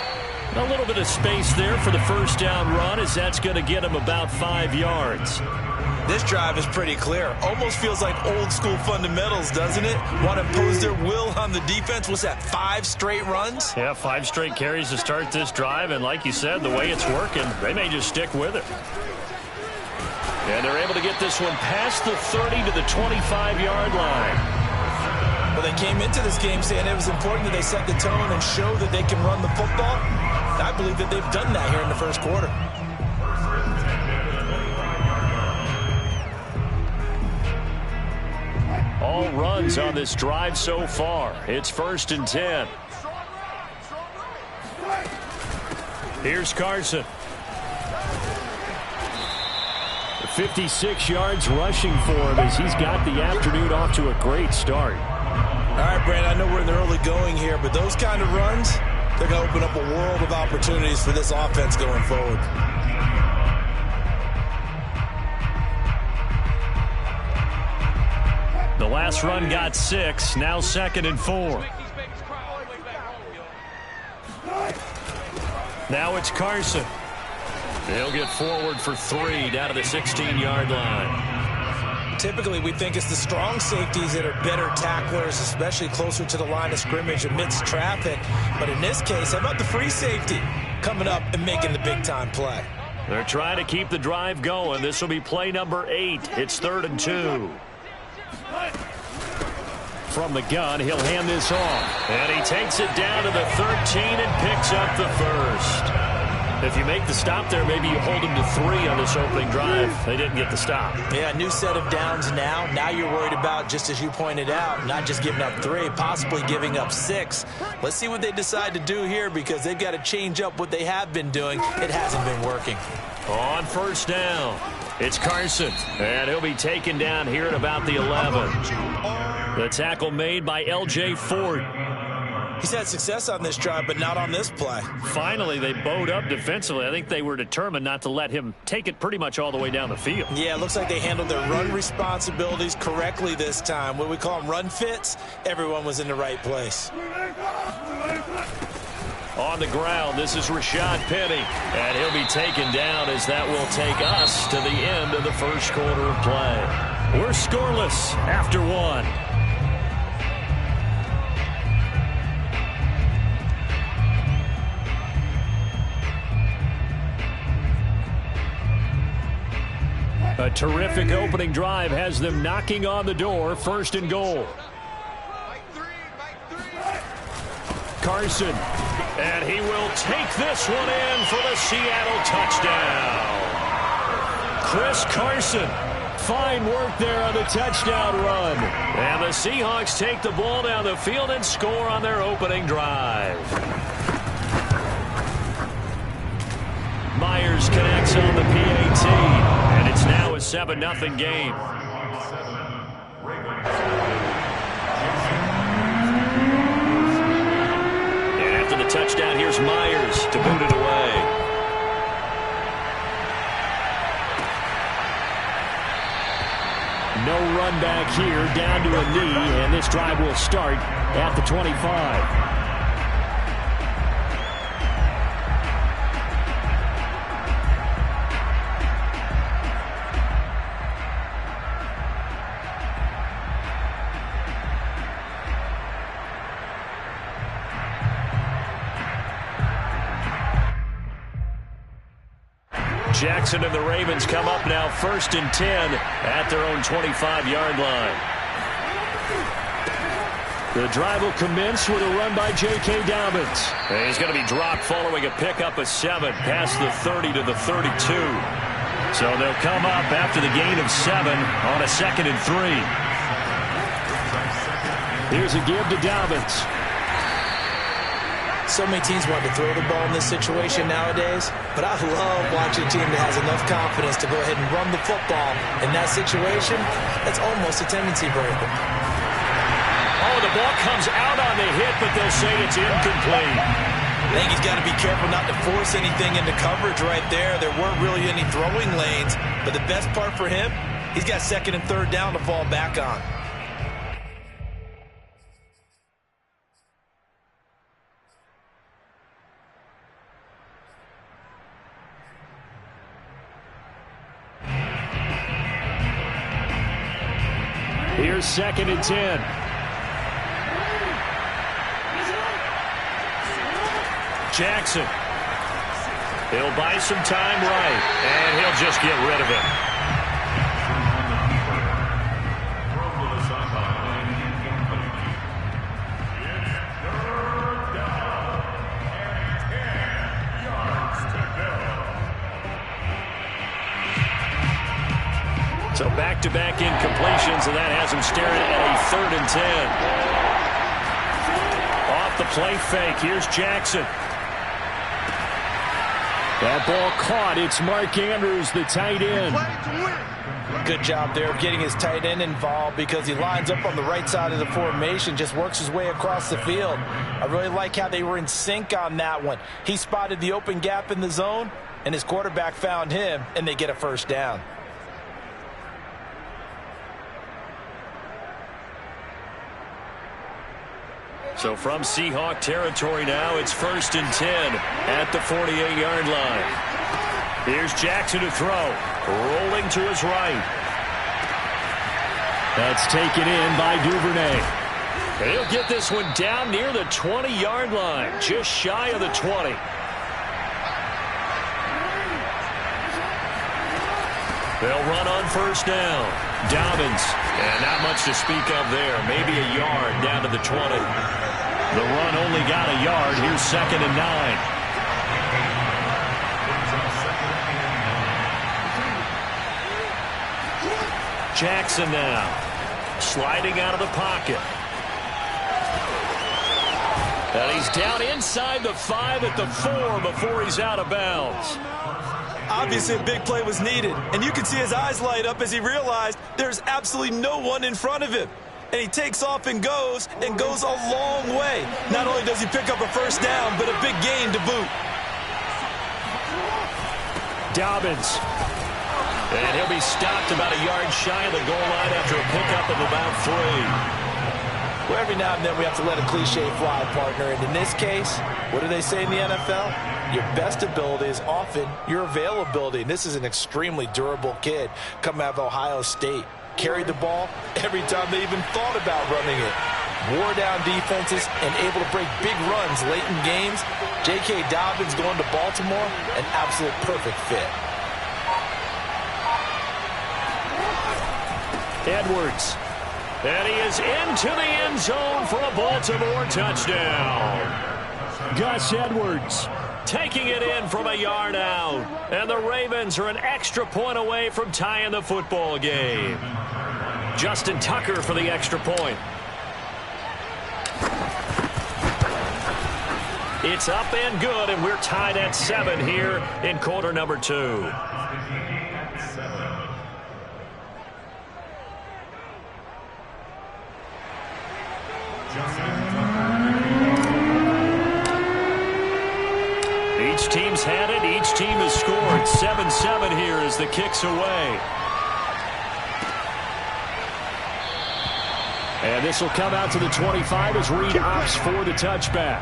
A little bit of space there for the first down run, as that's going to get him about 5 yards. This drive is pretty clear. Almost feels like old school fundamentals, doesn't it? Want to impose their will on the defense. What's that, 5 straight runs? Yeah, 5 straight carries to start this drive, and like you said, the way it's working, they may just stick with it. And they're able to get this one past the 30 to the 25-yard line. Well, they came into this game saying it was important that they set the tone and show that they can run the football. I believe that they've done that here in the first quarter. All runs on this drive so far. It's 1st and 10. Here's Carson. 56 yards rushing for him as he's got the afternoon off to a great start. All right, Brandon, I know we're in the early going here, but those kind of runs, they're going to open up a world of opportunities for this offense going forward. The last run got 6, now 2nd and 4. Now it's Carson. They'll get forward for 3 down to the 16-yard line. Typically, we think it's the strong safeties that are better tacklers, especially closer to the line of scrimmage amidst traffic. But in this case, how about the free safety coming up and making the big-time play? They're trying to keep the drive going. This will be play number 8. It's 3rd and 2. From the gun, he'll hand this off. And he takes it down to the 13 and picks up the first. If you make the stop there, maybe you hold them to 3 on this opening drive. They didn't get the stop. Yeah, new set of downs now. Now you're worried about, just as you pointed out, not just giving up 3, possibly giving up 6. Let's see what they decide to do here, because they've got to change up what they have been doing. It hasn't been working. On 1st down, it's Carson. And he'll be taken down here at about the 11. The tackle made by L.J. Ford. He's had success on this drive, but not on this play. Finally, they bowed up defensively. I think they were determined not to let him take it pretty much all the way down the field. Yeah, it looks like they handled their run responsibilities correctly this time. What we call them run fits, everyone was in the right place. On the ground, this is Rashad Penny, and he'll be taken down as that will take us to the end of the first quarter of play. We're scoreless after one. A terrific opening drive has them knocking on the door, first and goal. Carson, and he will take this one in for the Seattle touchdown. Chris Carson, fine work there on the touchdown run. And the Seahawks take the ball down the field and score on their opening drive. Myers connects on the PAT, and it's now a 7-0 game. And after the touchdown, here's Myers to boot it away. No run back here, down to a knee, and this drive will start at the 25. Jackson and the Ravens come up now, 1st and 10 at their own 25-yard line. The drive will commence with a run by J.K. Dobbins. And he's going to be dropped following a pickup of 7 past the 30 to the 32. So they'll come up after the gain of 7 on a 2nd and 3. Here's a give to Dobbins. So many teams want to throw the ball in this situation nowadays, but I love watching a team that has enough confidence to go ahead and run the football. In that situation, that's almost a tendency breaker. Oh, the ball comes out on the hit, but they'll say it's incomplete. I think he's got to be careful not to force anything into coverage right there. There weren't really any throwing lanes, but the best part for him, he's got 2nd and 3rd down to fall back on. Here's 2nd and 10. Jackson. He'll buy some time right, and he'll just get rid of it. So back-to-back incompletions, and that has him staring at a 3rd and 10. Off the play fake, here's Jackson. That ball caught. It's Mark Andrews, the tight end. Good job there of getting his tight end involved because he lines up on the right side of the formation, just works his way across the field. I really like how they were in sync on that one. He spotted the open gap in the zone, and his quarterback found him, and they get a 1st down. So from Seahawk territory now, it's 1st and 10 at the 48-yard line. Here's Jackson to throw, rolling to his right. That's taken in by Duvernay. And he'll get this one down near the 20-yard line, just shy of the 20. They'll run on 1st down. Dobbins, and not much to speak of there. Maybe a yard down to the 20. The run only got a yard. Here's 2nd and 9. Jackson now, sliding out of the pocket. And he's down inside the 5 at the 4 before he's out of bounds. Obviously, a big play was needed, and you can see his eyes light up as he realized there's absolutely no one in front of him. and he takes off and goes a long way. Not only does he pick up a first down, but a big gain to boot. Dobbins. And he'll be stopped about a yard shy of the goal line after a pickup of about 3. Well, every now and then we have to let a cliche fly, partner. And in this case, what do they say in the NFL? Your best ability is often your availability. And this is an extremely durable kid coming out of Ohio State. Carried the ball every time they even thought about running it. Wore down defenses and able to break big runs late in games. J.K. Dobbins going to Baltimore, an absolute perfect fit. Edwards. And he is into the end zone for a Baltimore touchdown. Gus Edwards. Taking it in from a yard out. And the Ravens are an extra point away from tying the football game. Justin Tucker for the extra point. It's up and good, and we're tied at 7 here in quarter number 2. Each team's had it. Each team has scored. 7-7 here as the kick's away. And this will come out to the 25 as Reed opts for the touchback.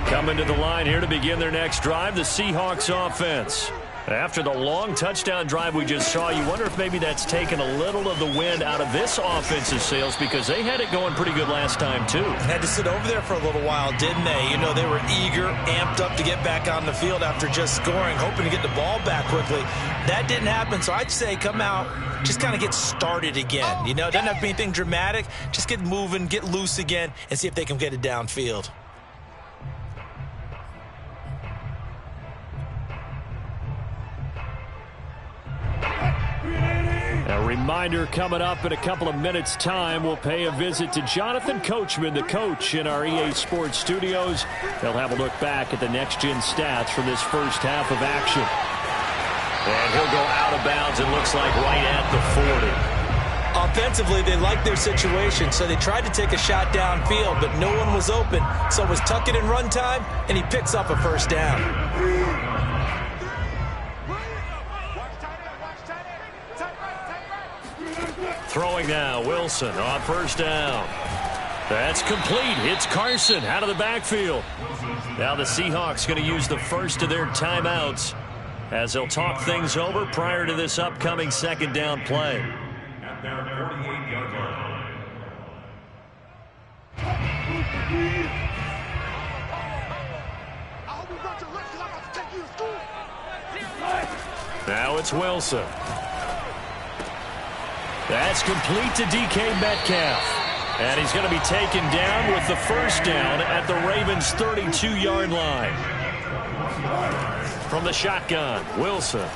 Coming to the line here to begin their next drive, the Seahawks offense. After the long touchdown drive we just saw, you wonder if maybe that's taken a little of the wind out of this offensive sails because they had it going pretty good last time, too. Had to sit over there for a little while, didn't they? You know, they were eager, amped up to get back on the field after just scoring, hoping to get the ball back quickly. That didn't happen, so I'd say come out, just kind of get started again. You know, it doesn't have to be anything dramatic. Just get moving, get loose again, and see if they can get it downfield. A reminder coming up in a couple of minutes' time. We'll pay a visit to Jonathan Coachman, the coach in our EA Sports studios. They'll have a look back at the next-gen stats from this first half of action. And he'll go out of bounds, it looks like, right at the 40. Offensively, they liked their situation, so they tried to take a shot downfield, but no one was open. So it was tuck it in run time, and he picks up a first down. Throwing now, Wilson on first down. That's complete. Hits Carson out of the backfield. Now the Seahawks going to use the first of their timeouts as they'll talk things over prior to this upcoming second down play. At their 48-yard line. Now it's Wilson. That's complete to DK Metcalf. And he's going to be taken down with the first down at the Ravens' 32-yard line. From the shotgun, Wilson.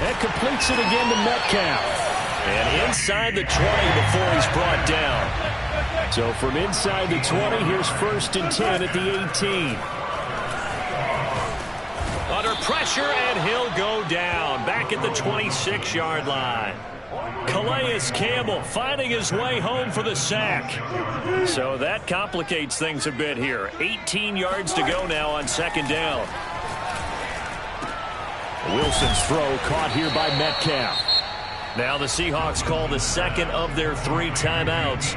That completes it again to Metcalf. And inside the 20 before he's brought down. So from inside the 20, here's 1st and 10 at the 18. Under pressure, and he'll go down. Back at the 26-yard line. Calais Campbell finding his way home for the sack. So that complicates things a bit here. 18 yards to go now on second down. Wilson's throw caught here by Metcalf. Now the Seahawks call the second of their 3 timeouts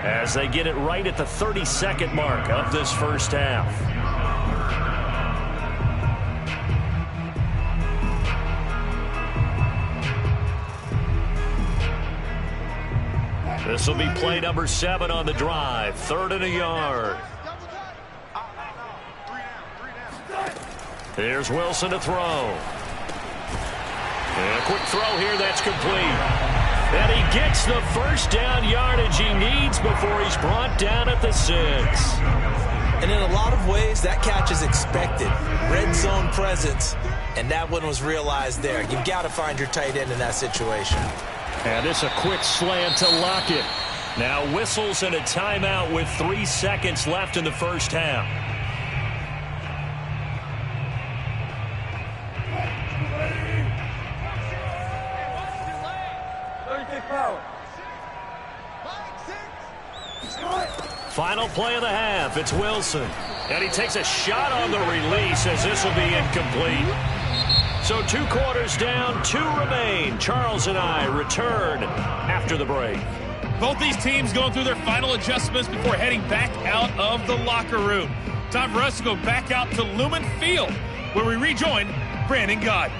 as they get it right at the 32nd mark of this first half. This will be play number 7 on the drive. 3rd and a yard. Here's Wilson to throw. And a quick throw here, that's complete. And he gets the first down yardage he needs before he's brought down at the 6. And in a lot of ways, that catch is expected. Red zone presence, and that one was realized there. You've got to find your tight end in that situation. And this a quick slant to Lockett. Now whistles and a timeout with 3 seconds left in the first half. Final play of the half. It's Wilson. And he takes a shot on the release as this will be incomplete. So 2 quarters down, 2 remain. Charles and I return after the break. Both these teams going through their final adjustments before heading back out of the locker room. Time for us to go back out to Lumen Field, where we rejoin Brandon Gott.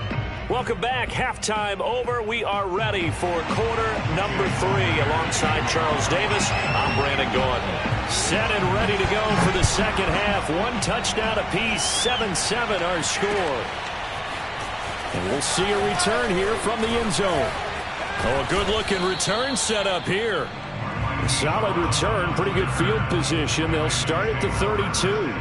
Welcome back. Halftime over. We are ready for quarter number 3. Alongside Charles Davis, I'm Brandon Gott. Set and ready to go for the second half. 1 touchdown apiece, 7-7 our score. And we'll see a return here from the end zone. Oh, a good-looking return set up here. A solid return, pretty good field position. They'll start at the 32.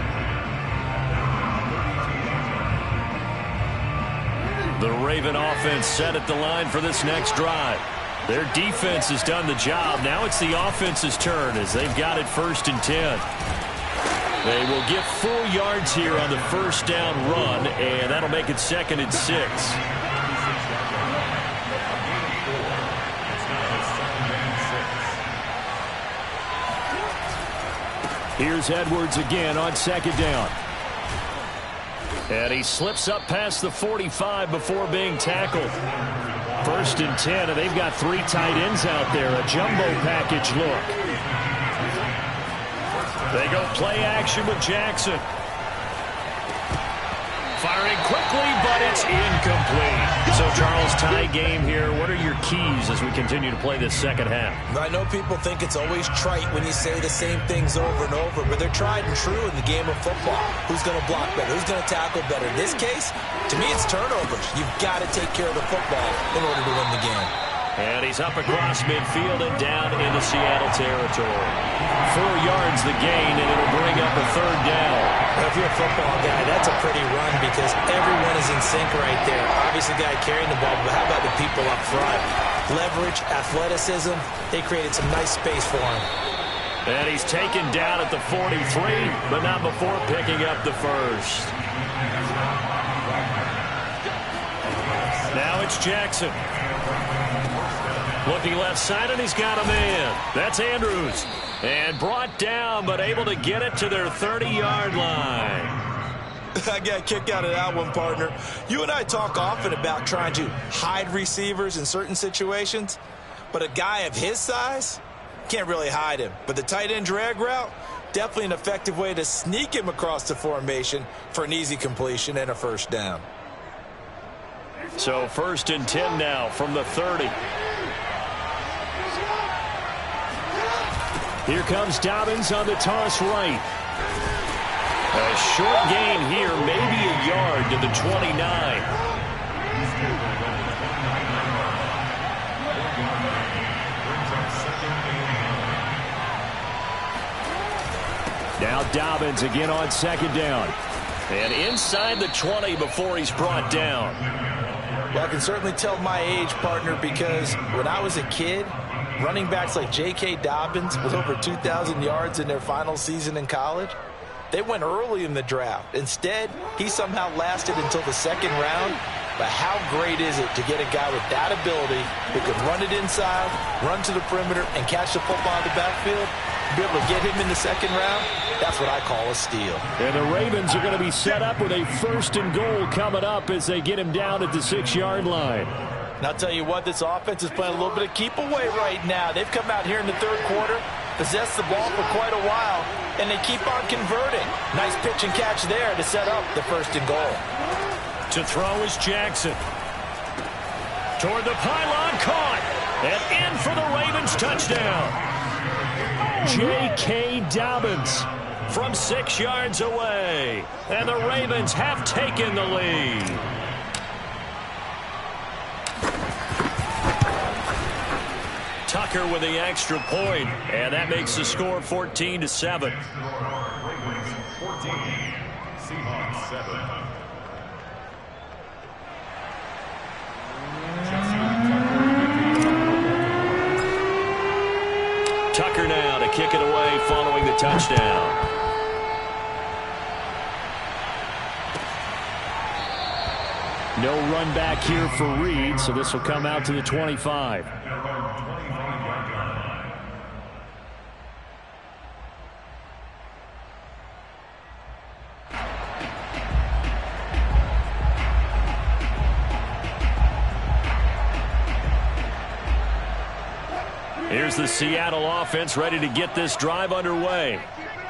The Raven offense set at the line for this next drive. Their defense has done the job. Now it's the offense's turn as they've got it 1st and 10. They will get full yards here on the first down run, and that'll make it 2nd and 6. Here's Edwards again on 2nd down. And he slips up past the 45 before being tackled. 1st and 10, and they've got 3 tight ends out there. A jumbo package look. They go play action with Jackson. Firing quickly, but it's incomplete. So, Charles, tie game here. What are your keys as we continue to play this second half? I know people think it's always trite when you say the same things over and over, but they're tried and true in the game of football. Who's going to block better? Who's going to tackle better? In this case, to me, it's turnovers. You've got to take care of the football in order to win the game. And he's up across midfield and down into Seattle territory. 4 yards the gain, and it'll bring up a 3rd down. Well, if you're a football guy, that's a pretty run because everyone is in sync right there. Obviously, the guy carrying the ball, but how about the people up front? Leverage, athleticism, they created some nice space for him. And he's taken down at the 43, but not before picking up the 1st. Now it's Jackson. Looking left side, and he's got a man. That's Andrews. And brought down, but able to get it to their 30-yard line. I got a kick out of that one, partner. You and I talk often about trying to hide receivers in certain situations, but a guy of his size can't really hide him. But the tight end drag route, definitely an effective way to sneak him across the formation for an easy completion and a 1st down. So 1st and 10 now from the 30. Here comes Dobbins on the toss right. A short gain here, maybe a yard to the 29. Now Dobbins again on 2nd down. And inside the 20 before he's brought down. Well, I can certainly tell my age, partner, because when I was a kid, running backs like J.K. Dobbins with over 2,000 yards in their final season in college, they went early in the draft. Instead, he somehow lasted until the 2nd round. But how great is it to get a guy with that ability who can run it inside, run to the perimeter, and catch the football in the backfield? Be able to get him in the 2nd round, that's what I call a steal. And the Ravens are going to be set up with a 1st and goal coming up as they get him down at the 6-yard line. And I'll tell you what, this offense is playing a little bit of keep away right now. They've come out here in the 3rd quarter, possessed the ball for quite a while, and they keep on converting. Nice pitch and catch there to set up the 1st and goal. To throw is Jackson. Toward the pylon, caught. And in for the Ravens touchdown. J.K. Dobbins from 6 yards away. And the Ravens have taken the lead. Tucker with the extra point, and that makes the score 14-7. Ravens 14, Seahawks 7. following the touchdown. No run back here for Reed, so this will come out to the 25. Here's the Seattle offense ready to get this drive underway.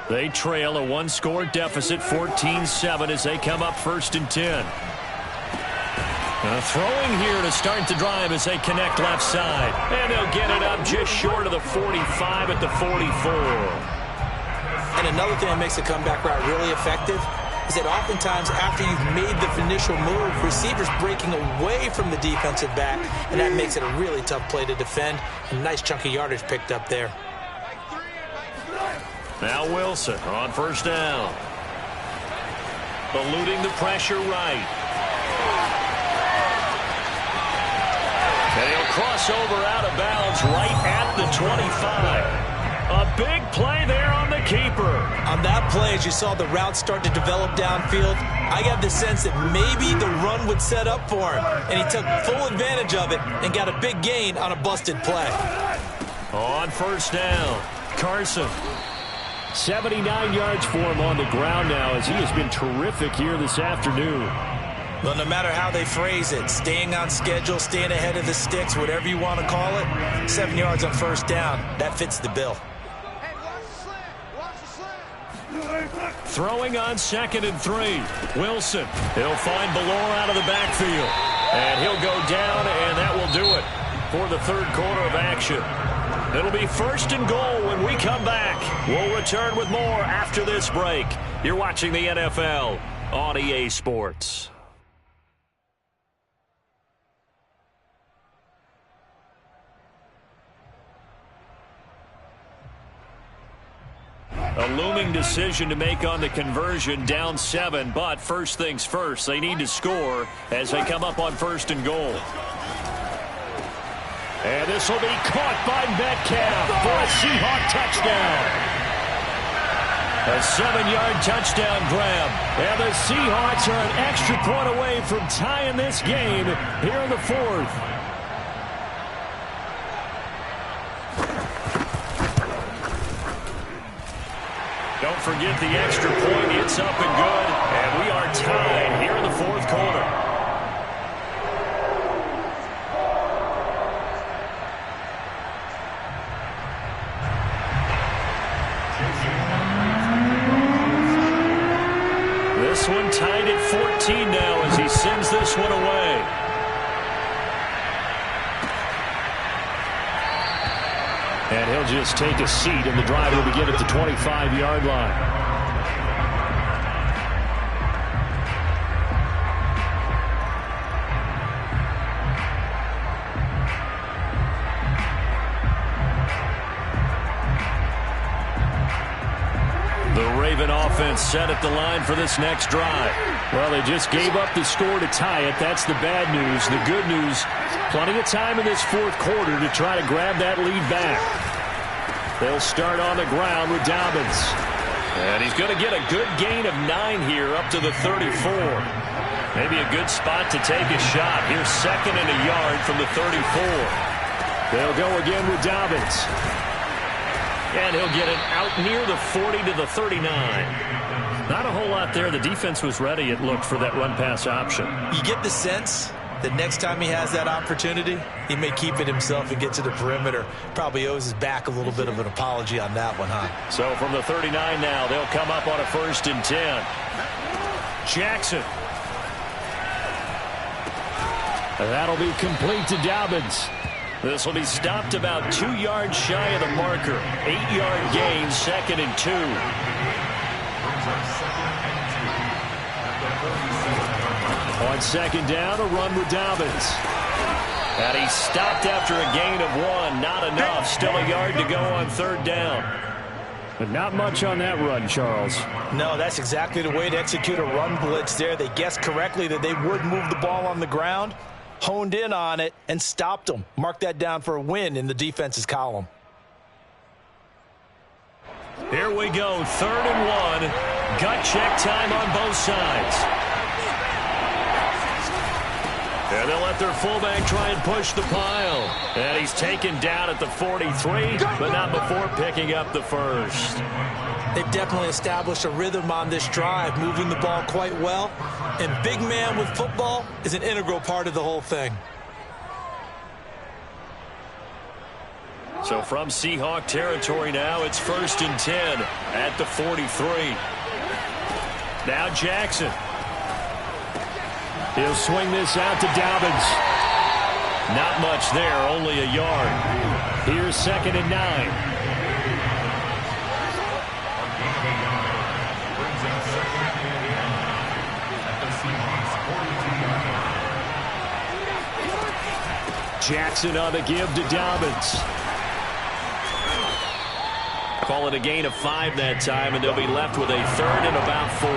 They trail a one-score deficit, 14-7, as they come up 1st and 10. Throwing here to start the drive as they connect left side. And they'll get it up just short of the 45 at the 44. And another thing that makes the comeback route really effective is that oftentimes after you've made the initial move, receivers breaking away from the defensive back, and that makes it a really tough play to defend. A nice chunk of yardage picked up there. Now Wilson on 1st down. Eluding the pressure right. And he'll cross over out of bounds right at the 25. A big play there on the keeper. On that play, as you saw the route start to develop downfield, I got the sense that maybe the run would set up for him. And he took full advantage of it and got a big gain on a busted play. On 1st down, Carson. 79 yards for him on the ground now, as he has been terrific here this afternoon. Well, no matter how they phrase it, staying on schedule, staying ahead of the sticks, whatever you want to call it, 7 yards on 1st down, that fits the bill. Throwing on 2nd and 3. Wilson. He'll find Ballore out of the backfield. And he'll go down, and that will do it for the 3rd quarter of action. It'll be 1st and goal when we come back. We'll return with more after this break. You're watching the NFL on EA Sports. A looming decision to make on the conversion, down 7, but first things first, they need to score as they come up on 1st and goal. And this will be caught by Metcalf for a Seahawk touchdown. A 7-yard touchdown grab. And the Seahawks are an extra point away from tying this game here in the 4th. Don't forget the extra point. It's up and good. And we are tied here in the 4th quarter. This one tied at 14 now as he sends this one away. And he'll just take a seat, and the drive will begin at the 25-yard line. Offense set at the line for this next drive. Well, they just gave up the score to tie it. That's the bad news. The good news, plenty of time in this 4th quarter to try to grab that lead back. They'll start on the ground with Dobbins. And he's going to get a good gain of 9 here up to the 34. Maybe a good spot to take a shot. Here's 2nd and a yard from the 34. They'll go again with Dobbins. And he'll get it out near the 40 to the 39. Not a whole lot there. The defense was ready, it looked, for that run-pass option. You get the sense that next time he has that opportunity, he may keep it himself and get to the perimeter. Probably owes his back a little bit of an apology on that one, huh? So from the 39 now, they'll come up on a 1st and 10. Jackson. And that'll be complete to Dobbins. This will be stopped about 2 yards shy of the marker. 8-yard gain, 2nd and 2. On 2nd down, a run with Dobbins. And he stopped after a gain of 1. Not enough. Still a yard to go on 3rd down. But not much on that run, Charles. No, that's exactly the way to execute a run blitz there. They guessed correctly that they would move the ball on the ground, honed in on it, and stopped them. Mark that down for a win in the defense's column. Here we go, 3rd and 1. Gut check time on both sides. And they'll let their fullback try and push the pile. And he's taken down at the 43, but not before picking up the first. They've definitely established a rhythm on this drive, moving the ball quite well. And big man with football is an integral part of the whole thing. So from Seahawk territory now, it's 1st and 10 at the 43. Now Jackson. He'll swing this out to Dobbins. Not much there, only a yard. Here's 2nd and 9. Jackson on the give to Dobbins. Call it a gain of 5 that time, and they'll be left with a 3rd and about 4.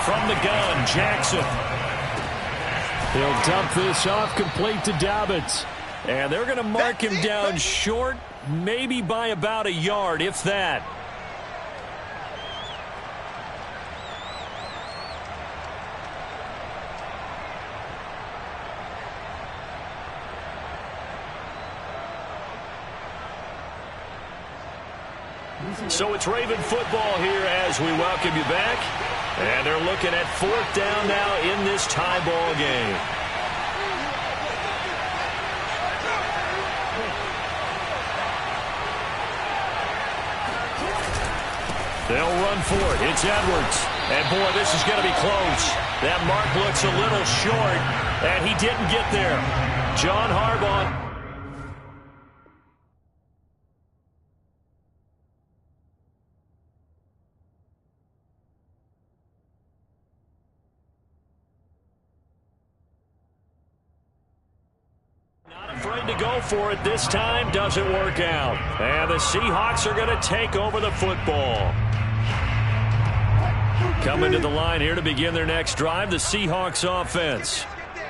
From the gun, Jackson. He'll dump this off complete to Dobbins. And they're going to mark him down short, maybe by about a yard, if that. So it's Raven football here as we welcome you back. And they're looking at 4th down now in this tie ball game. They'll run for it. It's Edwards. And, boy, this is going to be close. That mark looks a little short, and he didn't get there. John Harbaugh. To go for it this time, doesn't work out. And the Seahawks are going to take over the football. Coming to the line here to begin their next drive, the Seahawks offense.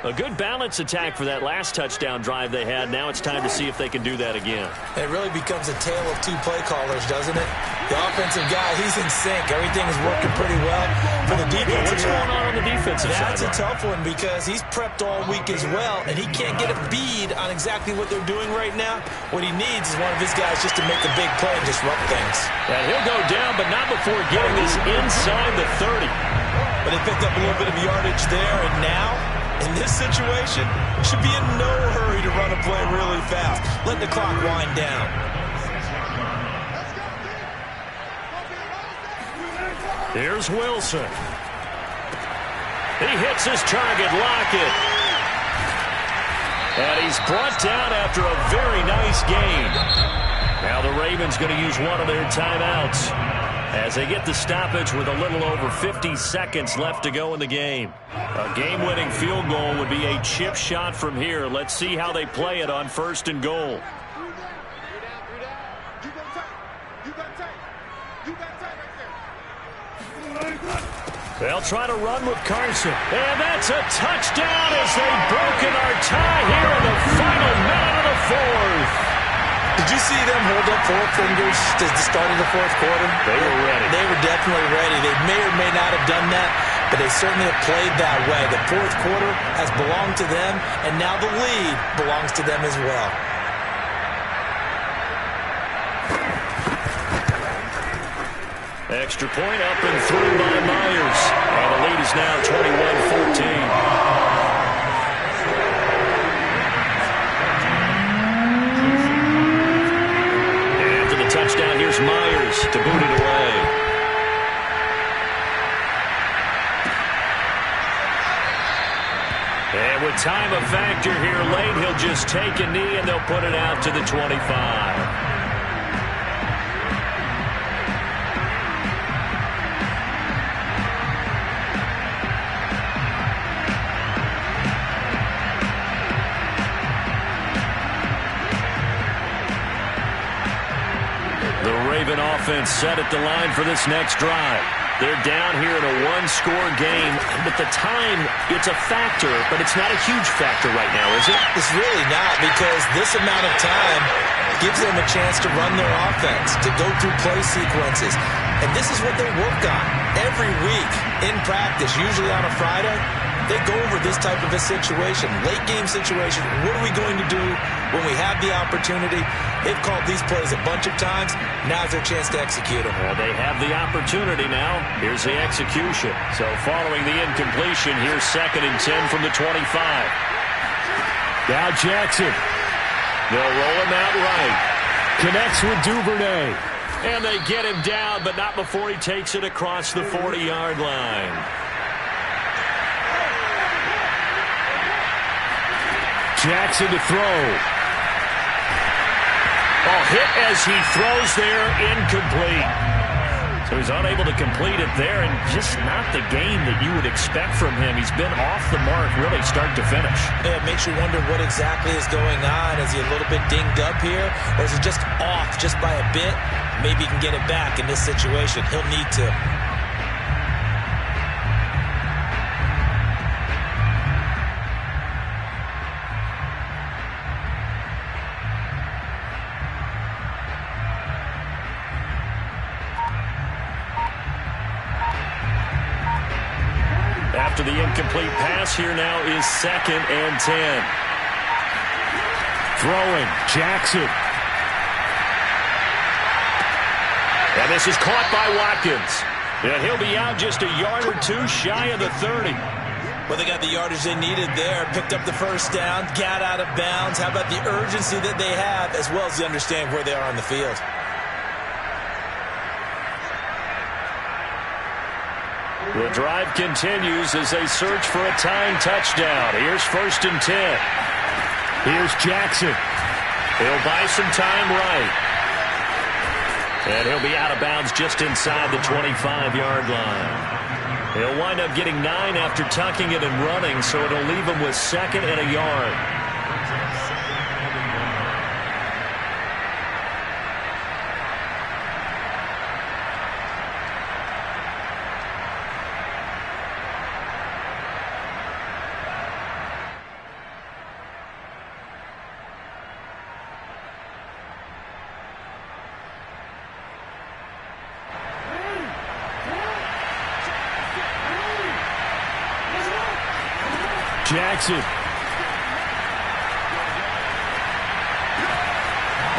A good balance attack for that last touchdown drive they had. Now it's time to see if they can do that again. It really becomes a tale of 2 play callers, doesn't it? The offensive guy, he's in sync. Everything is working pretty well. For the defensive What's going on the defensive side? That's a tough one because he's prepped all week as well, and he can't get a bead on exactly what they're doing right now. What he needs is one of his guys just to make a big play and disrupt things. And he'll go down, but not before getting this inside the 30. But they picked up a little bit of yardage there, and now, in this situation, should be in no hurry to run a play really fast. Let the clock wind down. Here's Wilson. He hits his target, Lockett. And he's brought down after a very nice gain. Now the Ravens going to use one of their timeouts as they get the stoppage with a little over 50 seconds left to go in the game. A game-winning field goal would be a chip shot from here. Let's see how they play it on 1st and goal. They'll try to run with Carson. And that's a touchdown as they've broken our tie here in the final minute of the 4th. Did you see them hold up 4 fingers at the start of the 4th quarter? They were ready. They were definitely ready. They may or may not have done that, but they certainly have played that way. The 4th quarter has belonged to them, and now the lead belongs to them as well. Extra point up and through by Myers. And the lead is now 21-14. After the touchdown, here's Myers to boot it away. And with time a factor here late, he'll just take a knee and they'll put it out to the 25. Offense set at the line for this next drive. They're down here in a one-score game, but the time, it's a factor, but it's not a huge factor right now, is it? It's really not, because this amount of time gives them a chance to run their offense, to go through play sequences. And this is what they work on every week in practice, usually on a Friday. They go over this type of a situation, late game situation. What are we going to do when we have the opportunity? They've called these plays a bunch of times. Now's their chance to execute them. Well, they have the opportunity now. Here's the execution. So following the incompletion, here's 2nd and 10 from the 25. Now Jackson. They'll roll him out right. Connects with Duvernay. And they get him down, but not before he takes it across the 40-yard line. Jackson to throw. Oh, hit as he throws there, incomplete. So he's unable to complete it there, and just not the game that you would expect from him. He's been off the mark really start to finish. Yeah, it makes you wonder what exactly is going on. Is he a little bit dinged up here, or is he just off just by a bit? Maybe he can get it back in this situation. He'll need to. After the incomplete pass, here now is 2nd and 10. Throwing, Jackson. And this is caught by Watkins. And he'll be out just a yard or two shy of the 30. Well, they got the yardage they needed there, picked up the first down, got out of bounds. How about the urgency that they have, as well as they understand where they are on the field? The drive continues as they search for a tying touchdown. Here's 1st and 10. Here's Jackson. He'll buy some time right. And he'll be out of bounds just inside the 25-yard line. He'll wind up getting 9 after tucking it and running, so it'll leave him with 2nd and a yard. Jackson.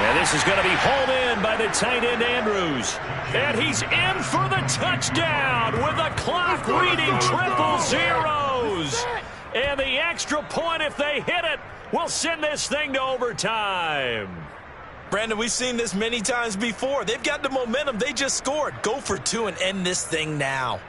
And this is going to be hauled in by the tight end Andrews. And he's in for the touchdown with the clock reading 000. And the extra point, if they hit it, will send this thing to overtime. Brandon, we've seen this many times before. They've got the momentum. They just scored. Go for 2 and end this thing now.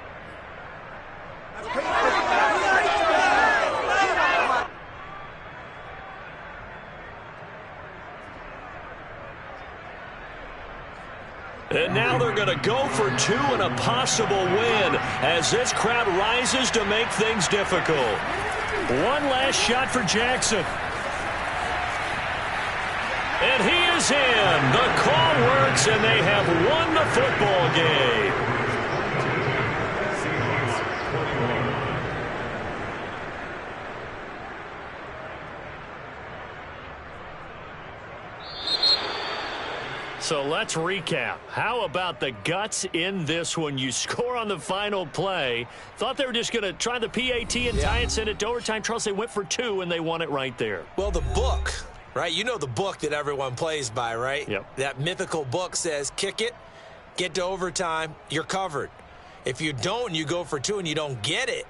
And now they're going to go for 2 and a possible win as this crowd rises to make things difficult. One last shot for Jackson. And he is in. The call works, and they have won the football game. So let's recap. How about the guts in this one? You score on the final play. Thought they were just going to try the PAT and tie it, send it to overtime. Charles, they went for 2, and they won it right there. Well, the book, right? You know the book that everyone plays by, right? Yep. That mythical book says, kick it, get to overtime, you're covered. If you don't and you go for 2 and you don't get it,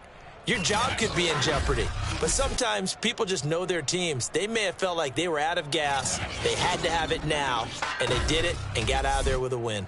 your job could be in jeopardy. But sometimes people just know their teams. They may have felt like they were out of gas. They had to have it now, and they did it and got out of there with a win.